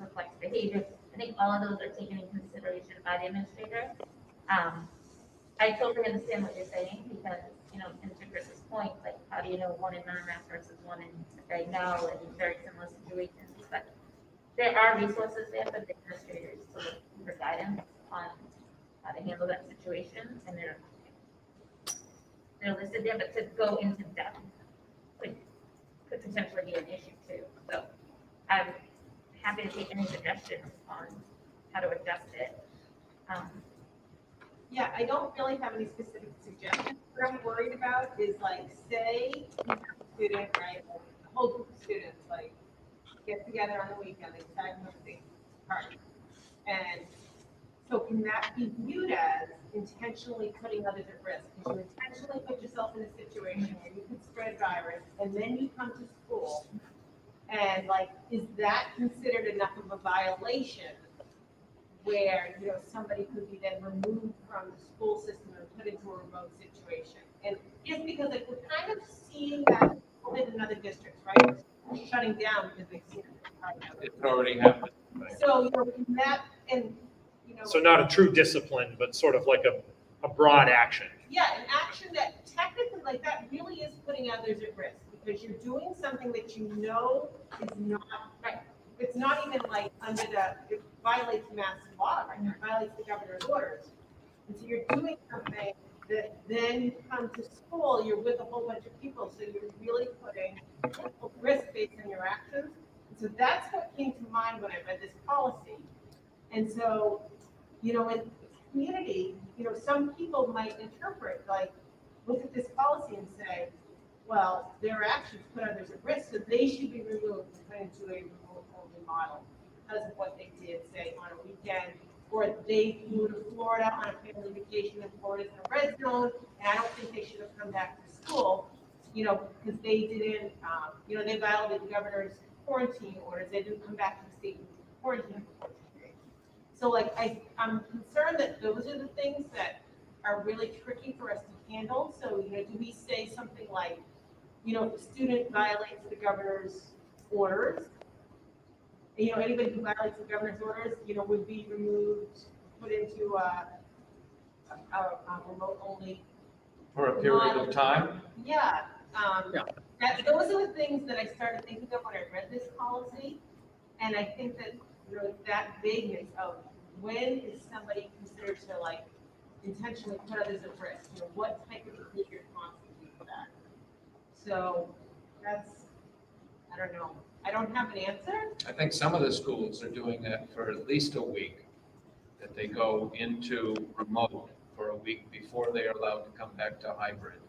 reflects behavior. I think all of those are taken in consideration by the administrator. I totally understand what you're saying because, and to Chris's point, how do you know one in non-mask versus one in right now in very similar situations? But there are resources there for the administrators to look for guidance on how to handle that situation, and they're listed there, but to go into depth could potentially be an issue too. So I'm happy to take any suggestions on how to adjust it. Yeah, I don't really have any specific suggestions. What I'm worried about is say you have a student, right, a whole group of students, get together on the weekend, they decide to have a big party. And so can that be viewed as intentionally putting others at risk? Because you intentionally put yourself in a situation where you could spread virus, and then you come to school, and is that considered enough of a violation where somebody could be then removed from the school system and put into a remote situation? And it's because we're kind of seeing that in other districts, right? Shutting down because they see it. It's already happened. So in that, and So not a true discipline, but sort of like a broad action. Yeah, an action that technically, like that really is putting others at risk because you're doing something that you know is not right. It's not even like under it violates mass law, right? It violates the governor's orders. And so you're doing something that then you come to school, you're with a whole bunch of people, so you're really putting people at risk based on your actions. And so that's what came to mind when I read this policy. And so, in community, some people might interpret, like, look at this policy and say, well, their actions put others at risk, so they should be removed and put into a remote-only model because of what they did, say, on a weekend, or they flew to Florida on a family vacation, and Florida's in a red zone, and I don't think they should have come back to school, because they didn't, they violated the governor's quarantine orders. They didn't come back to the state and quarantine for 14 days. So, like, I'm concerned that those are the things that are really tricky for us to handle. So, do we say something like, if a student violates the governor's orders, anybody who violates the governor's orders, would be removed, put into a remote only. For a period of time? Yeah. Those are the things that I started thinking of when I read this policy. And I think that, that vagueness of when is somebody considered to, like, intentionally put others at risk? What type of behavior constitutes that? So that's, I don't know. I don't have an answer. I think some of the schools are doing that for at least a week, that they go into remote for a week before they are allowed to come back to hybrid.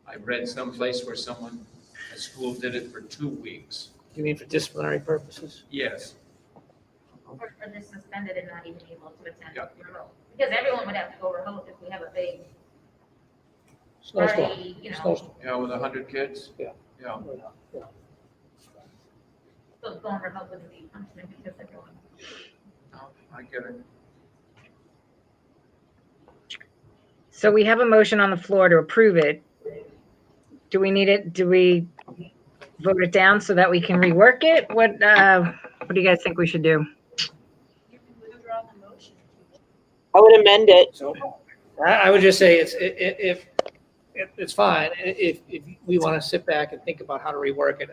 I read someplace where a school did it for 2 weeks. You mean for disciplinary purposes? Yes. Or they're suspended and not even able to attend remote. Because everyone would have to go remote if we have a big Snowstorm. party, Snowstorm. Yeah, with 100 kids? Yeah. Yeah. So going remote wouldn't be punishment because everyone. I get it. So we have a motion on the floor to approve it. Do we need it? Do we vote it down so that we can rework it? What do you guys think we should do? I would amend it. So I would just say it's fine. If we want to sit back and think about how to rework it,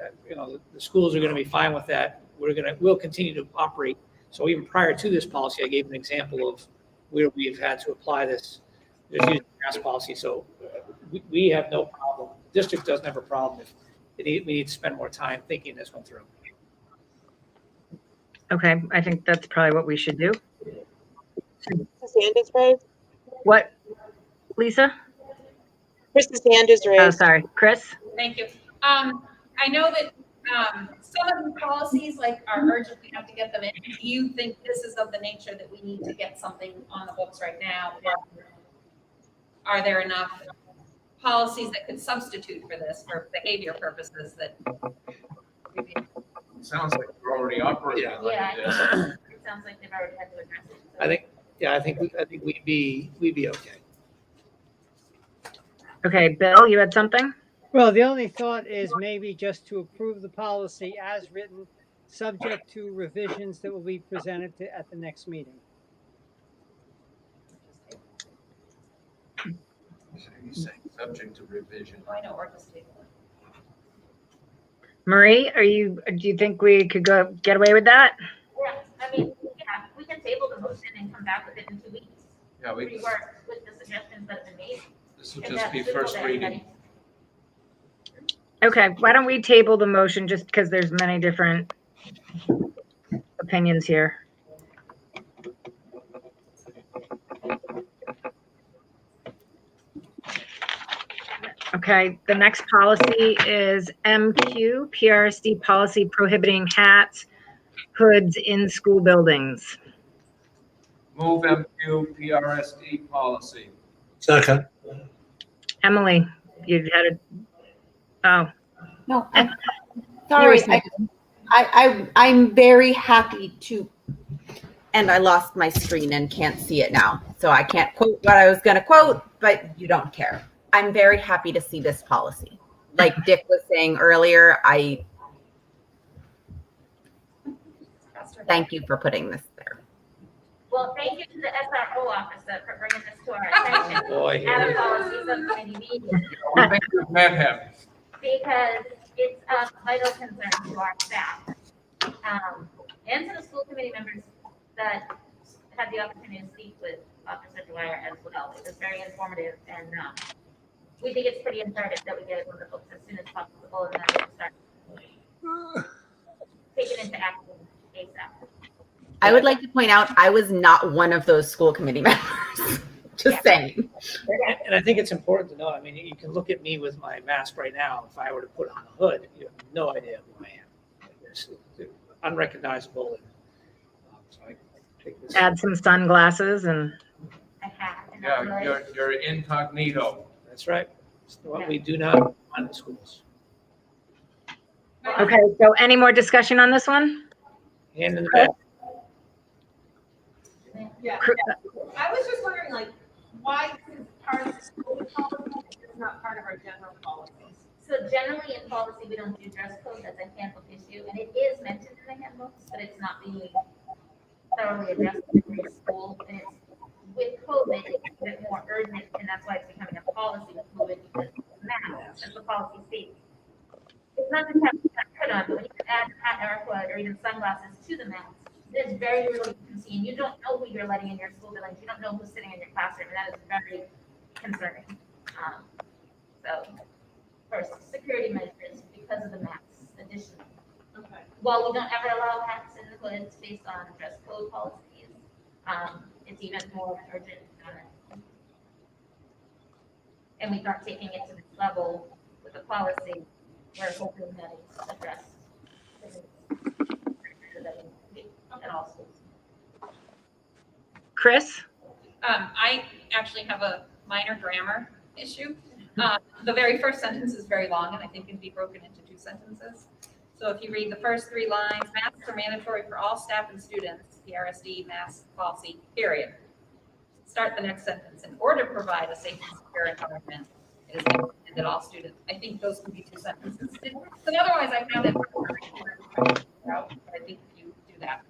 the schools are going to be fine with that. We'll continue to operate. So even prior to this policy, I gave an example of where we've had to apply this. Just using the mass policy. So we have no problem. The district doesn't have a problem if we need to spend more time thinking this one through. Okay, I think that's probably what we should do. Chris's hand is raised. What, Lisa? Chris's hand is raised. Oh, sorry, Chris? Thank you. I know that some of the policies are urgent, we have to get them in. Do you think this is of the nature that we need to get something on the books right now? Or are there enough policies that could substitute for this for behavior purposes that? It sounds like we're already operating like this. It sounds like they've already had to address it. So. I think we'd be okay. Okay, Bill, you had something? Well, the only thought is maybe just to approve the policy as written, subject to revisions that will be presented at the next meeting. You're saying subject to revision. I know, or just table it. Marie, do you think we could get away with that? Yeah, I mean, we can table the motion and come back with it in 2 weeks. Yeah, we Rework with the suggestions that have been made. This will just be first reading. Okay, why don't we table the motion just because there's many different opinions here. Okay, the next policy is MQ, PRSD policy prohibiting hats, hoods in school buildings. Move MQ PRSD policy. Second. Emily, you had a, oh. No, sorry. I'm very happy to, and I lost my screen and can't see it now. So I can't quote what I was going to quote, but you don't care. I'm very happy to see this policy. Like Dick was saying earlier, thank you for putting this there. Well, thank you to the SRO officer for bringing this to our attention. Oh, boy. At a policy subcommittee meeting. I think we've met him. Because it's of vital concern to our staff. And to the school committee members that had the opportunity to speak with Officer Dwyer as well. It was very informative, and we think it's pretty imperative that we get it from the books as soon as possible, and then we can start taking into action ASAP. I would like to point out I was not one of those school committee members. Just saying. And I think it's important to know, I mean, you can look at me with my mask right now. If I were to put on a hood, you have no idea who I am. It's unrecognizable. And, so I take this. Add some sunglasses and. Yeah, you're incognito. That's right. It's what we do not want in schools. Okay, so any more discussion on this one? Hand in the back. Yeah, I was just wondering, like, why this is part of the school policy, it's not part of our general policies. So generally in policy, we don't do dress code, that's a handbook issue, and it is mentioned in the handbooks, but it's not being thoroughly addressed in every school. And it's, with COVID, it's a bit more urgent, and that's why it's becoming a policy with COVID, because now, as the policy states, it's not just having that hood on, but when you add a hat or a hood or even sunglasses to the mask, there's very little you can see, and you don't know who you're letting in your school buildings. You don't know who's sitting in your classroom, and that is very concerning. So, first, security measures because of the masks, additionally. Okay. While we don't ever allow hats in the hoods based on dress code policies, it's even more urgent. And we aren't taking it to this level with the policy. We're hoping that it's addressed. At all schools. Chris? I actually have a minor grammar issue. The very first sentence is very long and I think can be broken into two sentences. So if you read the first three lines, masks are mandatory for all staff and students, PRSD mask policy, period. Start the next sentence. In order to provide a safe and secure environment, it is intended that all students. I think those can be two sentences. But otherwise, I found it. But I think if you do that,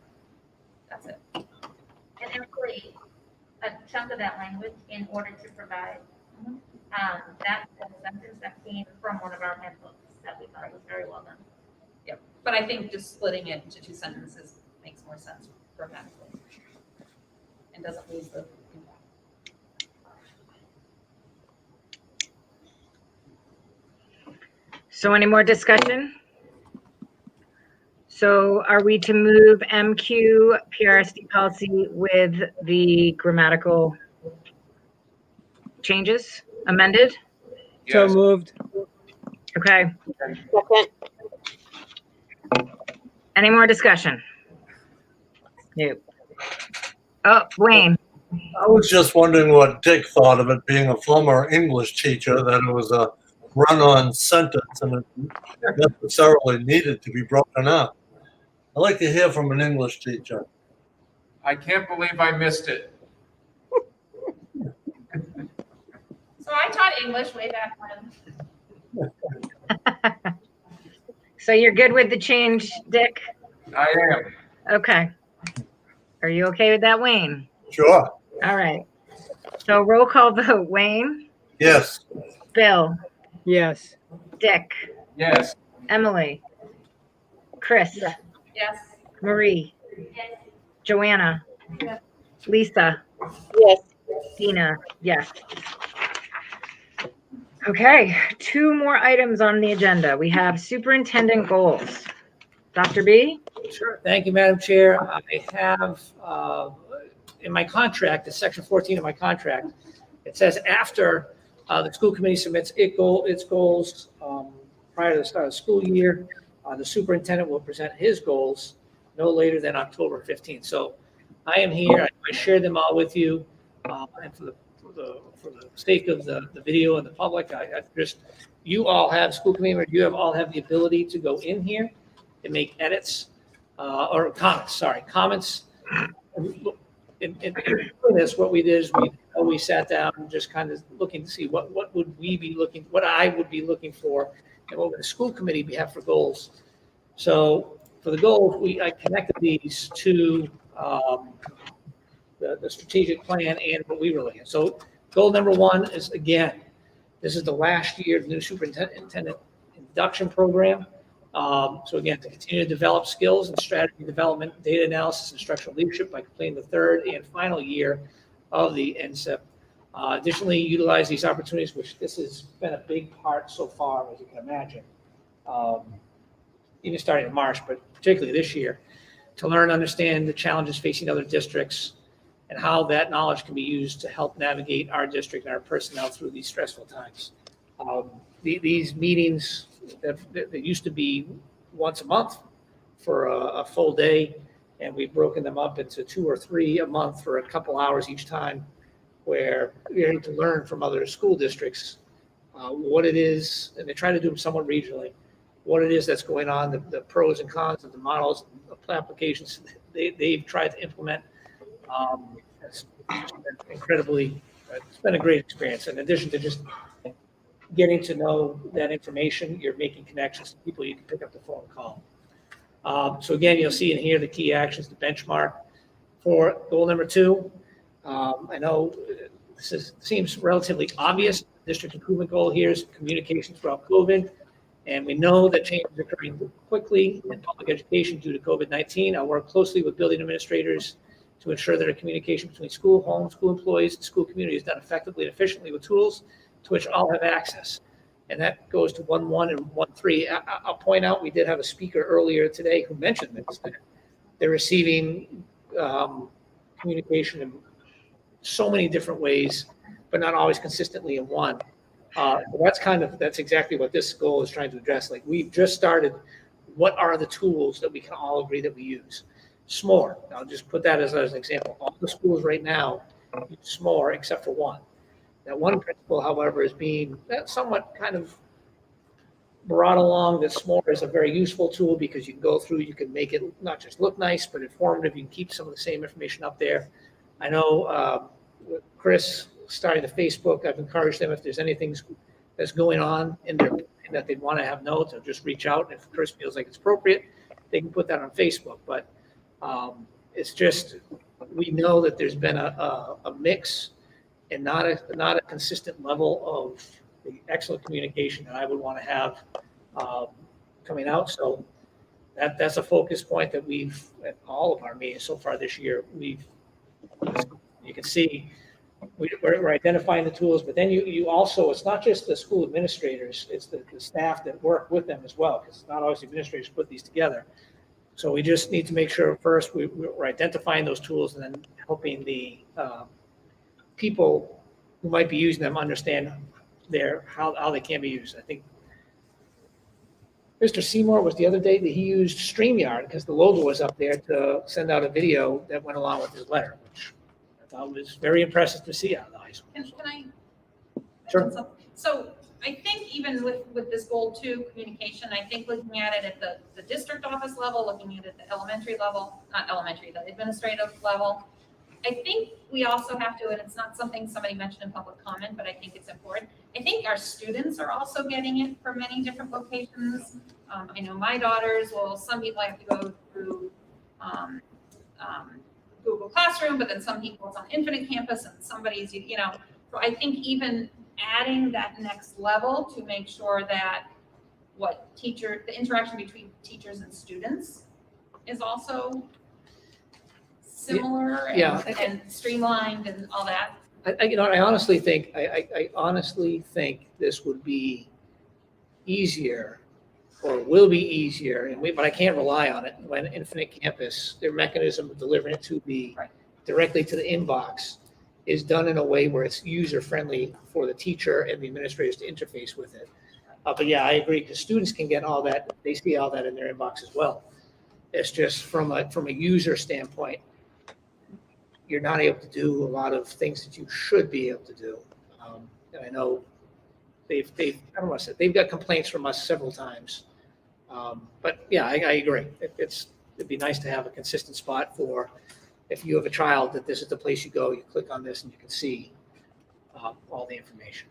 that's it. And actually, a chunk of that language, in order to provide, that's a sentence that came from one of our handbooks that we thought was very well done. Yep. But I think just splitting it into two sentences makes more sense grammatically and doesn't lose the impact. So any more discussion? So are we to move MQ PRSD policy with the grammatical changes amended? So moved. Okay. Any more discussion? Nope. Oh, Wayne. I was just wondering what Dick thought of it being a former English teacher, that it was a run-on sentence and it necessarily needed to be broken up. I'd like to hear from an English teacher. I can't believe I missed it. So I taught English way back when. So you're good with the change, Dick? I am. Okay. Are you okay with that, Wayne? Sure. All right. So roll call vote. Wayne? Yes. Bill? Yes. Dick? Yes. Emily? Chris? Yes. Marie? Yes. Joanna? Yes. Lisa? Yes. Dina? Yes. Okay, two more items on the agenda. We have superintendent goals. Dr. B? Sure. Thank you, Madam Chair. I have in my contract, it's section 14 of my contract, it says after the school committee submits its goals prior to the start of the school year, the superintendent will present his goals no later than October 15th. So I am here. I shared them all with you, and for the sake of the video and the public, I just, you all have, school committee members, you all have the ability to go in here and make edits or comments. In doing this, what we did is we sat down and just kind of looking to see what I would be looking for, and what would the school committee have for goals. So for the goals, I connected these to the strategic plan and what we really have. So goal number one is, again, this is the last year of the new superintendent induction program. So again, to continue to develop skills and strategy development, data analysis, and instructional leadership by completing the third and final year of the NSIP. Additionally, utilize these opportunities, which this has been a big part so far, as you can imagine, even starting in March, but particularly this year, to learn and understand the challenges facing other districts and how that knowledge can be used to help navigate our district and our personnel through these stressful times. These meetings that used to be once a month for a full day, and we've broken them up into 2 or 3 a month for a couple hours each time, where we're able to learn from other school districts what it is, and they try to do them somewhat regionally, what it is that's going on, the pros and cons of the models, the applications they've tried to implement. It's just been incredibly, it's been a great experience. In addition to just getting to know that information, you're making connections to people you can pick up the phone and call. So again, you'll see in here the key actions to benchmark for goal number 2. I know this seems relatively obvious. District improvement goal here is communication throughout COVID. And we know that change is occurring quickly in public education due to COVID-19. I'll work closely with building administrators to ensure that our communication between school, home, school employees, and school community is done effectively and efficiently with tools to which all have access. And that goes to 1.1 and 1.3. I'll point out, we did have a speaker earlier today who mentioned this, that they're receiving communication in so many different ways, but not always consistently in one. That's exactly what this goal is trying to address. Like, we've just started, what are the tools that we can all agree that we use? SMORE, I'll just put that as an example. All the schools right now use SMORE except for one. That one principal, however, is being somewhat kind of brought along that SMORE is a very useful tool because you can go through, you can make it not just look nice, but informative. You can keep some of the same information up there. I know with Chris starting the Facebook, I've encouraged them, if there's anything that's going on in their that they'd want to have notes, or just reach out. And if Chris feels like it's appropriate, they can put that on Facebook. But it's just, we know that there's been a mix and not a consistent level of the excellent communication that I would want to have coming out. So that's a focus point that we've, at all of our meetings so far this year, you can see we're identifying the tools, but then you also, it's not just the school administrators, it's the staff that work with them as well, because not always the administrators put these together. So we just need to make sure first we're identifying those tools and then helping the people who might be using them understand how they can be used. I think Mr. Seymour was the other day that he used StreamYard because the logo was up there to send out a video that went along with his letter, which I thought was very impressive to see out of the high school. Can I? Sure. So I think even with this goal 2, communication, I think looking at it at the district office level, looking at it at the elementary level, not elementary, the administrative level, I think we also have to, and it's not something somebody mentioned in public comment, but I think it's important. I think our students are also getting it from many different locations. I know my daughters, some people have to go through Google Classroom, but then some people it's on Infinite Campus and somebody's, so I think even adding that next level to make sure that the interaction between teachers and students is also similar and streamlined and all that. I honestly think this would be easier, or will be easier, but I can't rely on it when Infinite Campus, their mechanism of delivering it directly to the inbox, is done in a way where it's user friendly for the teacher and the administrators to interface with it. But yeah, I agree, because students can get all that, they see all that in their inbox as well. It's just from a user standpoint, you're not able to do a lot of things that you should be able to do. And I know they've got complaints from us several times. But yeah, I agree. It'd be nice to have a consistent spot for, if you have a child, that this is the place you go, you click on this and you can see all the information.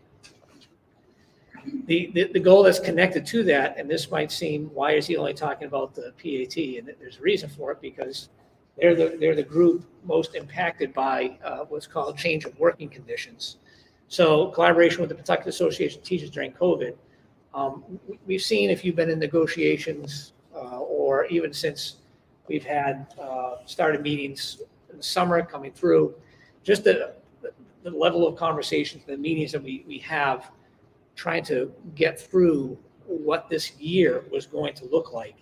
The goal that's connected to that, and this might seem, why is he only talking about the PAT? And there's a reason for it, because they're the group most impacted by what's called change of working conditions. So collaboration with the Pawtucket Association of Teachers during COVID. We've seen, if you've been in negotiations or even since we've had started meetings in the summer coming through, just the level of conversations, the meetings that we have trying to get through what this year was going to look like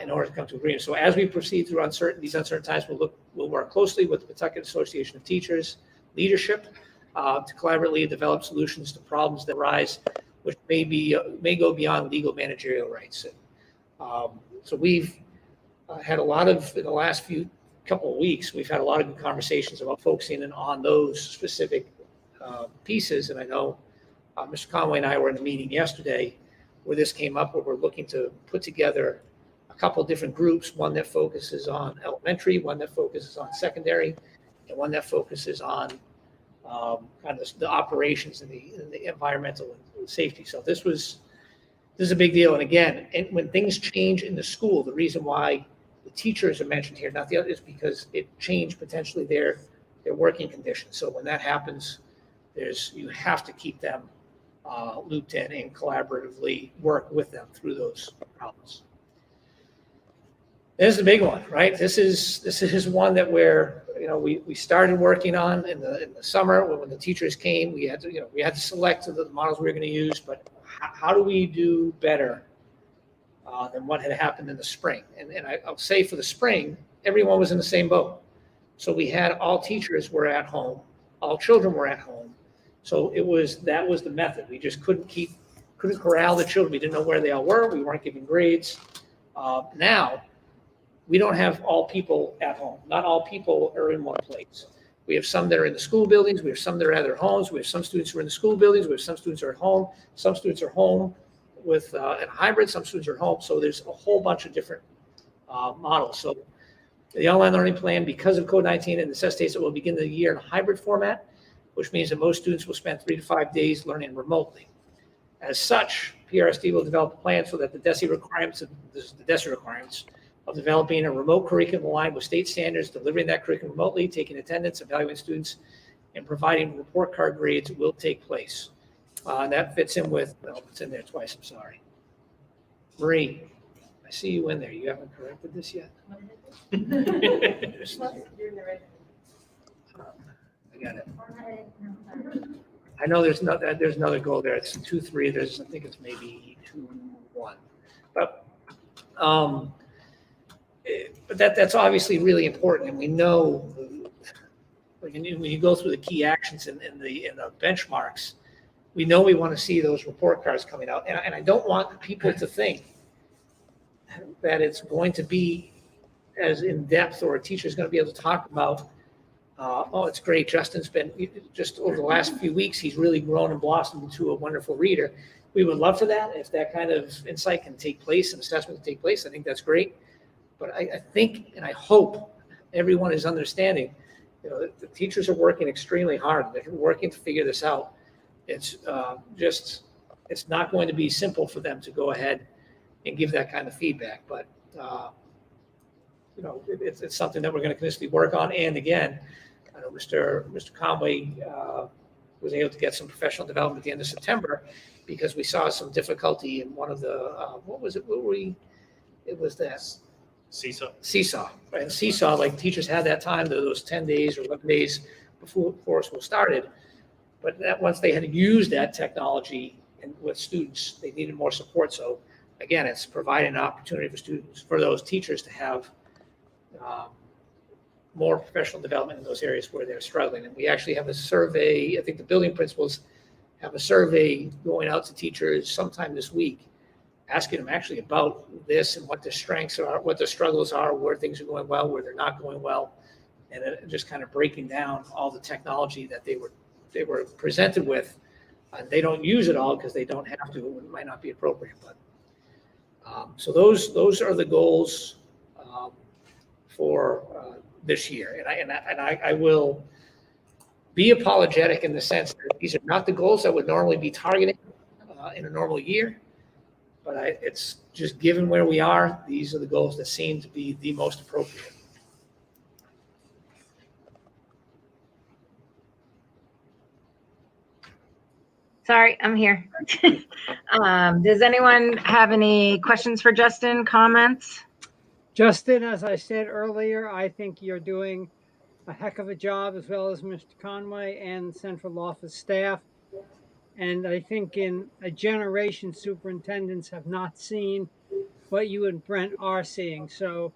in order to come to agreement. So as we proceed through these uncertain times, we'll work closely with the Pawtucket Association of Teachers leadership to collaboratively develop solutions to problems that arise, which may go beyond legal managerial rights. So we've had a lot of, in the last couple of weeks, we've had a lot of good conversations about focusing in on those specific pieces. And I know Mr. Conway and I were in a meeting yesterday where this came up, where we're looking to put together a couple of different groups, one that focuses on elementary, one that focuses on secondary, and one that focuses on kind of the operations and the environmental and safety. So this is a big deal. And again, when things change in the school, the reason why the teachers are mentioned here, not the others, is because it changed potentially their working conditions. So when that happens, you have to keep them looped in and collaboratively work with them through those problems. This is the big one, right? This is one that we started working on in the summer when the teachers came. We had to select the models we were going to use, but how do we do better than what had happened in the spring? And I'll say for the spring, everyone was in the same boat. So we had all teachers were at home, all children were at home. So that was the method. We just couldn't corral the children. We didn't know where they all were. We weren't giving grades. Now we don't have all people at home. Not all people are in one place. We have some that are in the school buildings. We have some that are at their homes. We have some students who are in the school buildings. We have some students who are at home. Some students are home with in a hybrid. Some students are home. So there's a whole bunch of different models. So the online learning plan, because of COVID-19, it necessitates that we'll begin the year in a hybrid format, which means that most students will spend 3 to 5 days learning remotely. As such, PRSD will develop a plan so that the DESE requirements of developing a remote curriculum aligned with state standards, delivering that curriculum remotely, taking attendance, evaluating students, and providing report card grades will take place. And that fits in with, it's in there twice, I'm sorry. Marie, I see you in there. You haven't corrected this yet? I got it. I know there's another goal there. It's 2-3. I think it's maybe 2-1. But that's obviously really important, and we know when you go through the key actions in the benchmarks, we know we want to see those report cards coming out, and I don't want people to think that it's going to be as in depth, or a teacher's going to be able to talk about. It's great. Justin's been just over the last few weeks. He's really grown and blossomed into a wonderful reader. We would love for that. If that kind of insight can take place and assessment can take place, I think that's great. But I think and I hope everyone is understanding, the teachers are working extremely hard. They're working to figure this out. It's not going to be simple for them to go ahead and give that kind of feedback. But, it's something that we're going to continuously work on. And again, I know Mr. Conway was able to get some professional development at the end of September because we saw some difficulty in one of the, it was this. Seesaw, right? And Seesaw, like teachers had that time, those 10 days or 11 days before school started. But once they had used that technology and with students, they needed more support. So again, it's providing an opportunity for those teachers to have more professional development in those areas where they're struggling. And we actually have a survey. I think the building principals have a survey going out to teachers sometime this week, asking them actually about this and what their strengths are, what their struggles are, where things are going well, where they're not going well, and just kind of breaking down all the technology that they were presented with. They don't use it all because they don't have to. It might not be appropriate, but so those are the goals for this year. And I will be apologetic in the sense that these are not the goals that would normally be targeting in a normal year. But it's just given where we are, these are the goals that seem to be the most appropriate. Sorry, I'm here. Does anyone have any questions for Justin, comments? Justin, as I said earlier, I think you're doing a heck of a job, as well as Mr. Conway and central office staff. And I think in a generation, superintendents have not seen what you and Brent are seeing. So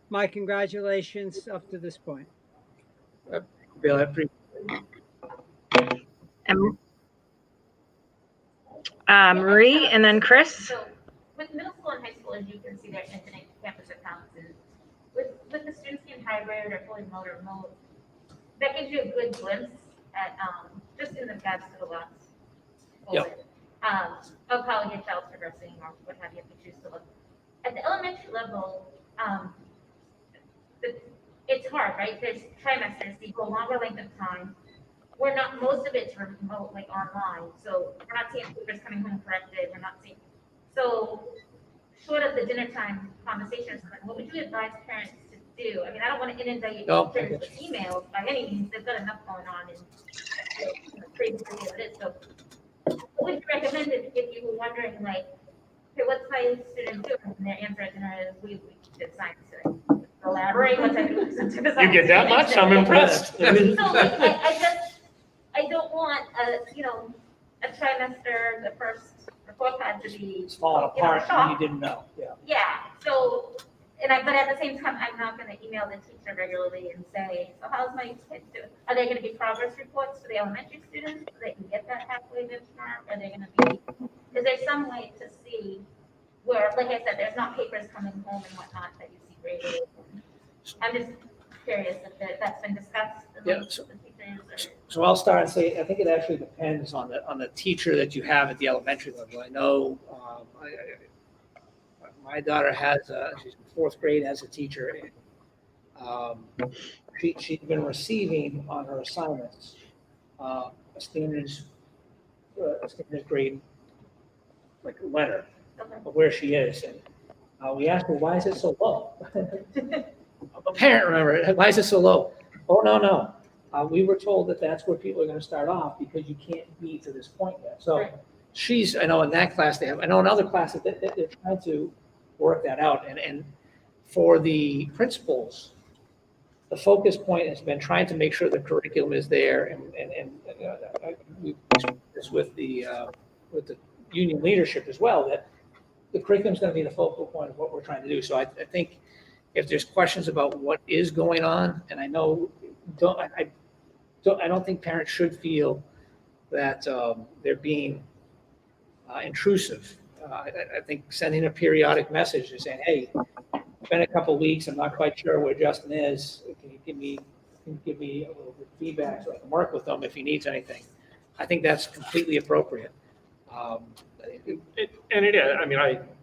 my congratulations up to this point. Bill, I appreciate Marie and then Chris. So with middle school and high school, as you can see, their internet campus accounts, and with the students being hybrid or fully remote, that gives you a good glimpse at just in the past to the last of how your child's progressing or what have you, if you choose to look. At the elementary level, it's hard, right? There's trimesters, you go longer length of time. We're not, most of it's remote, like online. So we're not seeing papers coming home corrected. We're not seeing, so short of the dinner time conversations, what would you advise parents to do? I mean, I don't want to inundate teachers with emails by any means. They've got enough going on and crazy as it is. So what would you recommend if you were wondering, like, okay, what's my student doing? And their answer at dinner is, we did science today. Elaborate what type of science. You get that much? I'm impressed. So like, I don't want a trimester, the first report card to be falling apart and you didn't know. Yeah. So, but at the same time, I'm not going to email the teacher regularly and say, so how's my kids doing? Are they going to be progress reports for the elementary students so they can get that halfway benchmark? Are they going to be? Is there some way to see where, like I said, there's not papers coming home and whatnot that you see regularly? I'm just curious if that's been discussed. So I'll start and say, I think it actually depends on the teacher that you have at the elementary level. I know my daughter has, she's in fourth grade as a teacher. She's been receiving on her assignments a standards grade, like a letter of where she is. And we asked her, why is it so low? A parent, remember, why is it so low? Oh, no. We were told that that's where people are going to start off because you can't be to this point yet. So she's, I know in that class they have, I know in other classes that they're trying to work that out. And for the principals, the focus point has been trying to make sure the curriculum is there. And we discussed this with the union leadership as well, that the curriculum is going to be the focal point of what we're trying to do. So I think if there's questions about what is going on, and I know, I don't think parents should feel that they're being intrusive. I think sending a periodic message and saying, hey, it's been a couple of weeks, I'm not quite sure where Justin is. Can you give me a little bit of feedback so I can work with them if he needs anything? I think that's completely appropriate. And it is. I mean,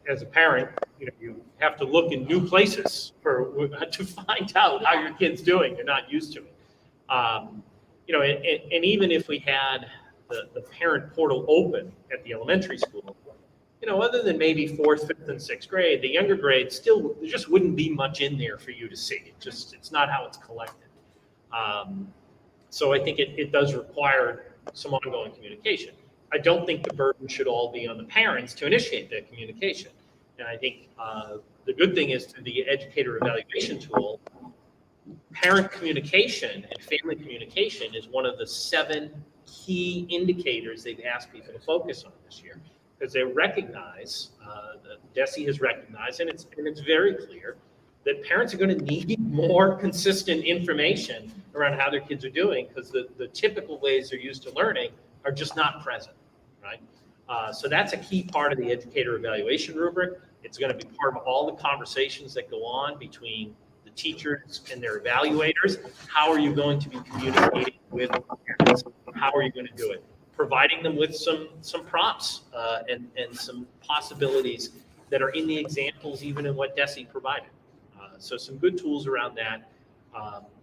as a parent, you have to look in new places to find out how your kid's doing. You're not used to it. And even if we had the parent portal open at the elementary school, other than maybe fourth, fifth, and sixth grade, the younger grades still, there just wouldn't be much in there for you to see. It's not how it's collected. So I think it does require some ongoing communication. I don't think the burden should all be on the parents to initiate that communication. And I think the good thing is through the educator evaluation tool, parent communication and family communication is one of the 7 key indicators they've asked people to focus on this year, because they recognize, DESE has recognized, and it's very clear that parents are going to need more consistent information around how their kids are doing, because the typical ways they're used to learning are just not present, right? So that's a key part of the educator evaluation rubric. It's going to be part of all the conversations that go on between the teachers and their evaluators. How are you going to be communicating with parents? How are you going to do it? Providing them with some prompts and some possibilities that are in the examples, even in what DESE provided. So some good tools around that,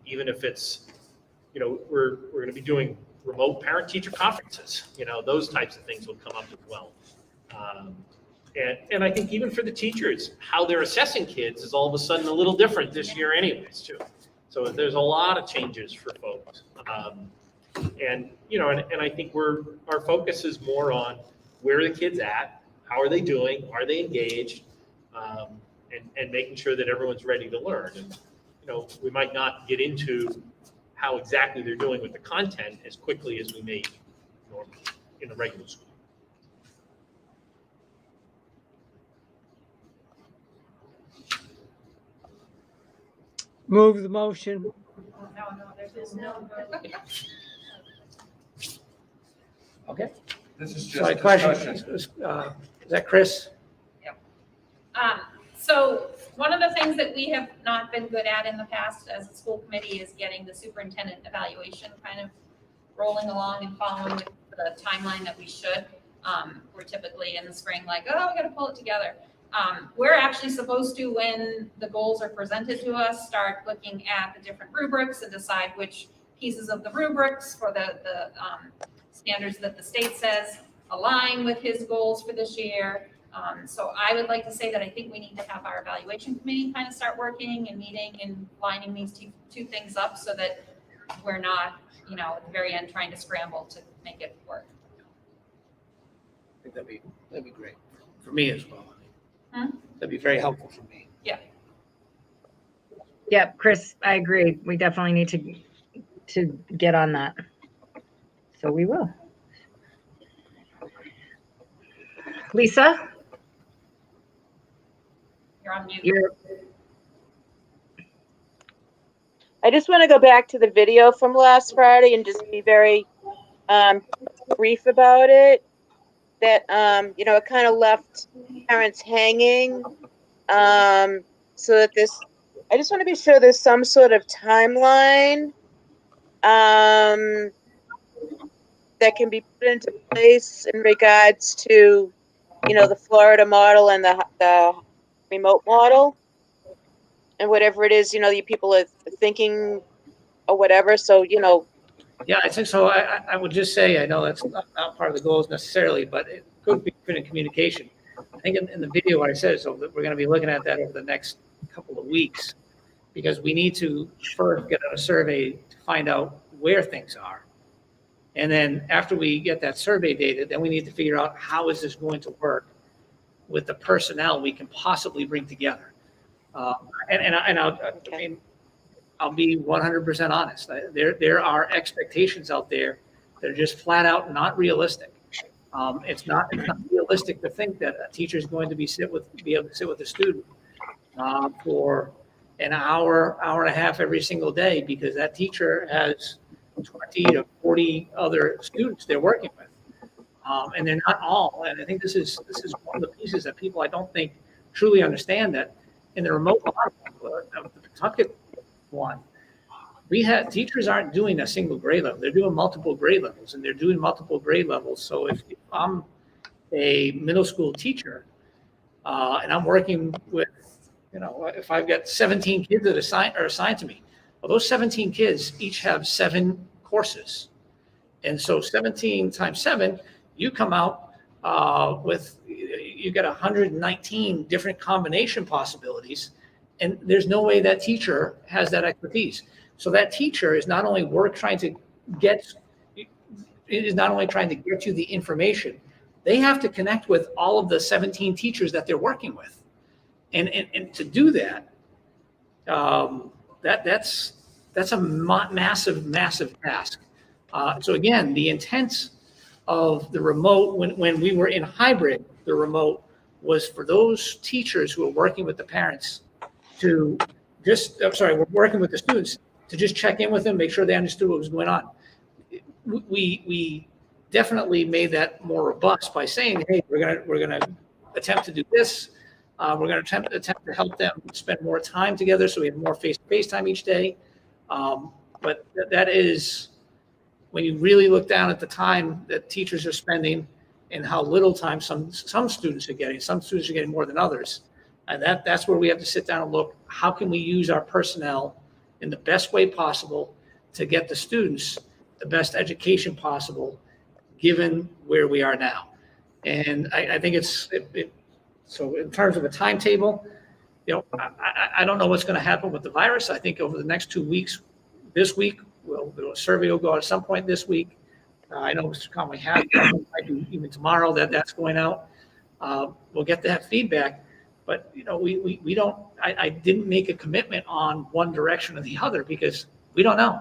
even if it's, we're going to be doing remote parent-teacher conferences, those types of things will come up as well. And I think even for the teachers, how they're assessing kids is all of a sudden a little different this year anyways, too. So there's a lot of changes for folks. And, you know, and I think our focus is more on where are the kids at, how are they doing, are they engaged, and making sure that everyone's ready to learn. And, you know, we might not get into how exactly they're doing with the content as quickly as we may normally in the regular school. Move the motion. There's no. Okay. This is Sorry, just question. discussion. Is that Chris? So one of the things that we have not been good at in the past as a school committee is getting the superintendent evaluation kind of rolling along and following with the timeline that we should. We're typically in the spring like, oh, we got to pull it together. We're actually supposed to, when the goals are presented to us, start looking at the different rubrics and decide which pieces of the rubrics for the standards that the state says align with his goals for this year. So I would like to say that I think we need to have our evaluation committee kind of start working and meeting and lining these two things up so that we're not, you know, at the very end trying to scramble to make it work. I think that'd be great for me as well. Hmm? That'd be very helpful for me. Yeah. Yep, Chris, I agree. We definitely need to get on that. So we will. Lisa? You're on mute. I just want to go back to the video from last Friday and just be very brief about it. That, you know, it kind of left parents hanging. So that I just want to be sure there's some sort of timeline that can be put into place in regards to, you know, the Florida model and the remote model and whatever it is, you know, you people are thinking or whatever. So, you know. Yeah, I think so. I would just say, I know that's not part of the goals necessarily, but it could be in communication. I think in the video what I said, so that we're going to be looking at that over the next couple of weeks, because we need to first get a survey to find out where things are. And then after we get that survey data, then we need to figure out how is this going to work with the personnel we can possibly bring together. I'll be 100% honest. There are expectations out there that are just flat out not realistic. It's not realistic to think that a teacher is going to be able to sit with a student for an hour and a half every single day, because that teacher has 20 to 40 other students they're working with, and they're not all. And I think this is one of the pieces that people I don't think truly understand, that in the remote model of the Pawtucket one, teachers aren't doing a single grade level. They're doing multiple grade levels, and they're doing multiple grade levels. So if I'm a middle school teacher and I'm working with, you know, if I've got 17 kids that are assigned to me, well, those 17 kids each have 7 courses. And so 17 times 7, you come out with, you get 119 different combination possibilities. And there's no way that teacher has that expertise. So that teacher is not only trying to get you the information, they have to connect with all of the 17 teachers that they're working with. And to do that, that's a massive task. So again, the intent of the remote, when we were in hybrid, the remote was for those teachers who are working with the parents to we're working with the students to just check in with them, make sure they understood what was going on. We definitely made that more robust by saying, hey, we're gonna attempt to do this. We're going to attempt to help them spend more time together, so we have more face-to-face time each day. But that is, when you really look down at the time that teachers are spending and how little time some students are getting. Some students are getting more than others. And that's where we have to sit down and look, how can we use our personnel in the best way possible to get the students the best education possible, given where we are now. And I think so in terms of a timetable, you know, I don't know what's going to happen with the virus. I think over the next 2 weeks, this week, A survey will go out at some point this week. I know Mr. Conway has, might be even tomorrow that's going out. We'll get that feedback, but we don't, I didn't make a commitment on one direction or the other because we don't know.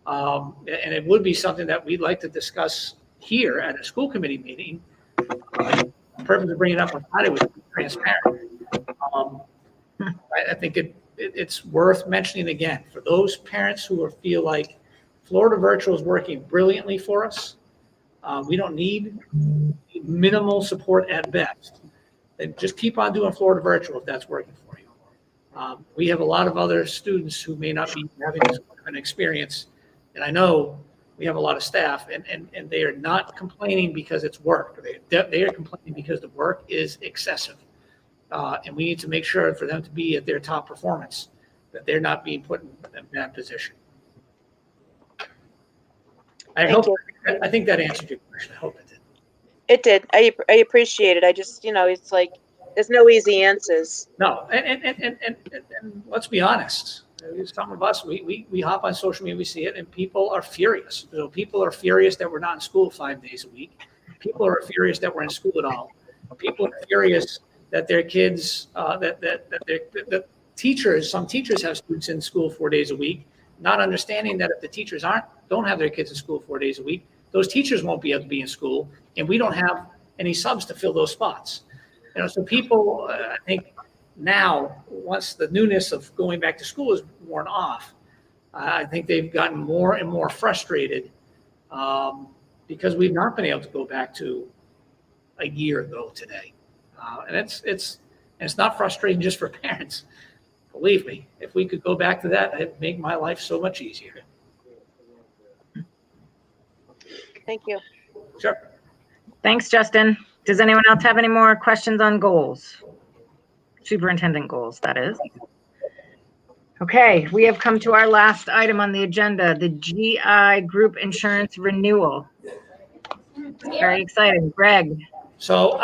And it would be something that we'd like to discuss here at a school committee meeting. The purpose of bringing it up on Friday was transparent. I think it's worth mentioning again for those parents who feel like Florida Virtual is working brilliantly for us. We don't need minimal support at best. Then just keep on doing Florida Virtual if that's working for you. We have a lot of other students who may not be having an experience, and I know we have a lot of staff, and they are not complaining because it's work. They are complaining because the work is excessive. And we need to make sure for them to be at their top performance, that they're not being put in that position. I think that answered your question. I hope it did. It did. I appreciate it. I just, it's like, there's no easy answers. No, and let's be honest. Some of us, we hop on social media, we see it, and people are furious. People are furious that we're not in school 5 days a week. People are furious that we're in school at all. People are furious that their kids, that teachers, some teachers have students in school 4 days a week, not understanding that if the teachers don't have their kids in school 4 days a week, those teachers won't be able to be in school, and we don't have any subs to fill those spots. So people, I think now, once the newness of going back to school is worn off, I think they've gotten more and more frustrated because we've not been able to go back to a year ago today. And it's not frustrating just for parents. Believe me, if we could go back to that, it'd make my life so much easier. Thank you. Sure. Thanks, Justin. Does anyone else have any more questions on goals? Superintendent goals, that is. Okay, we have come to our last item on the agenda, the GI group insurance renewal. Very exciting. Greg. So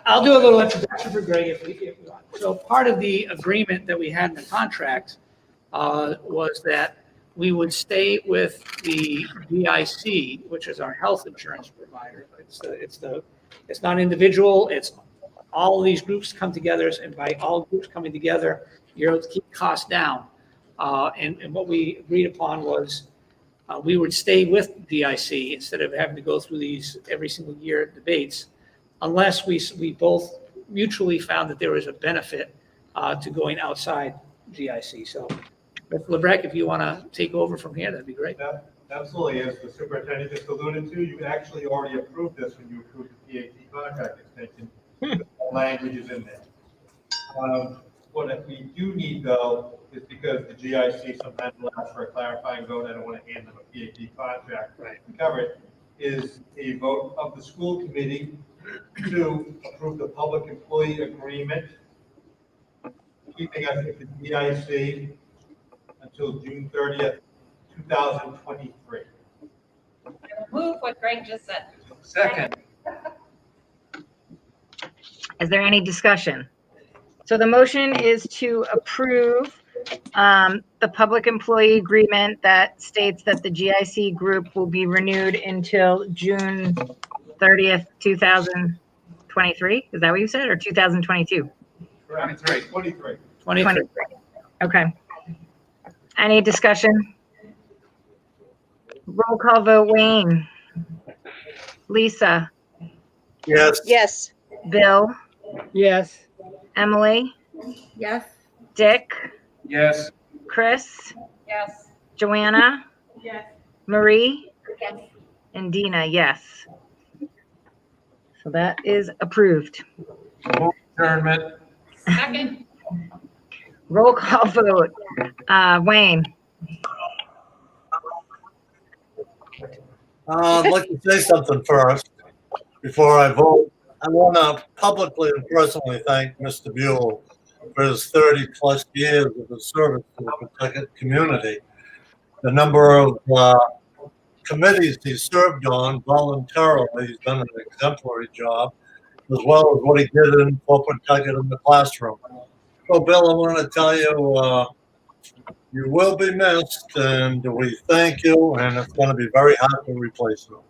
I'll do a little introduction for Greg if we want. So part of the agreement that we had in the contract was that we would stay with the GIC, which is our health insurance provider. It's not individual. It's all of these groups come together, and by all groups coming together, you're able to keep costs down. And what we agreed upon was we would stay with DIC instead of having to go through these every single year debates, unless we both mutually found that there was a benefit to going outside GIC. So, Mr. LeBrecq, if you want to take over from here, that'd be great. Yeah, absolutely. As the superintendent just alluded to, you actually already approved this when you approved the PAT contract extension. The language is in there. What we do need, though, is because the GIC sometimes will ask for a clarifying vote. I don't want to hand them a PAT contract to cover it. Is a vote of the school committee to approve the public employee agreement, keeping us at the GIC until June 30th, 2023. Move what Greg just said. Second. Is there any discussion? So the motion is to approve the public employee agreement that states that the GIC group will be renewed until June 30th, 2023. Is that what you said, or 2022? 23. Okay. Any discussion? Roll call vote. Wayne. Lisa. Yes. Yes. Bill. Yes. Emily. Yes. Dick. Yes. Chris. Yes. Joanna. Yes. Marie. Yes. And Dina, yes. So that is approved. Adjournment. Second. Roll call vote. Wayne. I'd like to say something first before I vote. I want to publicly and personally thank Mr. Buell for his 30-plus years of his service to the Pawtucket community. The number of committees he served on voluntarily, he's done an exemplary job, as well as what he did for Pawtucket in the classroom. So, Bill, I want to tell you You will be missed, and we thank you, and it's going to be very hard to replace you.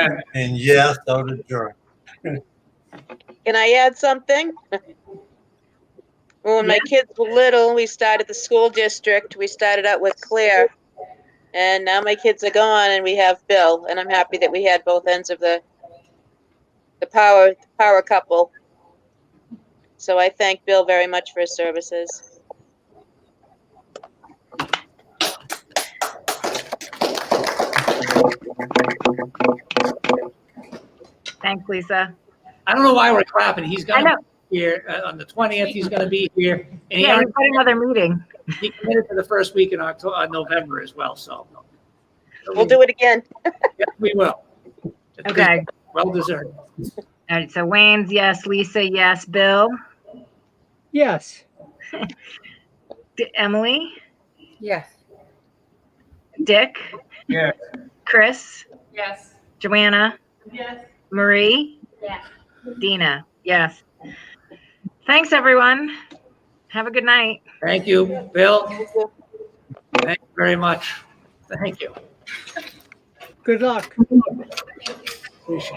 Amen. And yes, so did Jerry. Can I add something? When my kids were little, we started the school district. We started out with Claire. And now my kids are gone and we have Bill. And I'm happy that we had both ends of the power couple. So I thank Bill very much for his services. Thanks, Lisa. I don't know why we're clapping. He's I going know. to be here on the 20th. He's going to be here. And Yeah, we've got another meeting. he committed to the first week in November as well. So We'll do it again. yeah, we will. Okay. Well deserved. All right, so Wayne's yes, Lisa yes, Bill, Yes. Emily, Yes. Dick, Yeah. Chris, Yes. Joanna, Yes. Marie, Yeah. Dina, yes. Thanks, everyone. Have a good night. Thank you, Bill. Thank you very much. Thank you. Good luck. Appreciate it.